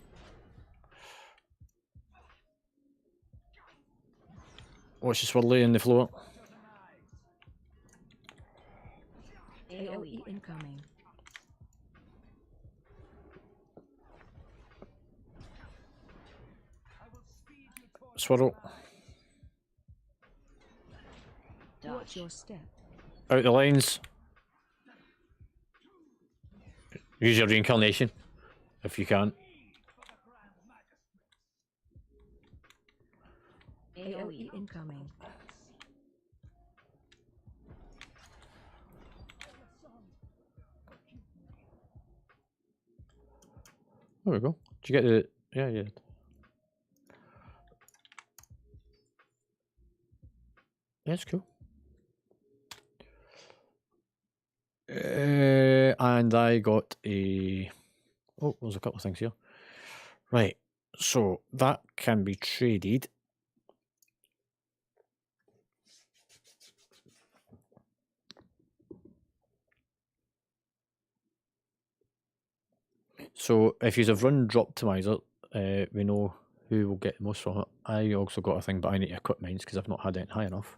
Watch the swirly in the floor. AoE incoming. Swirl. Watch your step. Out the lines. Use your reincarnation if you can. AOE incoming. There we go. Did you get the? Yeah, yeah. That's cool. And I got a. Oh, there's a couple of things here. Right. So that can be traded. So if you have run Droptimizer, we know who will get the most from it. I also got a thing, but I need to equip mine because I've not had it high enough.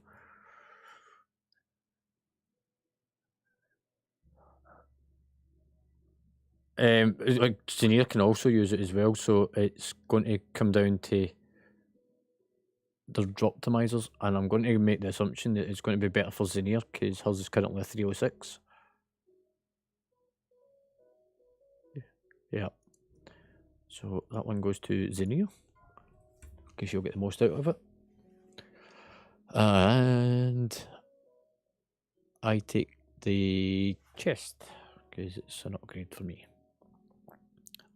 Like Xenia can also use it as well, so it's going to come down to the Droptimizers, and I'm going to make the assumption that it's going to be better for Xenia because hers is currently a 306. Yeah. So that one goes to Xenia because she'll get the most out of it. And I take the chest because it's an upgrade for me.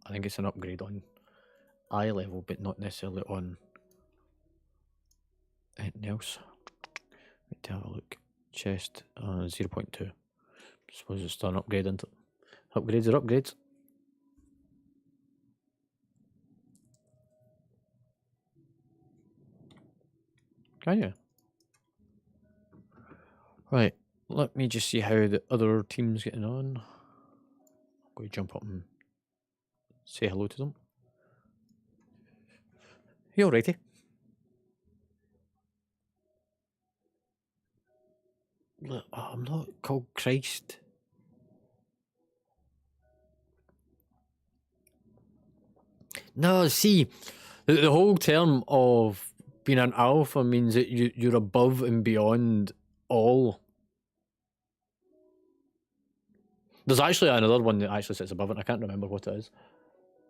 I think it's an upgrade on eye level, but not necessarily on anything else. Let's have a look. Chest 0.2. Suppose it's still an upgrade, isn't it? Upgrades are upgrades. Can you? Right. Let me just see how the other team's getting on. I'm going to jump up and say hello to them. You alrighty? Look, I'm not called Christ. No, see, the whole term of being an alpha means that you're above and beyond all. There's actually another one that actually sits above it. I can't remember what it is.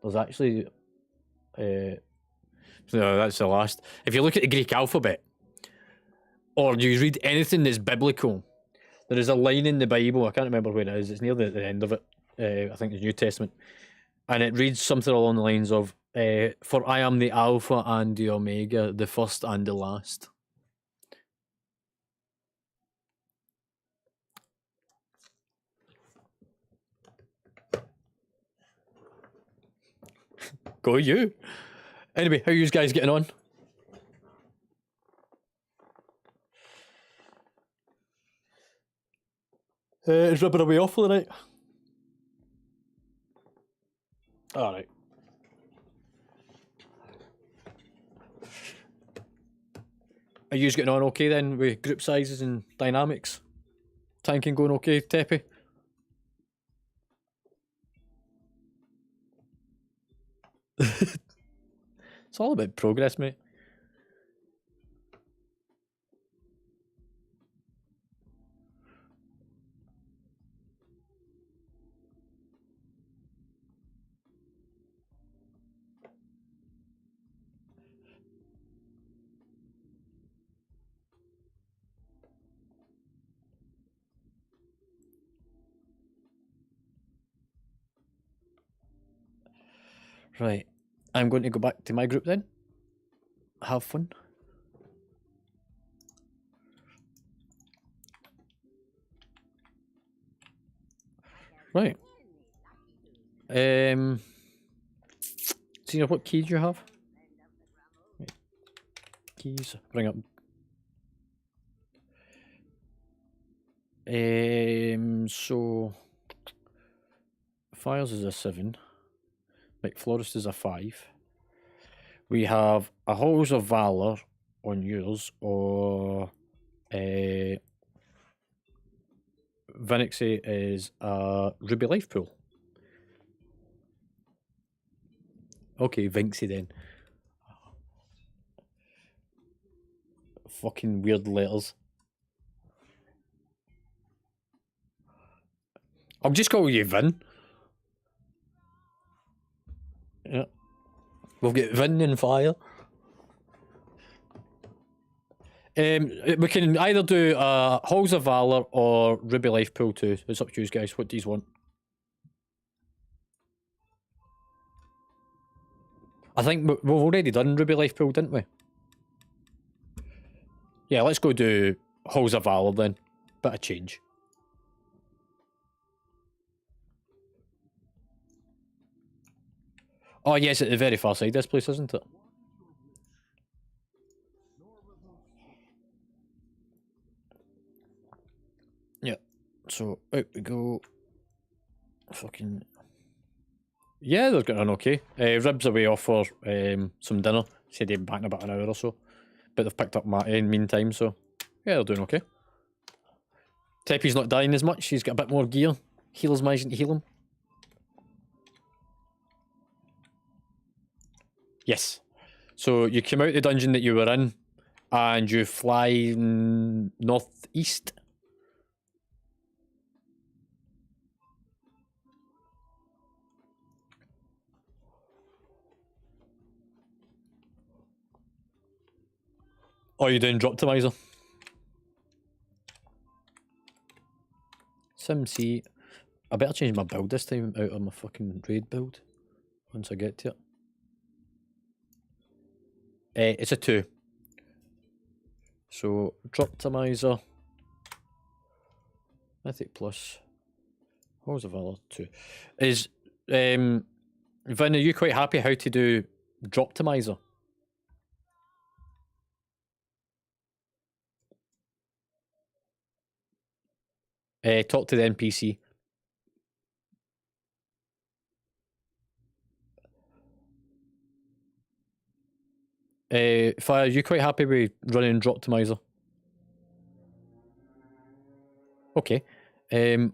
There's actually... no, that's the last. If you look at the Greek alphabet, or you read anything that's biblical, there is a line in the Bible, I can't remember where it is, it's near the end of it, I think the New Testament, and it reads something along the lines of, for I am the Alpha and the Omega, the first and the last. Go you. Anyway, how are you guys getting on? Is Ribber away off for the night? Alright. Are you getting on okay then with group sizes and dynamics? Tanking going okay, Teppy? It's all about progress, mate. Right. I'm going to go back to my group then. Have fun. Right. Senior, what keys do you have? Right. Keys. Bring up. So Fires is a 7. McFlorist is a 5. We have a Halls of Valor on yours, or Vinixie is a Ruby Life Pool. Okay, Vinxie then. Fucking weird letters. I'll just call you Vin. Yeah. We've got Vin and Fire. We can either do Halls of Valor or Ruby Life Pool 2. It's up to you guys. What do you want? I think we've already done Ruby Life Pool, didn't we? Yeah, let's go do Halls of Valor then. Bit of change. Oh yes, at the very far side this place, isn't it? Yeah. So out we go. Fucking. Yeah, they're getting on okay. Ribs away off for some dinner. Said he'd be back in about an hour or so. But they've picked up Matty in meantime, so yeah, they're doing okay. Teppy's not dying as much. He's got a bit more gear. Healer's managing to heal him. Yes. So you came out the dungeon that you were in, and you fly northeast. Oh, you're doing drop optimizer. SimC. I better change my build this time out of my fucking raid build once I get to it. It's a 2. So drop optimizer. Mythic plus. What was the valor? 2. Is Vin, are you quite happy how to do drop optimizer? Talk to the NPC. Fire, are you quite happy with running drop optimizer? Okay. Do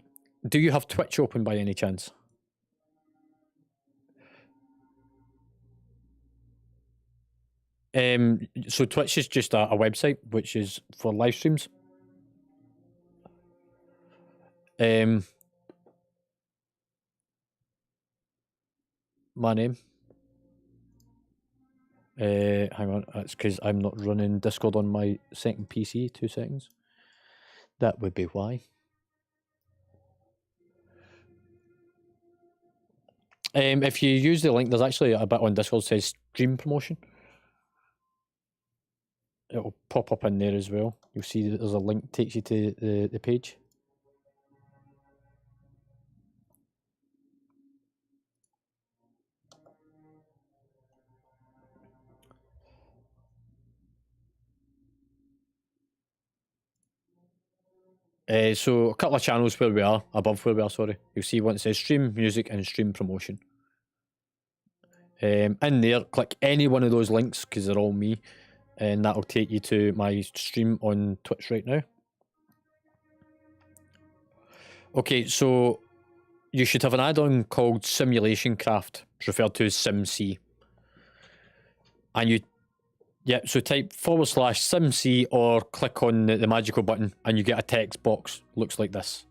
you have Twitch open by any chance? So Twitch is just a website which is for live streams. My name. Hang on, that's because I'm not running Discord on my second PC. 2 seconds. That would be why. If you use the link, there's actually a bit on Discord that says stream promotion. It'll pop up in there as well. You'll see that there's a link that takes you to the page. So a couple of channels where we are, above where we are, sorry. You'll see one that says stream music and stream promotion. In there, click any one of those links because they're all me, and that'll take you to my stream on Twitch right now. Okay, so you should have an add-on called Simulation Craft, referred to as SimC. And you, yeah, so type /SimC or click on the magical button and you get a text box. Looks like this.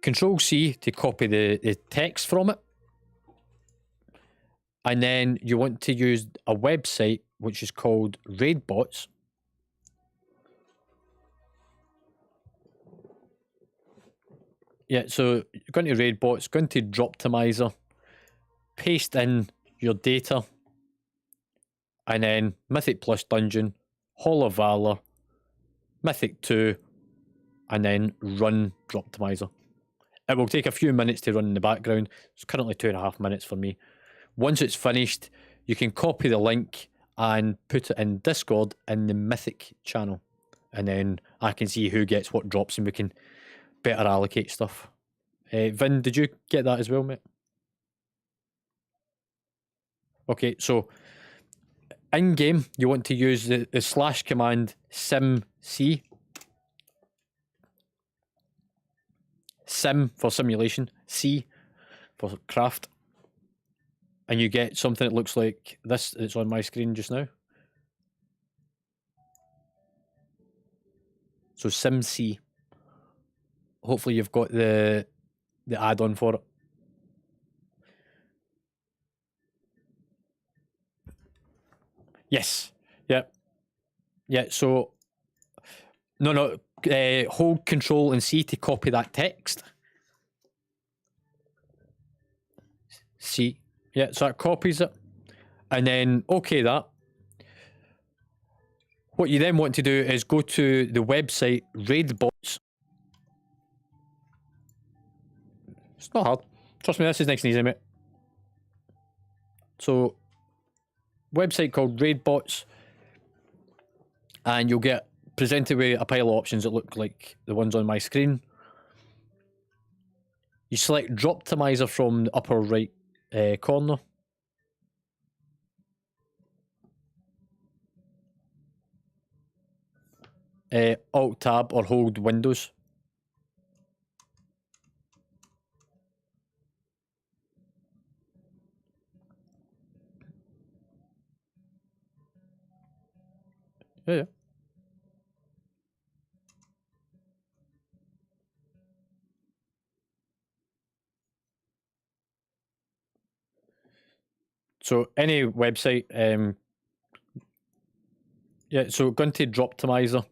Control C to copy the text from it. And then you want to use a website which is called Raidbots. Yeah, so you're going to Raidbots, going to Drop Optimizer, paste in your data, and then Mythic Plus Dungeon, Hall of Valor, Mythic 2, and then run Drop Optimizer. It will take a few minutes to run in the background. It's currently 2.5 minutes for me. Once it's finished, you can copy the link and put it in Discord in the Mythic channel. And then I can see who gets what drops and we can better allocate stuff. Vin, did you get that as well, mate? Okay, so in game, you want to use the / command SimC. Sim for simulation, C for craft. And you get something that looks like this. It's on my screen just now. So SimC. Hopefully you've got the add-on for it. Yes. Yep. Yeah. So no. Hold Control and C to copy that text. C. Yeah. So that copies it, and then okay that. What you then want to do is go to the website Raidbots. It's not hard. Trust me, this is nice and easy, mate. So, website called Raidbots, and you'll get presented with a pile of options that look like the ones on my screen. You select Droptimizer from the upper right corner. Alt tab or hold Windows. Yeah. So any website, so go into Droptimizer.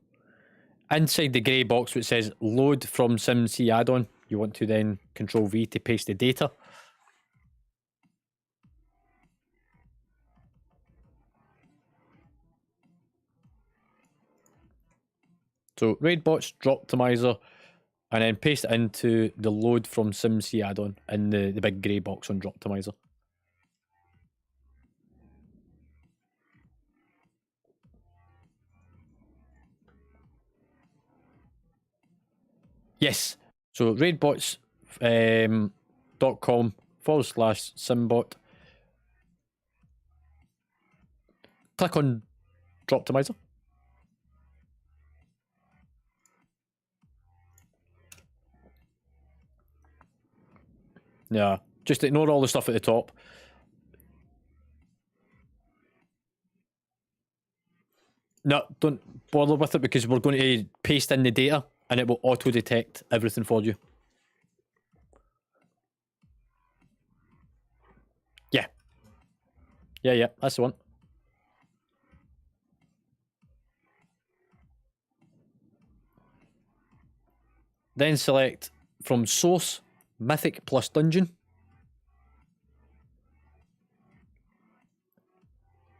Inside the grey box which says load from SimC add-on, you want to then Control V to paste the data. So Raidbots, Droptimizer, and then paste it into the load from SimC add-on in the big grey box on Droptimizer. Yes. So raidbots.com/simbot. Click on Droptimizer. Yeah, just ignore all the stuff at the top. No, don't bother with it because we're going to paste in the data and it will auto-detect everything for you. Yeah. Yeah, that's the one. Then select from source, Mythic plus Dungeon.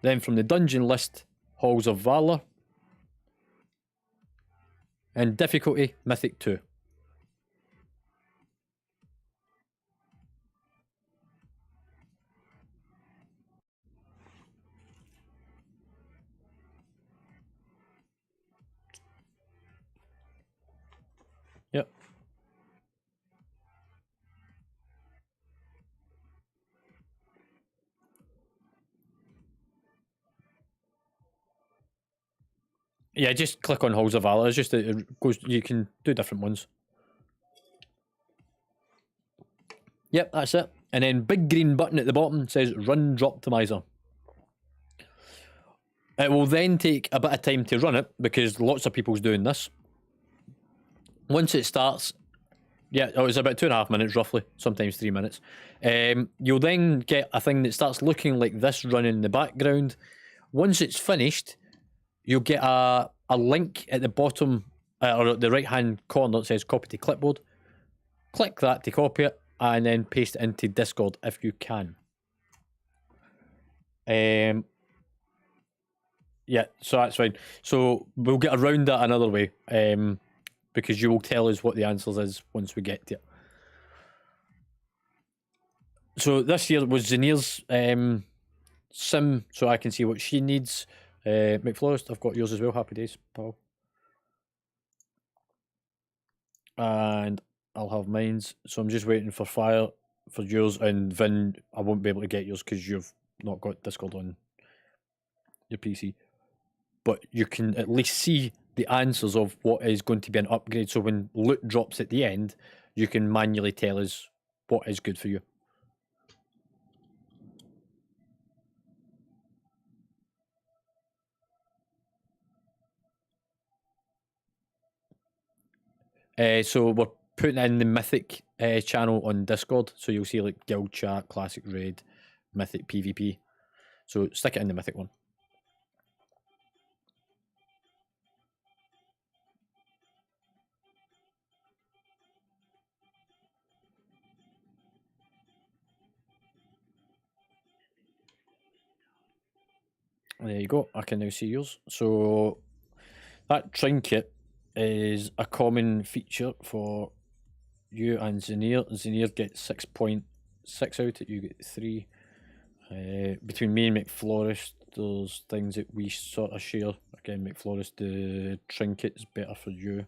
Then from the dungeon list, Halls of Valor. And difficulty, Mythic 2. Yep. Yeah, just click on Halls of Valor. It's just it goes. You can do different ones. Yep, that's it. And then big green button at the bottom says Run Droptimizer. It will then take a bit of time to run it because lots of people's doing this. Once it starts, yeah, it's about 2.5 minutes roughly, sometimes 3 minutes. You'll then get a thing that starts looking like this running in the background. Once it's finished, you'll get a link at the bottom or at the right hand corner that says copy to clipboard. Click that to copy it and then paste it into Discord if you can. Yeah, so that's fine. So we'll get around that another way because you will tell us what the answers is once we get to it. So this here was Zanier's sim, so I can see what she needs. McFlorist, I've got yours as well. Happy days, pal. And I'll have mine's. So I'm just waiting for Fire for yours, and Vin, I won't be able to get yours because you've not got Discord on your PC. But you can at least see the answers of what is going to be an upgrade. So when loot drops at the end, you can manually tell us what is good for you. So we're putting in the Mythic channel on Discord. So you'll see like Guild Chat, Classic Raid, Mythic PvP. So stick it in the Mythic one. There you go. I can now see yours. So that trinket is a common feature for you and Zinir. Zinir gets 6.6 out of it. You get 3. Between me and McFlorist, there's things that we sort of share. Again, McFlorist, the trinket is better for you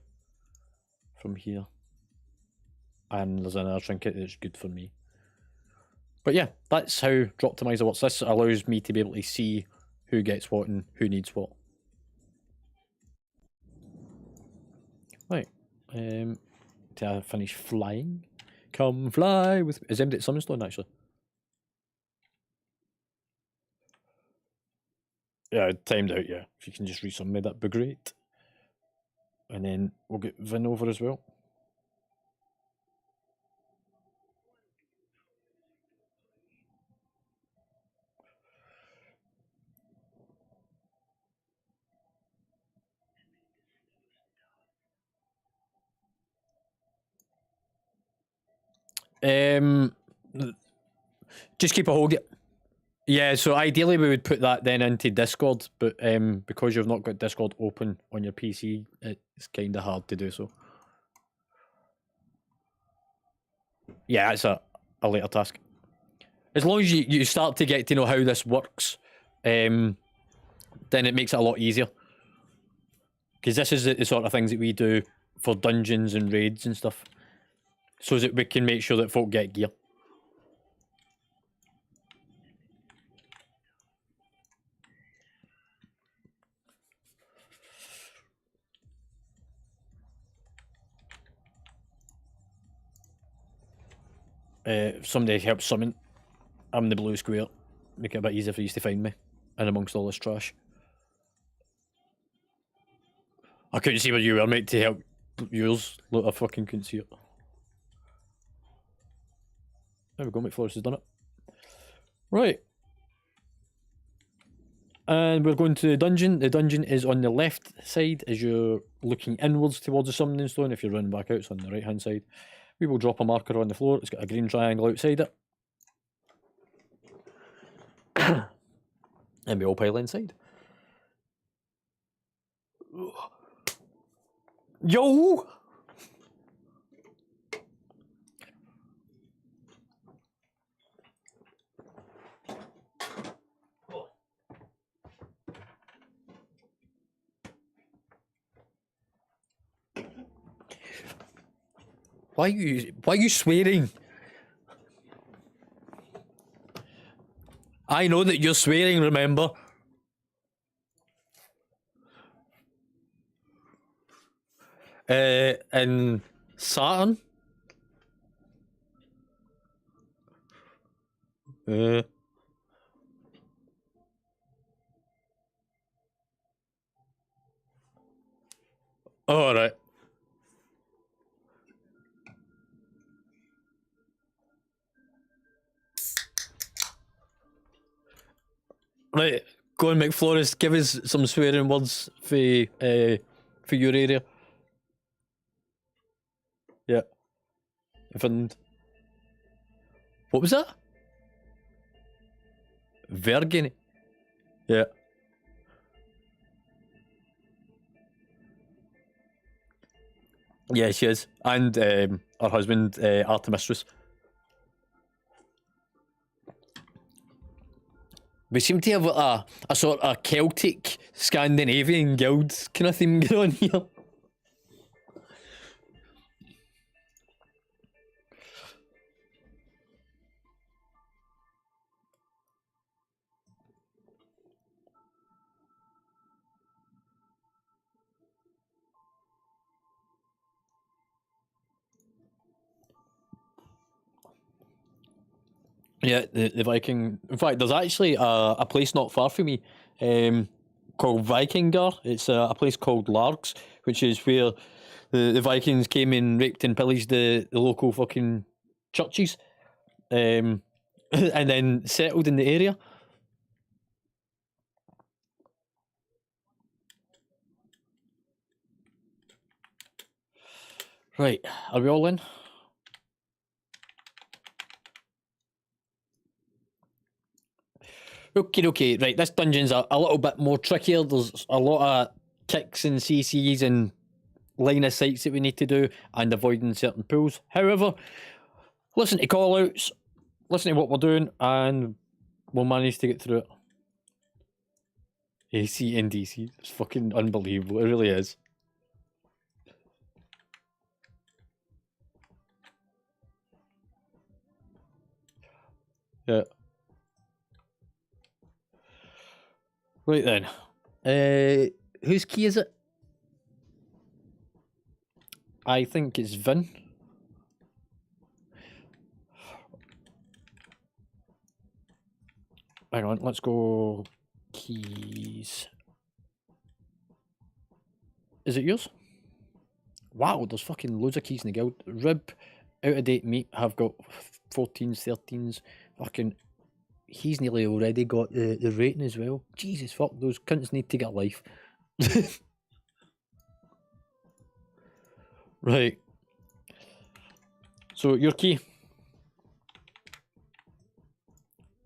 from here. And there's another trinket that's good for me. But yeah, that's how Droptimizer works. This allows me to be able to see who gets what and who needs what. Right. Till I finish flying. Come fly with me. Is anybody at Summonstone actually? Yeah, timed out, yeah. If you can just resummon me, that'd be great. And then we'll get Vin over as well. Just keep a hold of it. Yeah, so ideally we would put that then into Discord, but because you've not got Discord open on your PC, it's kind of hard to do so. Yeah, it's a later task. As long as you start to get to know how this works, then it makes it a lot easier. Because this is the sort of things that we do for dungeons and raids and stuff, so that we can make sure that folk get gear. If somebody helps summon, I'm the blue square. Make it a bit easier for you to find me in amongst all this trash. I couldn't see where you were, mate, to help yours. Look, I fucking couldn't see it. There we go, McFlorist has done it. Right. And we're going to the dungeon. The dungeon is on the left side as you're looking inwards towards the summoning stone. If you're running back out, it's on the right hand side. We will drop a marker on the floor. It's got a green triangle outside it. And we all pile inside. Yo! Why are you swearing? I know that you're swearing, remember? In Saturn? Alright. Right, go on, McFlorist, give us some swearing words for your area. Yeah. And what was that? Virgin. Yeah. Yeah, she is. And her husband, Artemistress. We seem to have a sort of Celtic, Scandinavian guild kind of theme going on here. Yeah, the Viking. In fact, there's actually a place not far from me called Vikingar. It's a place called Largs, which is where the Vikings came and raped and pillaged the local fucking churches and then settled in the area. Right, are we all in? Okay, right, this dungeon's a little bit more trickier. There's a lot of kicks and CCs and line of sights that we need to do, and avoiding certain pools. However, listen to call-outs, listen to what we're doing, and we'll manage to get through it. AC and DC, it's fucking unbelievable, it really is. Yeah. Right then. Whose key is it? I think it's Vin. Hang on, let's go keys. Is it yours? Wow, there's fucking loads of keys in the guild. Rib, out of date meat, have got 14s, 13s. Fucking, he's nearly already got the rating as well. Jesus fuck, those cunts need to get a life. Right. So, your key.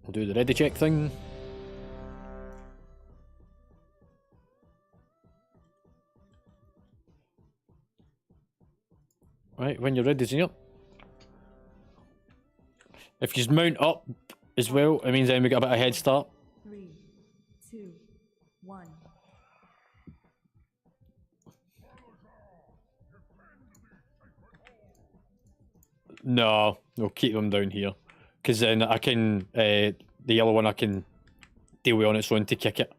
We'll do the ready check thing. Right, when you're ready, senior. If you mount up as well, it means then we get a bit of a head start. 3, 2, 1. No, we'll keep them down here. Because then I can, the yellow one, I can deal with on its own to kick it.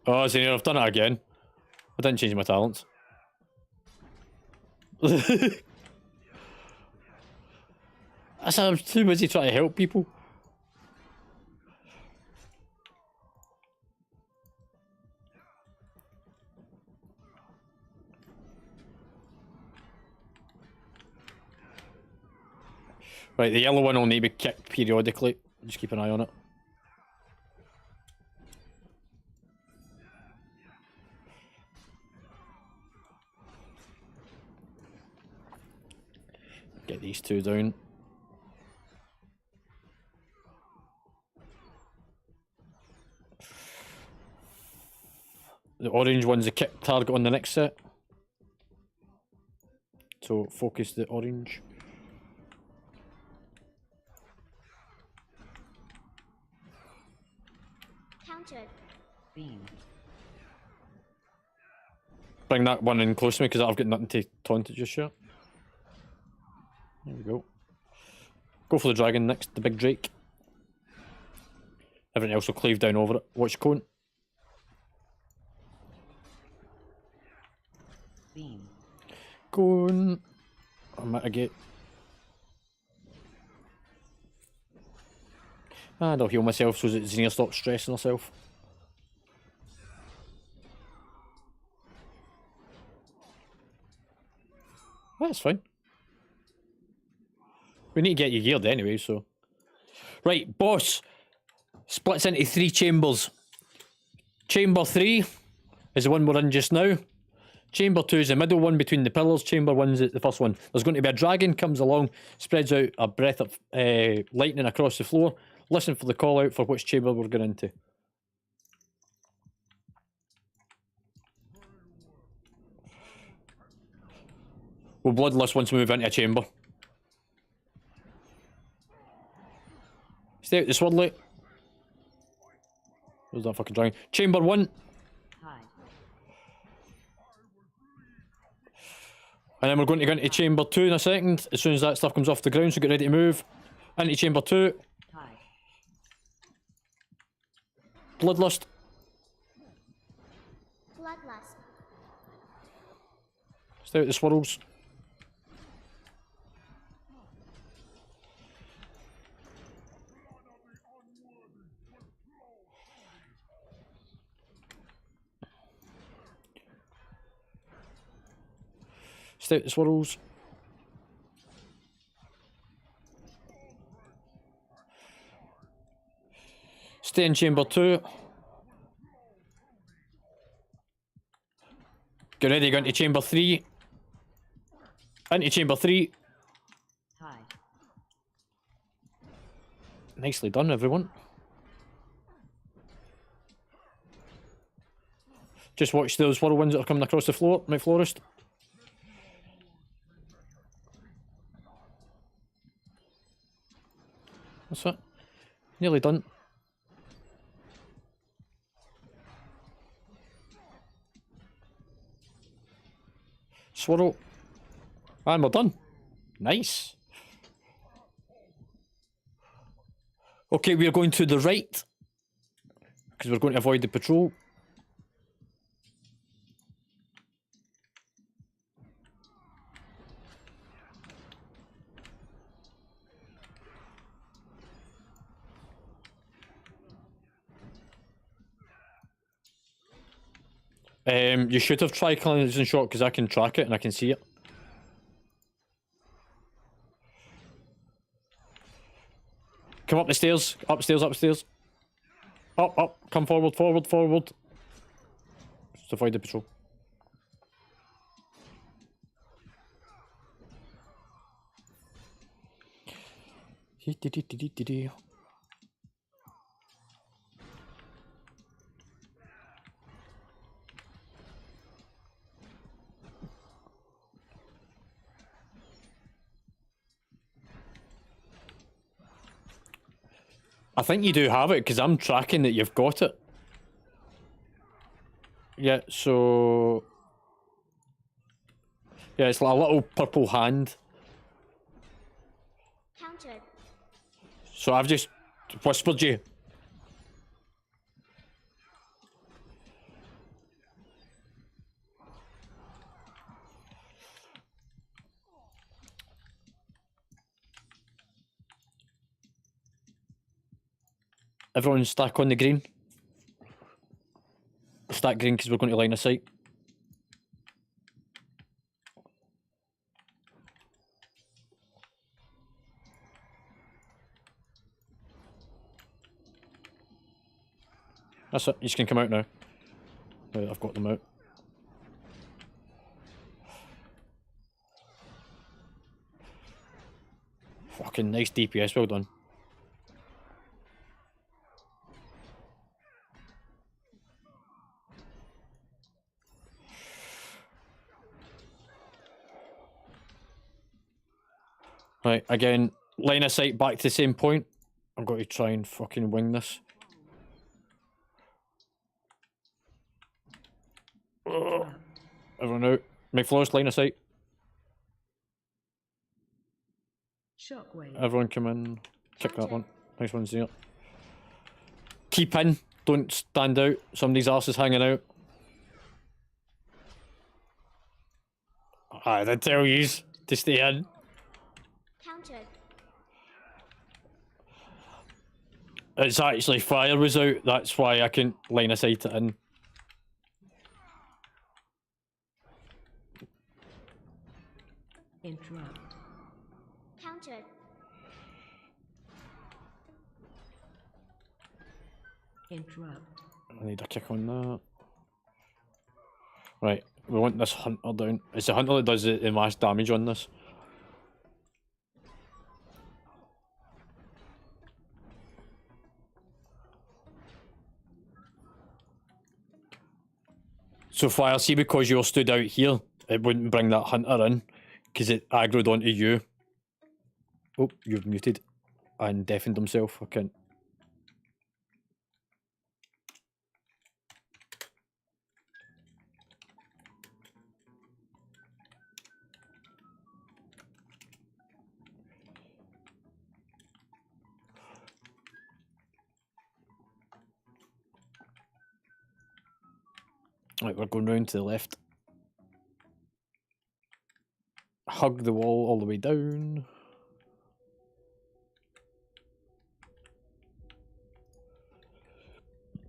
Oh, senior, I've done it again. I didn't change my talents. I'm too busy trying to help people. Right, the yellow one will need to be kicked periodically. Just keep an eye on it. Get these two down. The orange one's a kick target on the next set. So focus the orange. Countered. Beam. Bring that one in close to me because I've got nothing to taunt it just yet. There we go. Go for the dragon next, the big drake. Everything else will cleave down over it. Watch cone. Beam. Cone. I mitigate. And I'll heal myself so that Xenia stops stressing herself. That's fine. We need to get you geared anyway, so. Right, boss. Splits into 3 chambers. Chamber 3 is the one we're in just now. Chamber 2 is the middle one between the pillars. Chamber 1 is the first one. There's going to be a dragon, comes along, spreads out a breath of lightning across the floor. Listen for the call out for which chamber we're going into. We'll bloodlust once we move into a chamber. Stay out the swirly. Where's that fucking dragon? Chamber 1. Hide. And then we're going to go into chamber 2 in a second. As soon as that stuff comes off the ground, so get ready to move. Into chamber 2. Hide. Bloodlust. Bloodlust. Stay out the swirls. Stay out the swirls. Stay in chamber 2. Get ready, go into chamber 3. Into chamber 3. Hide. Nicely done, everyone. Just watch those whirlwinds that are coming across the floor, my florist. That's it. Nearly done. Swirl. And we're done. Nice. Okay, we are going to the right. Because we're going to avoid the patrol. You should have tried cleansing shot because I can track it and I can see it. Come up the stairs, upstairs, upstairs. Up, up, come forward, forward, forward. Just avoid the patrol. I think you do have it because I'm tracking that you've got it. Yeah, so... Yeah, it's like a little purple hand. Countered. So I've just whispered you. Everyone stack on the green. Stack green because we're going to line of sight. That's it, you just can come out now. Right, I've got them out. Fucking nice DPS, well done. Right, again, line of sight back to the same point. I'm going to try and fucking wing this. Everyone out. Make flawless line of sight. Shockwave. Everyone come in. Kick that one. Nice one's there. Keep in. Don't stand out. Somebody's arse is hanging out. I did tell yous to stay in. Countered. It's actually fire was out. That's why I couldn't line of sight it in. Interrupt. Countered. Interrupt. I need a kick on that. Right, we want this hunter down. It's the hunter that does the mass damage on this. So fire, see, because you're stood out here, it wouldn't bring that hunter in, because it aggroed onto you. Oh, you've muted and deafened himself. I can't. Right, we're going round to the left. Hug the wall all the way down.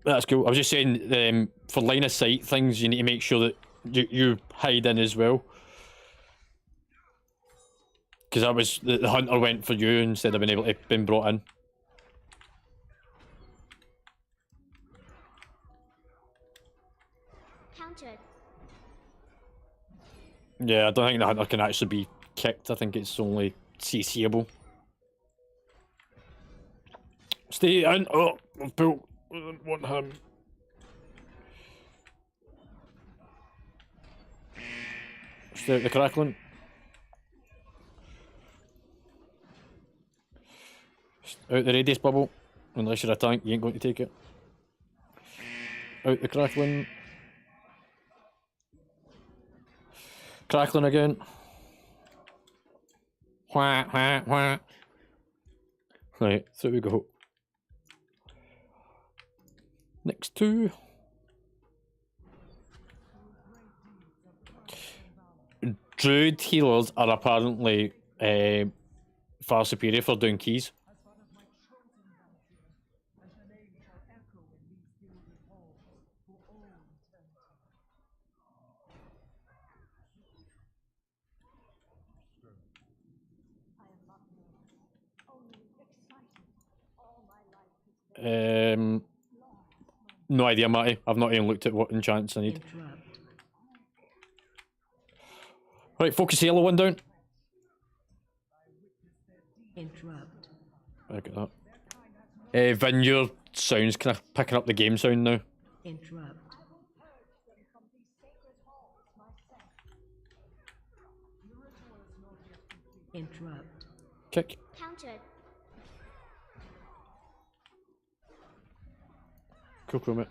That's cool. I was just saying, for line of sight things, you need to make sure that you hide in as well. Because that was the hunter went for you instead of being able to be brought in. Countered. Yeah, I don't think the hunter can actually be kicked. I think it's only CCable. Stay in. Oh, I've built. I don't want him. Stay out the crackling. Out the radius bubble. Unless you're a tank, you ain't going to take it. Out the crackling. Crackling again. Wah, wah, wah. Right, through we go. Next two. Druid healers are apparently far superior for doing keys. No idea, Matty. I've not even looked at what enchants I need. Interrupt. Right, focus the yellow one down. Interrupt. I get that. Vin, your sound's kind of picking up the game sound now. Interrupt. Interrupt. Kick. Countered. Cool, mate.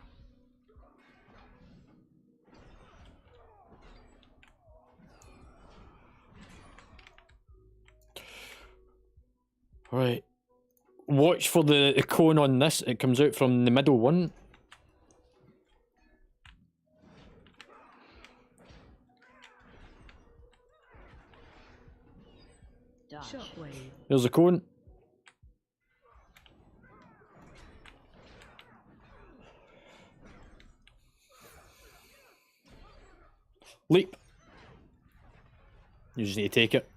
Right. Watch for the cone on this. It comes out from the middle one. Shockwave. There's the cone. Leap. You just need to take it.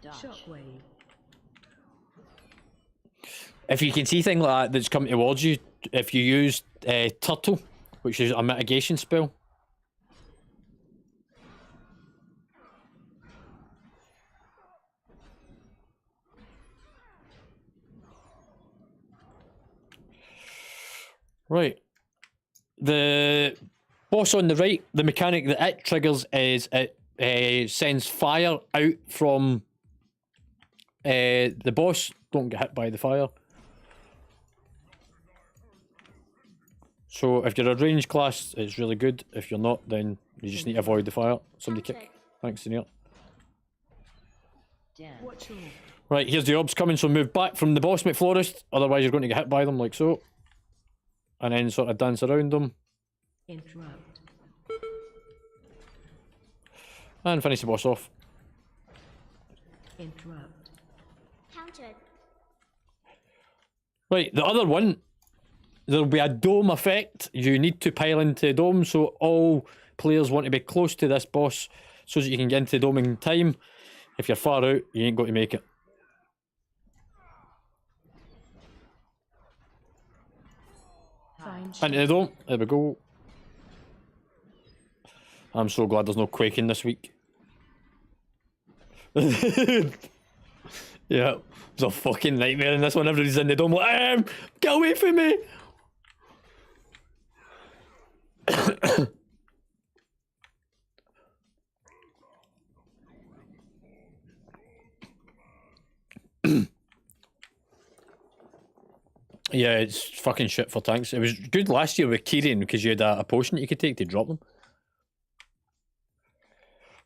Shockwave. If you can see things like that that's coming towards you, if you use Turtle, which is a mitigation spell. Right. The boss on the right, the mechanic that it triggers is it sends fire out from the boss. Don't get hit by the fire. So if you're a ranged class, it's really good. If you're not, then you just need to avoid the fire. Somebody kick. Thanks, Senior. Watch all. Right, here's the orbs coming, so move back from the boss, McFlorist. Otherwise you're going to get hit by them like so. And then sort of dance around them. Interrupt. And finish the boss off. Interrupt. Countered. Right, the other one, there'll be a dome effect. You need to pile into dome, so all players want to be close to this boss so that you can get into dome in time. If you're far out, you ain't going to make it. Find Into the dome. There we go. I'm so glad there's no quaking this week. Yeah, it's a fucking nightmare in this one. Everybody's in the dome like, get away from me! Yeah, it's fucking shit for tanks. It was good last year with Kyrian because you had a potion that you could take to drop them.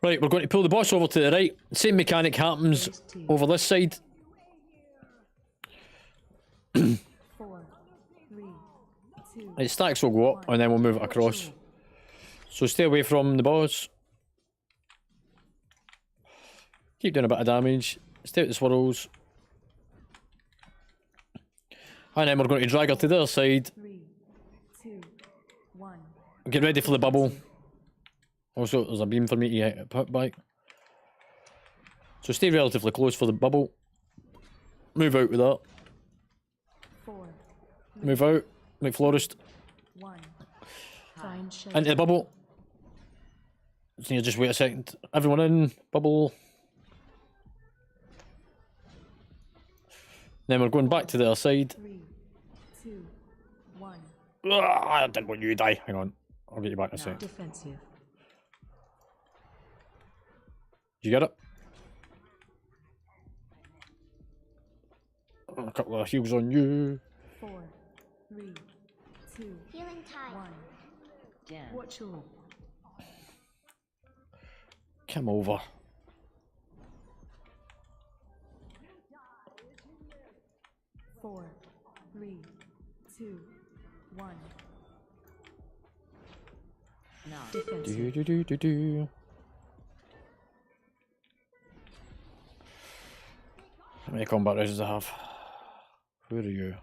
Right, we're going to pull the boss over to the right. Same mechanic happens over this side. 4, 3, 2, It stacks will go up and then we'll move it across. So stay away from the boss. Keep doing a bit of damage. Stay out the swirls. And then we're going to drag her to the other side. 3, 2, 1. Get ready for the bubble. Also, there's a beam for me to get put back. So stay relatively close for the bubble. Move out with that. 4, Move out. Make Florist. 1. Find shelter. Into the bubble. So you just wait a second. Everyone in. Bubble. Then we're going back to the other side. 3, 2, 1. Ugh, I didn't want you to die. Hang on. I'll get you back in a sec. Defensive. Did you get it? A couple of heals on you. 4, 3, 2, Healing tide. 1. Down. Watch all. Come over. 4, 3, 2, 1. No. Defensive. Do. How many combat races do I have? Where are you?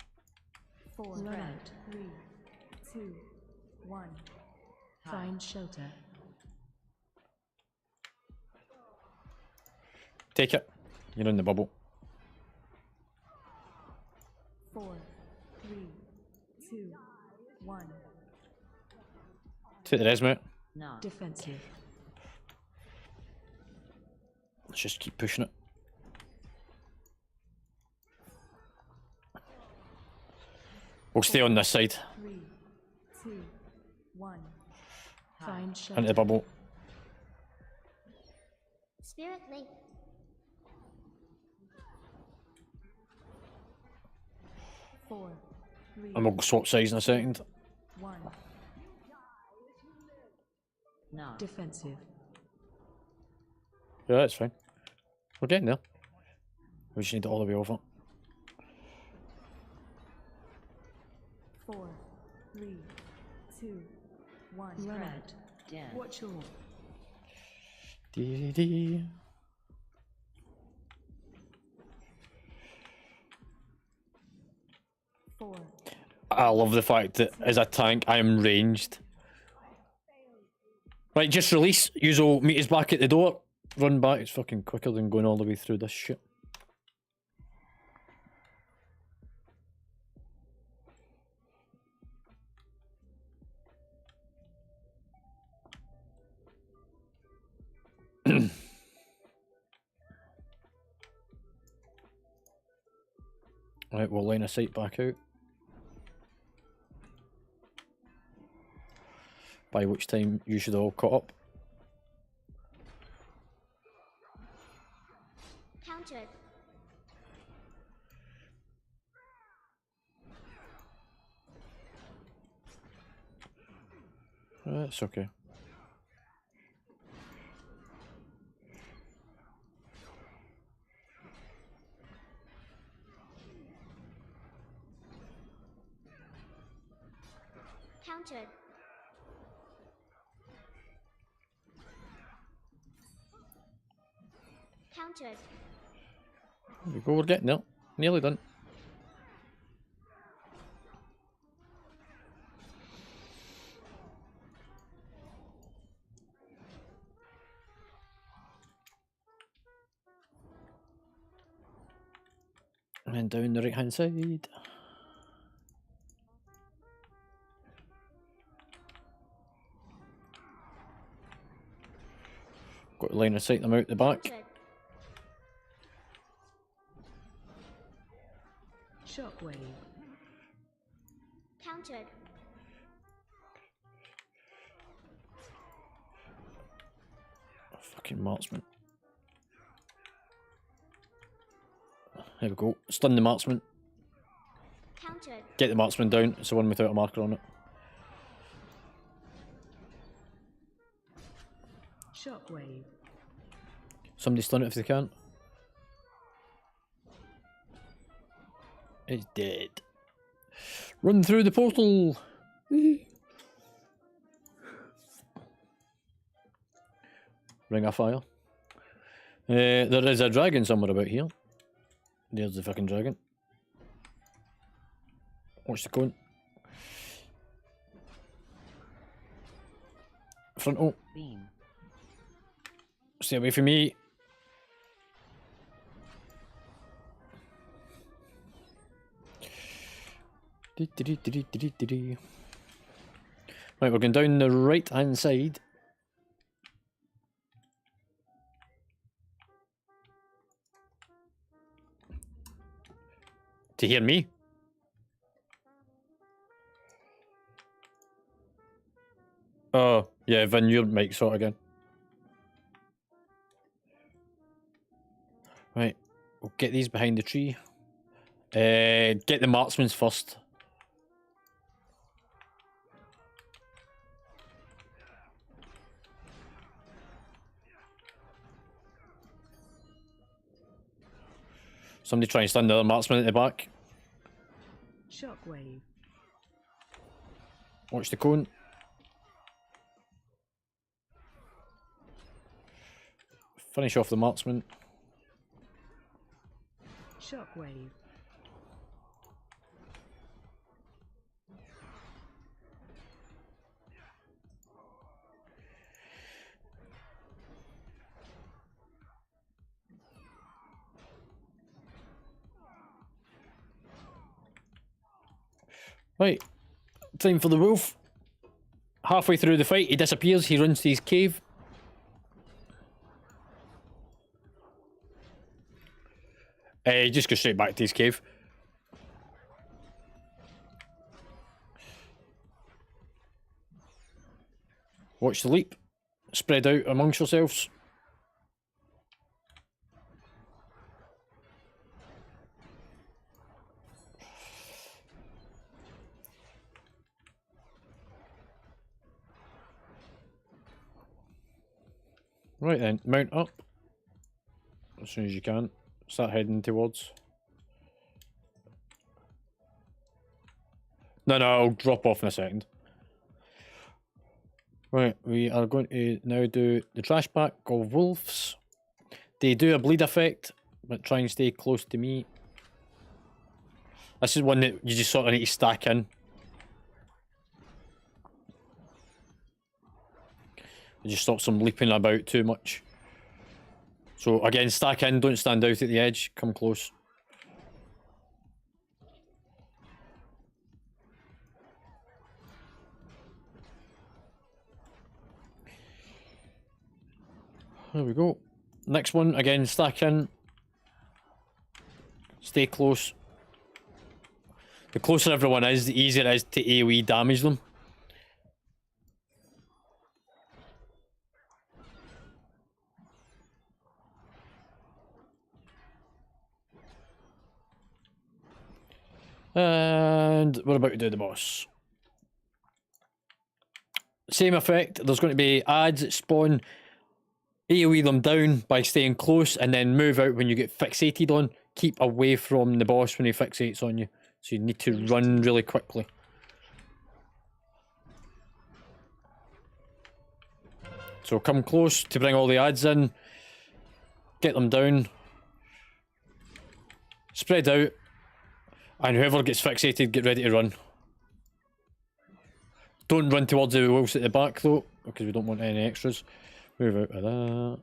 4, Run out. 3, 2, 1. Find shelter. Take it. You're in the bubble. 4, 3, 2, 1. Take the res, mate. No. Defensive. Let's just keep pushing it. We'll stay on this side. 3, 2, 1. Find shelter. Into the bubble. Spirit link. 4, 3, And we'll swap sides in a second. 1. No. Defensive. Yeah, that's fine. We're getting there. We just need it all the way over. 4, 3, 2, 1. Run out. Down. Watch all. Dee. 4, I love the fact that as a tank I am ranged. Right, just release. You'll meet us back at the door. Run back. It's fucking quicker than going all the way through this shit. Right, we'll line a sight back out. By which time you should all caught up. Countered. It's okay. Countered. Countered. There we go, we're getting there. Nearly done. And then down the right hand side. Got to line of sight them out the back. Countered. Shockwave. Countered. Fucking marksman. There we go. Stun the marksman. Countered. Get the marksman down. It's the one without a marker on it. Shockwave. Somebody stun it if they can. It's dead. Run through the portal. Whee. Ring of fire. There is a dragon somewhere about here. There's the fucking dragon. Watch the cone. Frontal. Beam. Stay away from me. Right, we're going down the right hand side. To hear me? Oh, yeah, Vin, your mic's hot again. Right, we'll get these behind the tree. Get the marksmans first. Somebody try and stand the other marksman at the back. Shockwave. Watch the cone. Finish off the marksman. Shockwave. Right, time for the wolf. Halfway through the fight, he disappears, he runs to his cave. Just go straight back to his cave. Watch the leap. Spread out amongst yourselves. Right then, mount up as soon as you can. Start heading towards. No, I'll drop off in a second. Right, we are going to now do the trash pack of wolves. They do a bleed effect, but try and stay close to me. This is one that you just sort of need to stack in. It just stops them leaping about too much. So again, stack in, don't stand out at the edge, come close. There we go. Next one, again, stack in. Stay close. The closer everyone is, the easier it is to AoE damage them. And we're about to do the boss. Same effect. There's going to be ads that spawn. AoE them down by staying close and then move out when you get fixated on. Keep away from the boss when he fixates on you. So you need to run really quickly. So come close to bring all the ads in. Get them down. Spread out. And whoever gets fixated, get ready to run. Don't run towards the wolves at the back though, because we don't want any extras. Move out of that.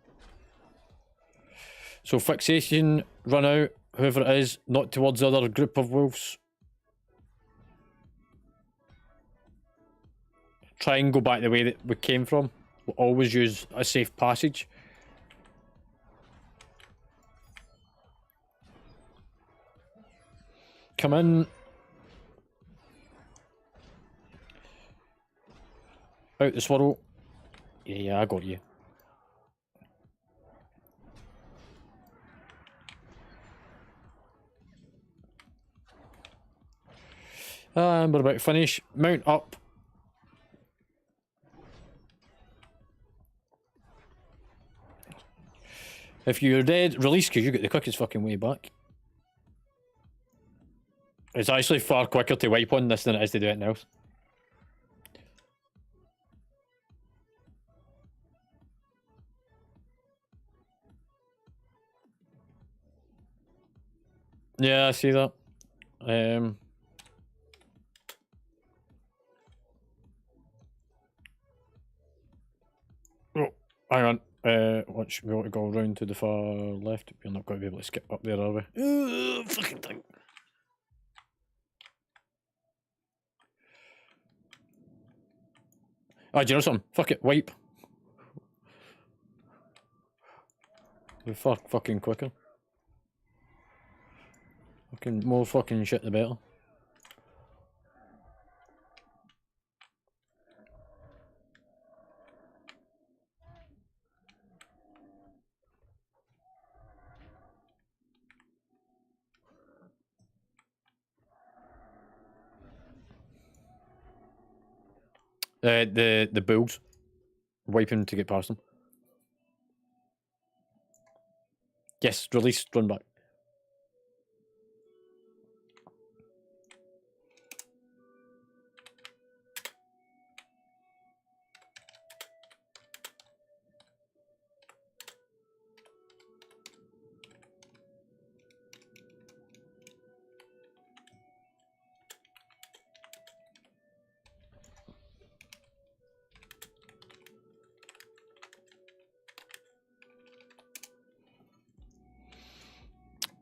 So fixation, run out, whoever it is, not towards the other group of wolves. Try and go back the way that we came from. We'll always use a safe passage. Come in. Out the swirl. Yeah, I got you. And we're about to finish. Mount up. If you're dead, release because you get the quickest fucking way back. It's actually far quicker to wipe on this than it is to do anything else. Yeah, I see that. Oh, hang on. Watch, we want to go around to the far left. We're not going to be able to skip up there, are we? Fucking thing. Ah, do you know something? Fuck it, wipe. We're far fucking quicker. Fucking more fucking shit the better. The bulls. Wiping to get past them. Yes, release, run back.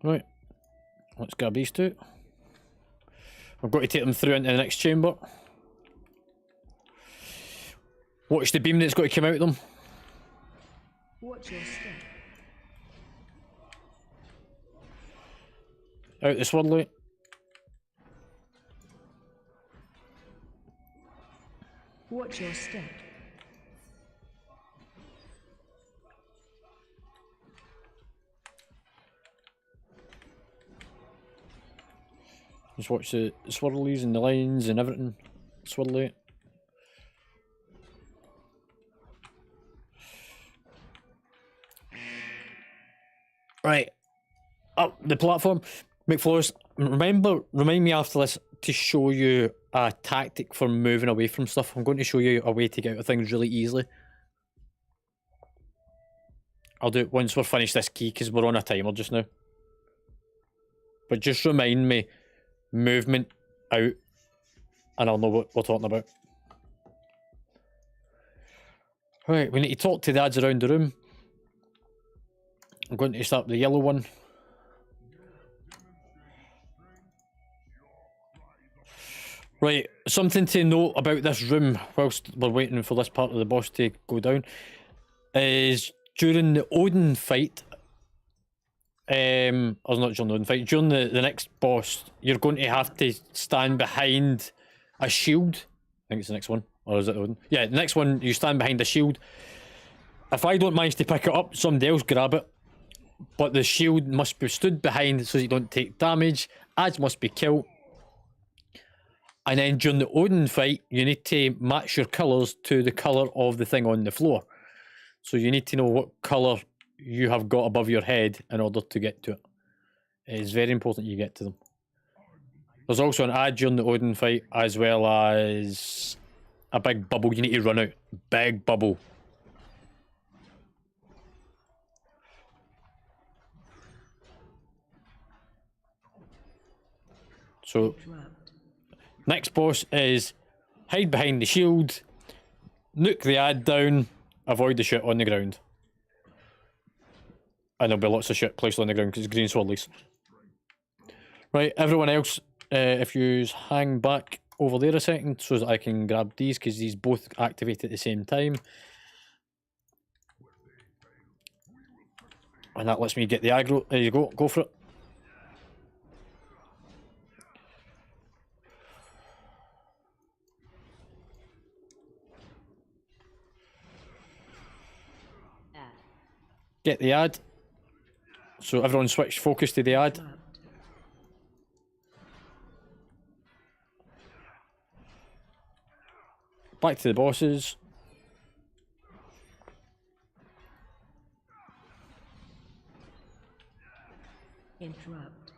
Right, let's grab these two. I've got to take them through into the next chamber. Watch the beam that's got to come out of them. Watch your step. Out the swirly. Watch your step. Just watch the swirlies and the lines and everything. Swirly. Right. Up the platform. McFlores, remind me after this to show you a tactic for moving away from stuff. I'm going to show you a way to get out of things really easily. I'll do it once we're finished this key because we're on a timer just now. But just remind me, movement out, and I'll know what we're talking about. Right, we need to talk to the ads around the room. I'm going to start with the yellow one. Right, something to note about this room whilst we're waiting for this part of the boss to go down is during the Odin fight, or not during the Odin fight, during the next boss, you're going to have to stand behind a shield. I think it's the next one, or is it Odin? Yeah, the next one, you stand behind a shield. If I don't manage to pick it up, somebody else grab it. But the shield must be stood behind so you don't take damage. Ads must be killed. And then during the Odin fight, you need to match your colours to the colour of the thing on the floor. So you need to know what colour you have got above your head in order to get to it. It is very important you get to them. There's also an ad during the Odin fight, as well as a big bubble you need to run out. Big bubble. So, next boss is hide behind the shield, nuke the ad down, avoid the shit on the ground. And there'll be lots of shit placed on the ground because it's green swirlies. Right, everyone else, if you hang back over there a second so that I can grab these because these both activate at the same time. And that lets me get the aggro. There you go for it. Get the ad. So everyone switch focus to the ad. Back to the bosses. Interrupt.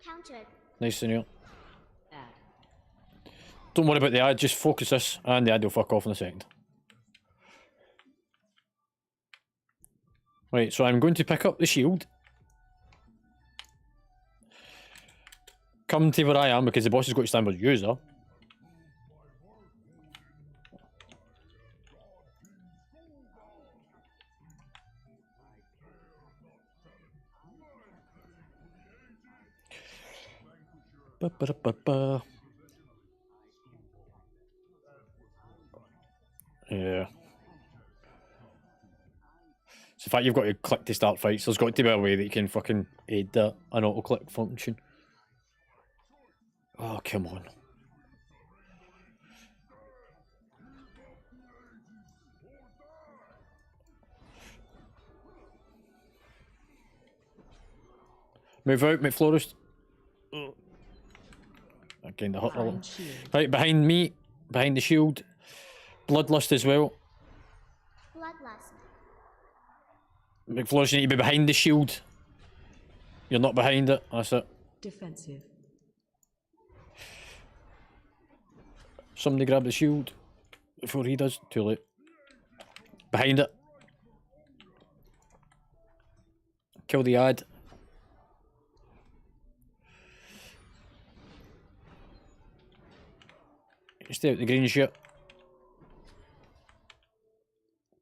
Countered. Nice to know. Don't worry about the ad, just focus this, and the ad will fuck off in a second. Right, so I'm going to pick up the shield. Come to where I am, because the boss has got to stand where you are. Ba-ba-da-ba-ba. Yeah. So in fact, you've got to click to start fights. There's got to be a way that you can fucking aid that an auto-click function. Oh, come on. Move out, McFlorist. I kind of hurt a little. Iron shield. Right, behind me, behind the shield. Bloodlust as well. Bloodlust. McFlorist, you need to be behind the shield. You're not behind it. That's it. Defensive. Somebody grab the shield before he does. Too late. Behind it. Kill the ad. Stay out the green shit.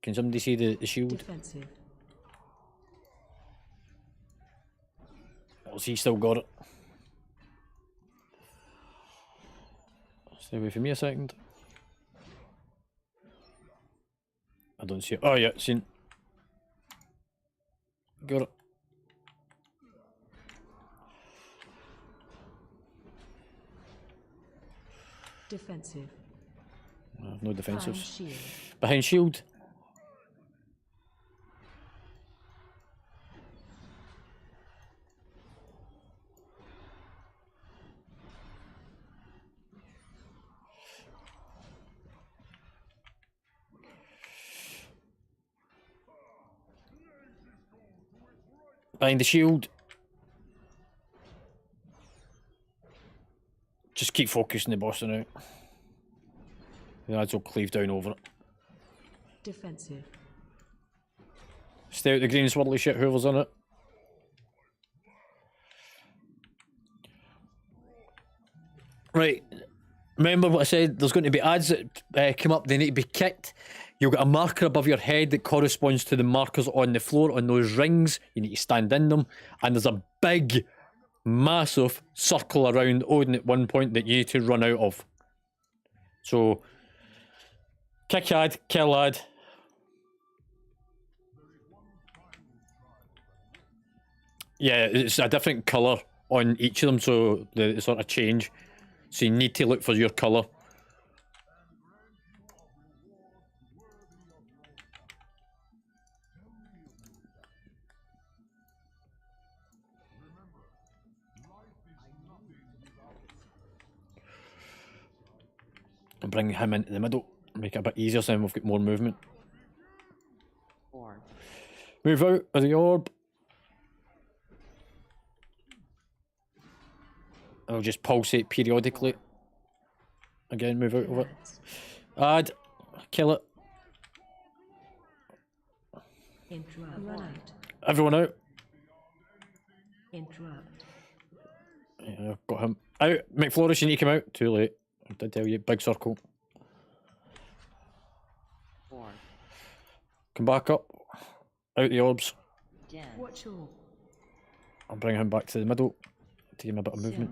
Can somebody see the shield? Defensive. Or has he still got it? Stay away from me a second. I don't see it. Oh yeah, seen. Got it. Defensive. I have no Behind defensives. shield. Behind shield. Behind the shield. Just keep focusing the boss now. The ads will cleave down over it. Defensive. Stay out the green swirly shit, whoever's on it. Right. Remember what I said? There's going to be ads that come up, they need to be kicked. You'll get a marker above your head that corresponds to the markers on the floor on those rings. You need to stand in them. And there's a big, massive circle around Odin at one point that you need to run out of. So, kick ad, kill ad. Yeah, it's a different colour on each of them, so they sort of change. So you need to look for your colour. And bring him into the middle. Make it a bit easier so then we've got more movement. Move out of the orb. I'll just pulsate periodically. Again, move out of it. Add. Kill it. Interrupt. Run out. Everyone out. Interrupt. Yeah, I've got him. Out. McFlorist, you need to come out. Too late. I did tell you. Big circle. Come back up. Out the orbs. Watch all. I'll bring him back to the middle. To give him a bit of movement.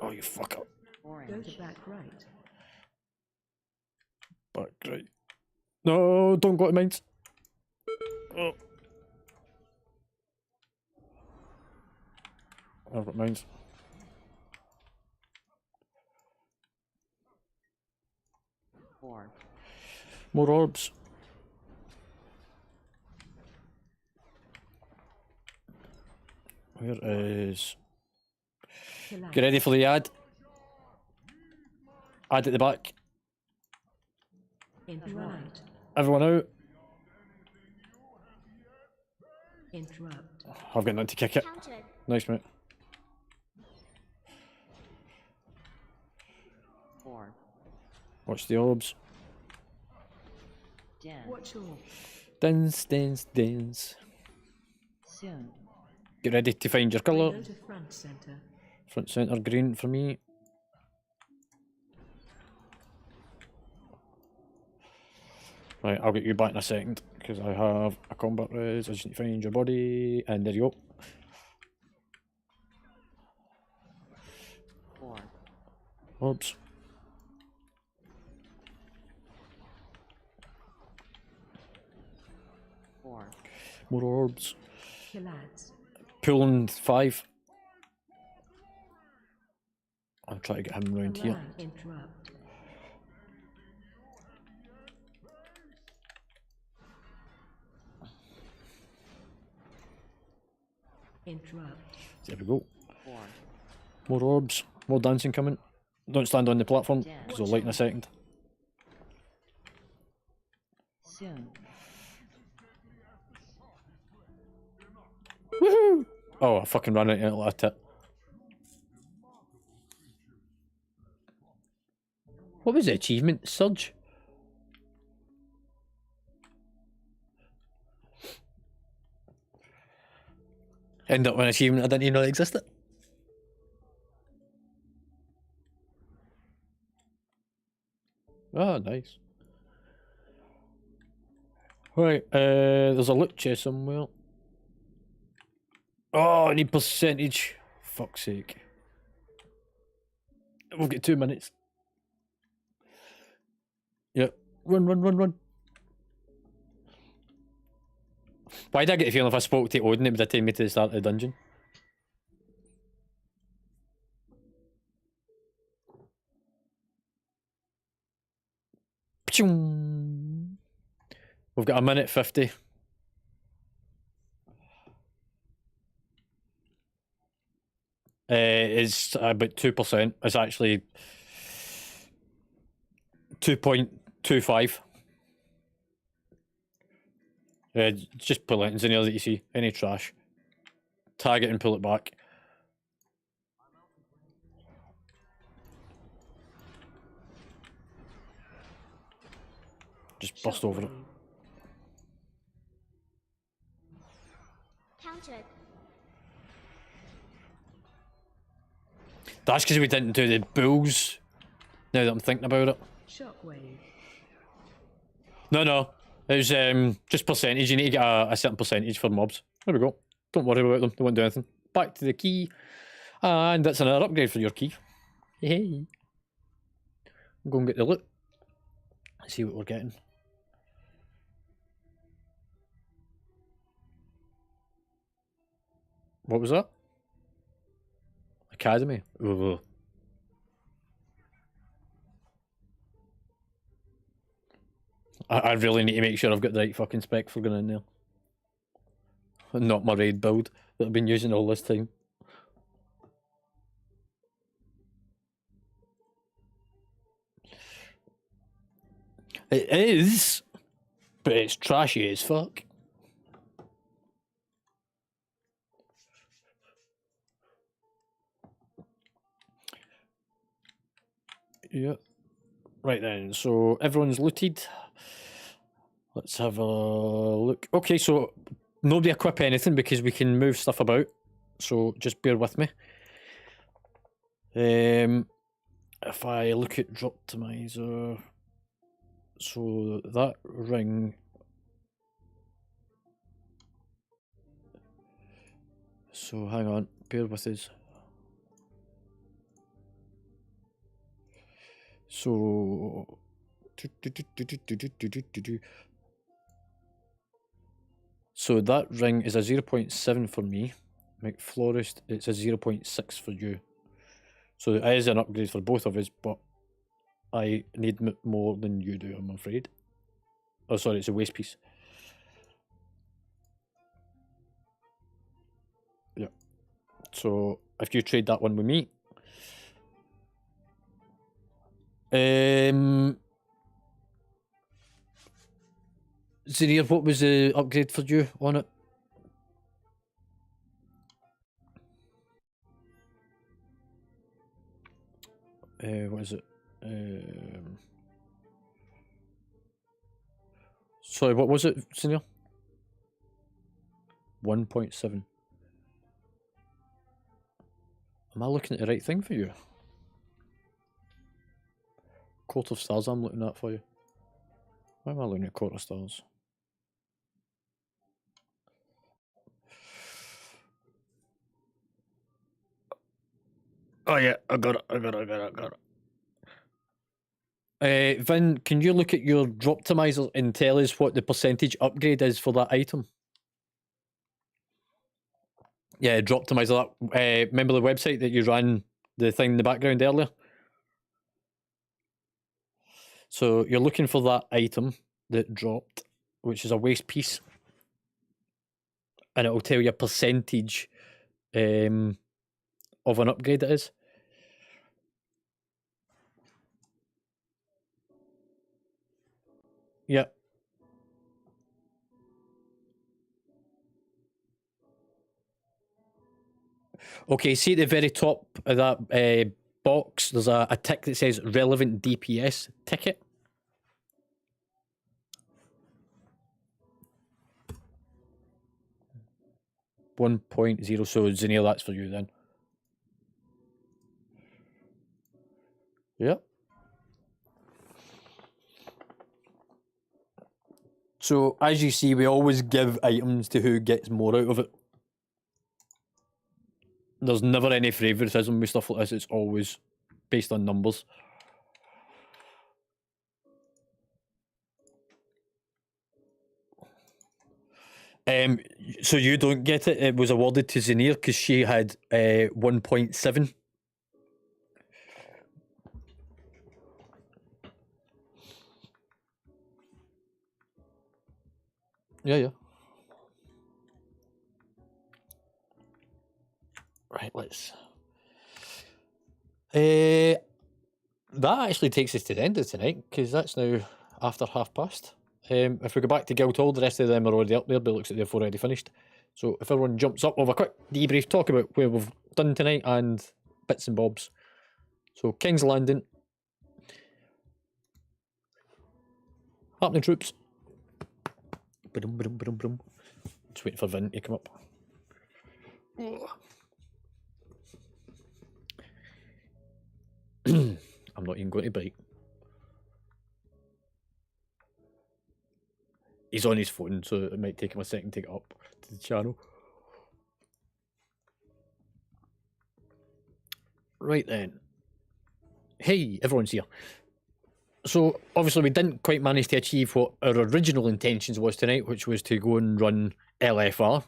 Oh, you fucker. Go to back right. Back right. No, don't go to mines. Oh. I've got mines. More orbs. Where is... Get ready for the ad. Ad at the back. Interrupt. Everyone out. Interrupt. I've got nothing to kick it. Countered. Nice, mate. Watch the orbs. Watch all. Dance, dance, dance. Soon. Get ready to find your colour. Go to front center. Front centre green for me. Right, I'll get you back in a second because I have a combat res. I just need to find your body, and there you go. Oops. More orbs. Killads. Pulling 5. I'll try to get him round here. Alarm interrupt. Interrupt. There we go. 4, More orbs. More dancing coming. Don't stand on the platform, Yeah. because I'll light in a second. soon, Woohoo! Oh, I fucking ran into it like that. What was the achievement? Surge? End up with an achievement I didn't even know existed. Oh, nice. Right, there's a loot chest somewhere. Oh, I need percentage. Fuck's sake. We've got 2 minutes. Yep. Run, run, run, run. Why did I get the feeling if I spoke to Odin, it would have taken me to the start of the dungeon? Pchung. We've got 1:50. It's about 2%. It's actually 2.25. Just pull it in there that you see. Any trash. Tag it and pull it back. Just bust over it. Countered. That's because we didn't do the bulls. Now that I'm thinking about it. Shockwave. No. It was just percentage. You need to get a certain percentage for mobs. There we go. Don't worry about them. They won't do anything. Back to the key. And that's another upgrade for your key. Hey. Go and get the loot. Let's see what we're getting. What was that? Academy. Ugh. I really need to make sure I've got the right fucking spec for going in there. Not my raid build that I've been using all this time. It is, but it's trashy as fuck. Yep. Right then, so everyone's looted. Let's have a look. Okay, so nobody equip anything because we can move stuff about. So just bear with me. If I look at drop optimizer, so that ring. So hang on, bear with us. So so that ring is a 0.7 for me. McFlorist, it's a 0.6 for you. So it is an upgrade for both of us, but I need more than you do, I'm afraid. Oh, sorry, it's a waste piece. Yeah. So if you trade that one with me. Zinir, what was the upgrade for you on it? What is it? Sorry, what was it, Zinir? 1.7. Am I looking at the right thing for you? Court of Stars I'm looking at for you. Why am I looking at Court of Stars? Oh yeah, I got it. Vin, can you look at your Droptimizer and tell us what the percentage upgrade is for that item? Yeah, drop optimizer. That remember the website that you ran the thing in the background earlier? So you're looking for that item that dropped, which is a waste piece, and it will tell you a percentage of an upgrade it is. Yeah. Okay, see at the very top of that box, there's a tick that says relevant DPS ticket. .0, so Zinnia, that's for you then. Yep. So as you see, we always give items to who gets more out of it. There's never any favouritism with stuff like this, it's always based on numbers. So you don't get it. It was awarded to Zinir because she had 1.7. Yeah. Right, let's. That actually takes us to the end of tonight because that's now after past. If we go back to Guildhall, the rest of them are already up there, but it looks like they've already finished. So if everyone jumps up, we'll have a quick debrief, talk about where we've done tonight and bits and bobs. So King's Landing. Happening troops. Just waiting for Vin to come up. I'm not even going to bite. He's on his phone, so it might take him a second to get up to the channel. Right then. Hey, everyone's here. So, obviously we didn't quite manage to achieve what our original intentions was tonight, which was to go and run LFR.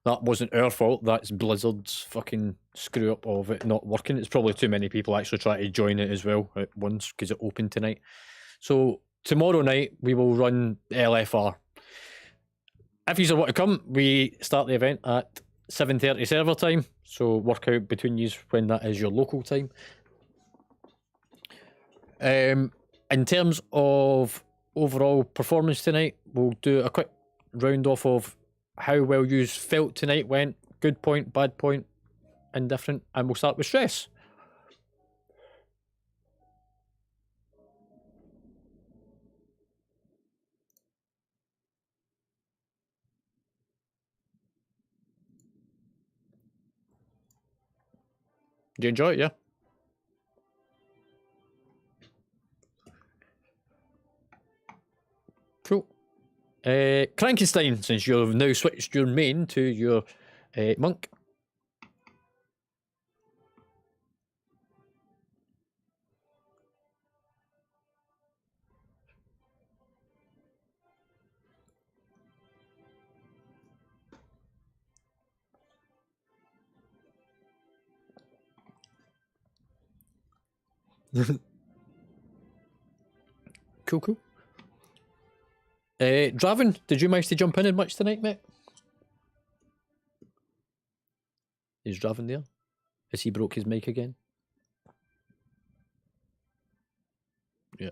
That wasn't our fault, that's Blizzard's fucking screw up of it not working. It's probably too many people actually trying to join it as well at once, because it opened tonight. So, tomorrow night we will run LFR. If you want to come, we start the event at 7:30 server time, so work out between you when that is your local time. In terms of overall performance tonight, we'll do a quick round off of how well you felt tonight went, good point, bad point, indifferent, and we'll start with stress. Do you enjoy it, yeah? Cool. Krankenstein, since you've now switched your main to your monk. Cool. Draven, did you manage to jump in much tonight, mate? Is Draven there? Has he broke his mic again? Yeah.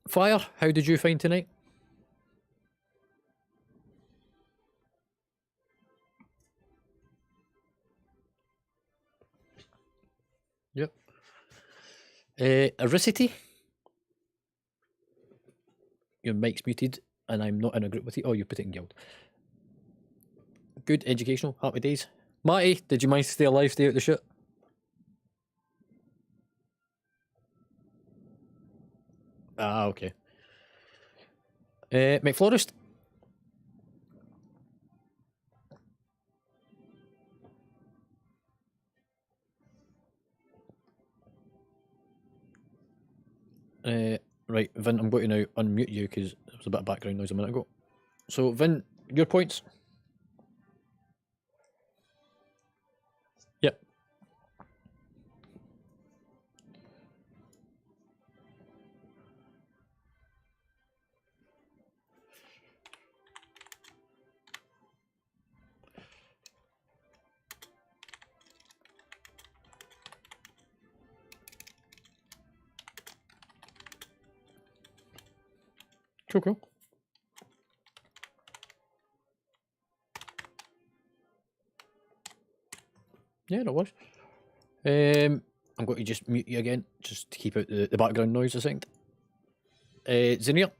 Fire, how did you find tonight? Yep. Ericity? Your mic's muted and I'm not in a group with you. Oh, you put it in guild. Good, educational, happy days. Matty, did you manage to stay alive, stay out the shit? Ah, okay. McFlorist? Right, Vin, I'm going to now unmute you because there was a bit of background noise a minute ago. So, Vin, your points? Yep. Cool. Yeah, no worries. I'm going to just mute you again, just to keep out the background noise, I think. Zinir?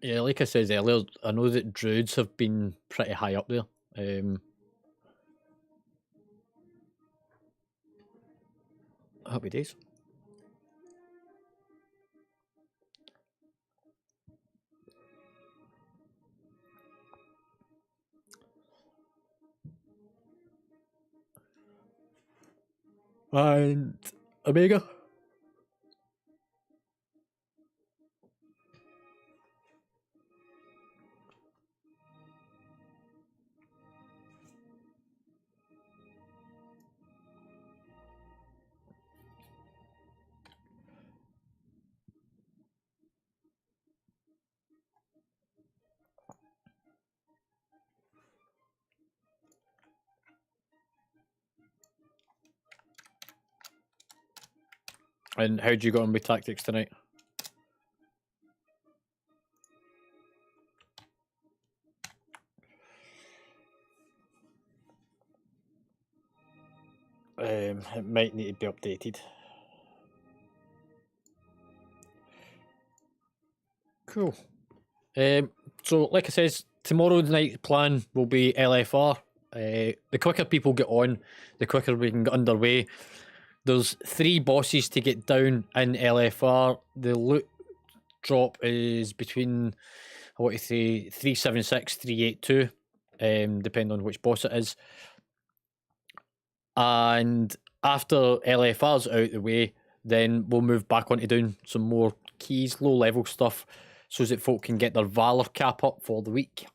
Yeah, like I said earlier, I know that druids have been pretty high up there. Happy days. And Omega? And how'd you go on with tactics tonight? It might need to be updated. Cool. So, like I says, tomorrow night's plan will be LFR. The quicker people get on, the quicker we can get underway. There's 3 bosses to get down in LFR. The loot drop is between, I want to say, 376, 382, depending on which boss it is. And after LFR's out the way, then we'll move back on to doing some more keys, low level stuff, so that folk can get their Valor cap up for the week,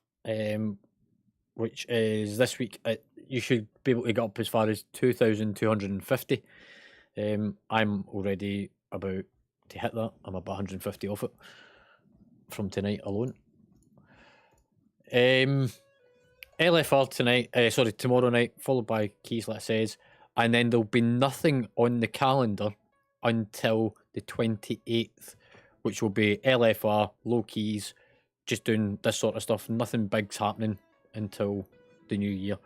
which is this week. You should be able to get up as far as 2,250. I'm already about to hit that. I'm about 150 off it from tonight alone. LFR tonight, tomorrow night, followed by keys, like I says, and then there'll be nothing on the calendar until the 28th, which will be LFR, low keys, just doing this sort of stuff. Nothing big's happening until the new year.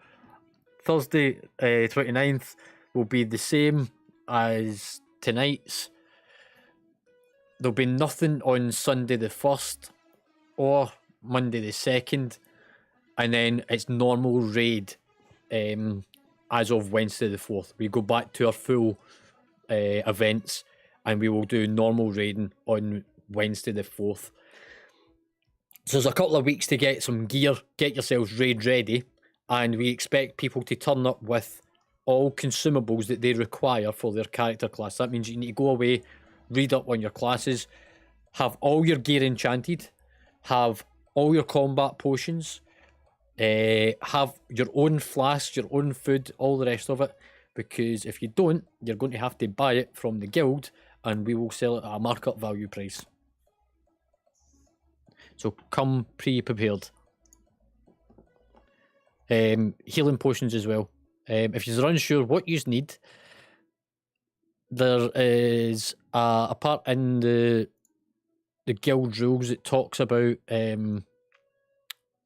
Thursday, 29th, will be the same as tonight's. There'll be nothing on Sunday the 1st or Monday the 2nd. And then it's normal raid as of Wednesday the 4th. We go back to our full events, and we will do normal raiding on Wednesday the 4th. So there's a couple of weeks to get some gear, get yourselves raid ready, and we expect people to turn up with all consumables that they require for their character class. That means you need to go away, read up on your classes, have all your gear enchanted, have all your combat potions, have your own flasks, your own food, all the rest of it, because if you don't, you're going to have to buy it from the guild, and we will sell it at a markup value price. So come pre-prepared. Healing potions as well. If you're unsure what you need, there is a part in the guild rules that talks about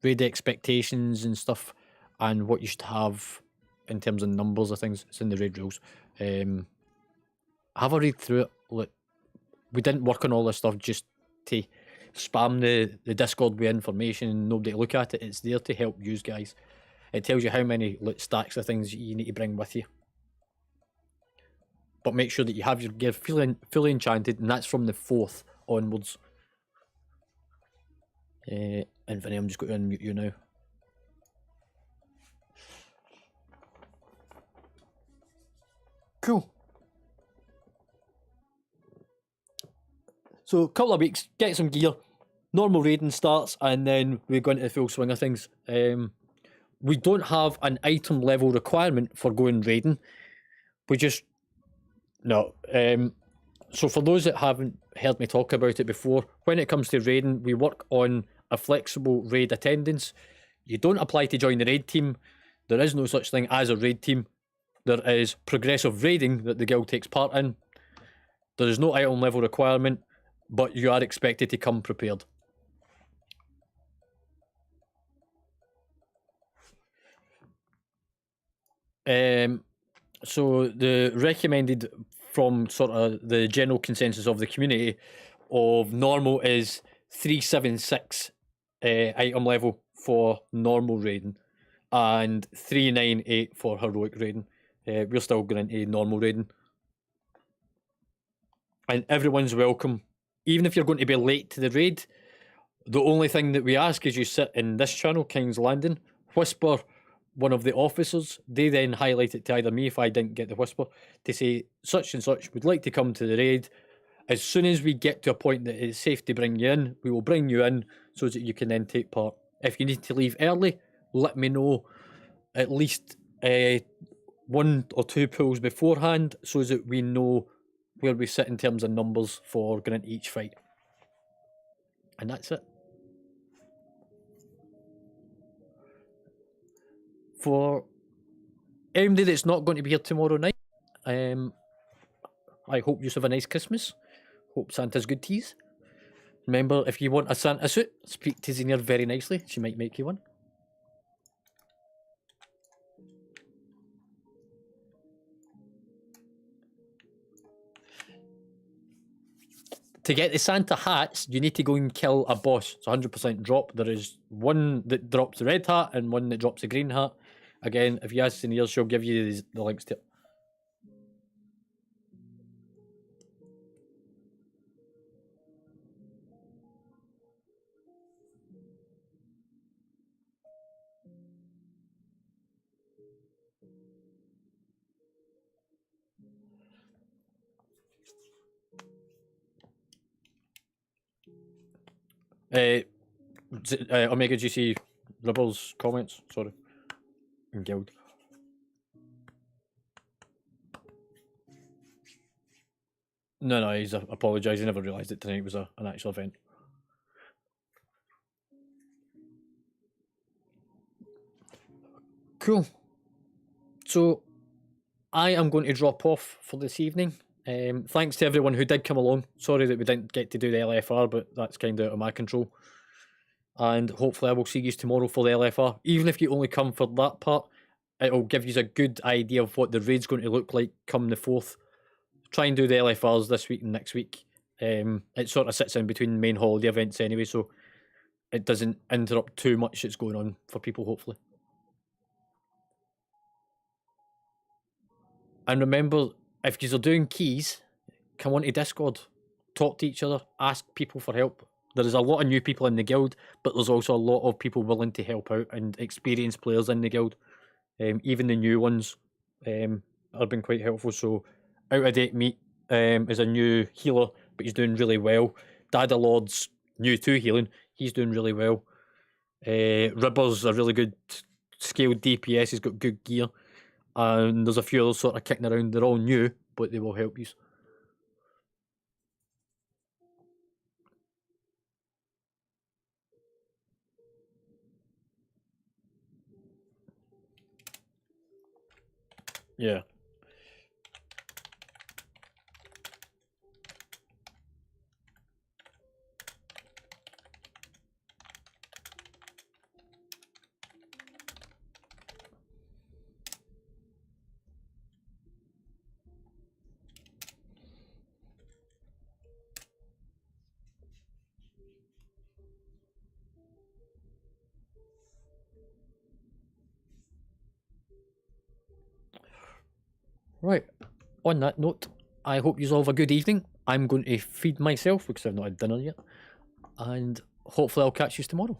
raid expectations and stuff, and what you should have in terms of numbers of things. It's in the raid rules. Have a read through it. Look, We didn't work on all this stuff just to spam the Discord with information and nobody to look at it. It's there to help you guys. It tells you how many stacks of things you need to bring with you. But make sure that you have your gear fully enchanted, and that's from the 4th onwards. Infinity, I'm just going to unmute you now. Cool. So a couple of weeks, get some gear, normal raiding starts, and then we go into the full swing of things. We don't have an item level requirement for going raiding. We just no. So for those that haven't heard me talk about it before, when it comes to raiding, we work on a flexible raid attendance. You don't apply to join the raid team. There is no such thing as a raid team. There is progressive raiding that the guild takes part in. There is no item level requirement, but you are expected to come prepared. So the recommended from sort of the general consensus of the community of normal is 376 item level for normal raiding and 398 for heroic raiding. We're still going into normal raiding. And everyone's welcome. Even if you're going to be late to the raid, the only thing that we ask is you sit in this channel, King's Landing, whisper one of the officers. They then highlight it to either me if I didn't get the whisper, to say such and such would like to come to the raid. As soon as we get to a point that it's safe to bring you in, we will bring you in so that you can then take part. If you need to leave early, let me know at least 1 or 2 pools beforehand so that we know where we sit in terms of numbers for going into each fight. And that's it. For anybody that's not going to be here tomorrow night, I hope you have a nice Christmas. Hope Santa's good to you. Remember, if you want a Santa suit, speak to Xenia very nicely. She might make you one. To get the Santa hats, you need to go and kill a boss. It's 100% drop. There is one that drops the red hat and one that drops the green hat. Again, if you ask Xenia, she'll give you the links to it. Omega GC Rebels comments, sorry. In guild. No, he's apologised. He never realised that tonight was an actual event. Cool. So, I am going to drop off for this evening. Thanks to everyone who did come along. Sorry that we didn't get to do the LFR, but that's kind of out of my control. And hopefully I will see you tomorrow for the LFR. Even if you only come for that part, it'll give you a good idea of what the raid's going to look like come the 4th. Try and do the LFRs this week and next week. It sort of sits in between main holiday events anyway, so it doesn't interrupt too much that's going on for people, hopefully. And remember, if you are doing keys, come on to Discord, talk to each other, ask people for help. There is a lot of new people in the guild, but there's also a lot of people willing to help out and experienced players in the guild. Even the new ones have been quite helpful. So, Out of Date Meat is a new healer, but he's doing really well. Dada Lord's new to healing, he's doing really well. Ribber's a really good scaled DPS, he's got good gear. And there's a few others sort of kicking around. They're all new, but they will help you. Yeah. Right. On that note, I hope you all have a good evening. I'm going to feed myself because I've not had dinner yet. And hopefully I'll catch you tomorrow.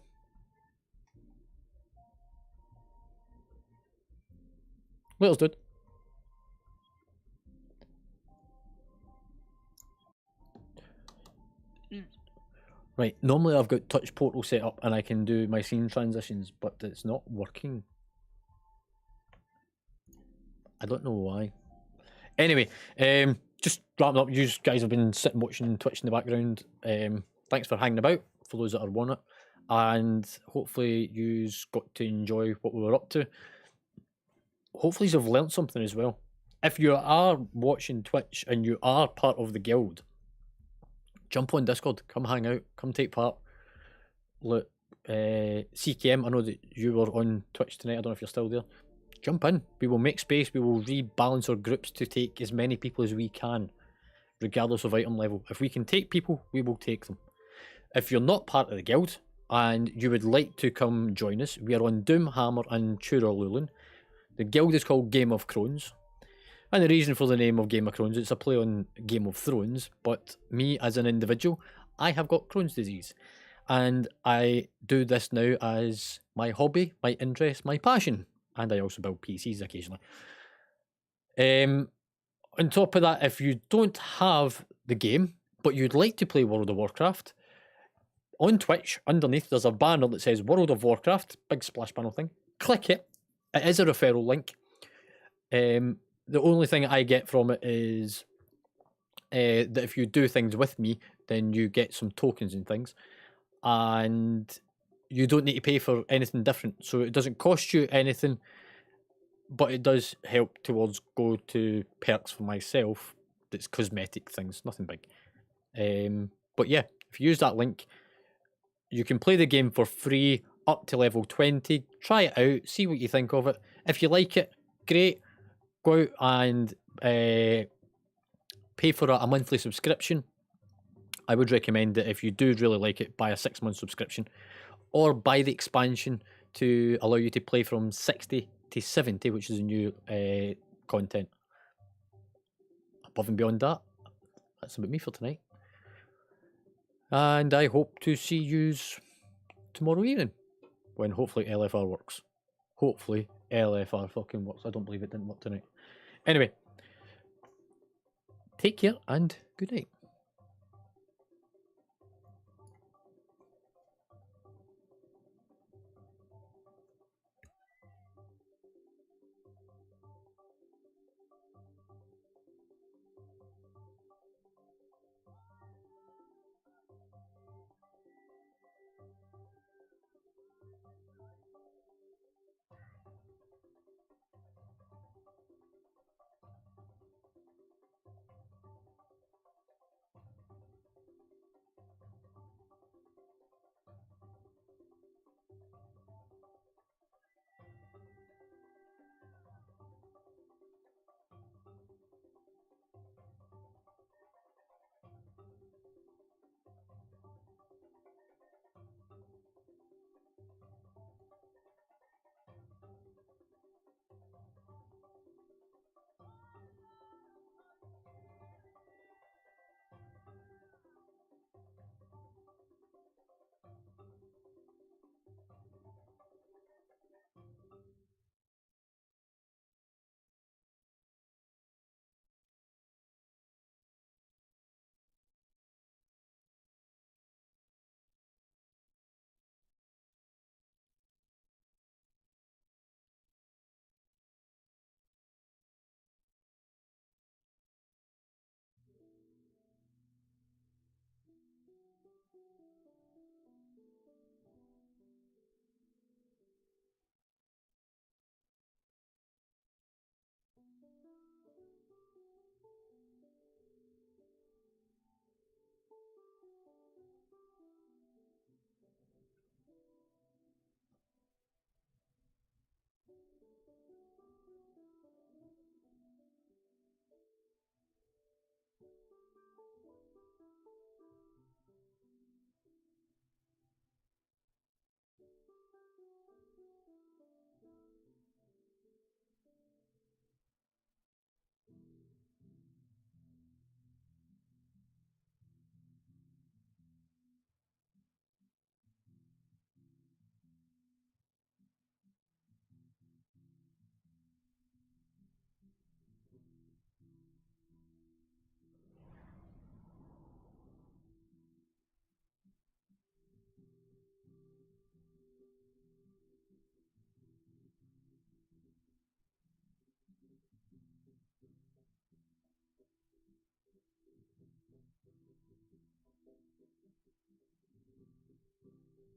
Later, dude. Right, normally I've got touch portal set up and I can do my scene transitions, but it's not working. I don't know why. Anyway, just wrapping up, you guys have been sitting watching Twitch in the background. Thanks for hanging about, for those that are on it. And hopefully you've got to enjoy what we were up to. Hopefully you've learnt something as well. If you are watching Twitch and you are part of the guild, jump on Discord, come hang out, come take part. Look, CKM, I know that you were on Twitch tonight, I don't know if you're still there. Jump in, we will make space, we will rebalance our groups to take as many people as we can, regardless of item level. If we can take people, we will take them. If you're not part of the guild, and you would like to come join us, we are on Doomhammer and Lulin. The guild is called Game of Crohns. And the reason for the name of Game of Crohns, it's a play on Game of Thrones, but me as an individual, I have got Crohn's disease. And I do this now as my hobby, my interest, my passion. And I also build PCs occasionally. On top of that, if you don't have the game, but you'd like to play World of Warcraft, on Twitch, underneath, there's a banner that says World of Warcraft, big splash panel thing. Click it. It is a referral link. The only thing I get from it is that if you do things with me, then you get some tokens and things. And you don't need to pay for anything different. So it doesn't cost you anything, but it does help towards go to perks for myself. That's cosmetic things, nothing big. But yeah, if you use that link, you can play the game for free up to level 20. Try it out, see what you think of it. If you like it, great. Go out and pay for a monthly subscription. I would recommend that if you do really like it, buy a 6-month subscription or buy the expansion to allow you to play from 60 to 70, which is a new content. Above and beyond that, that's about me for tonight. And I hope to see yous tomorrow evening when hopefully LFR works. Hopefully LFR fucking works. I don't believe it didn't work tonight. Anyway, take care and good night.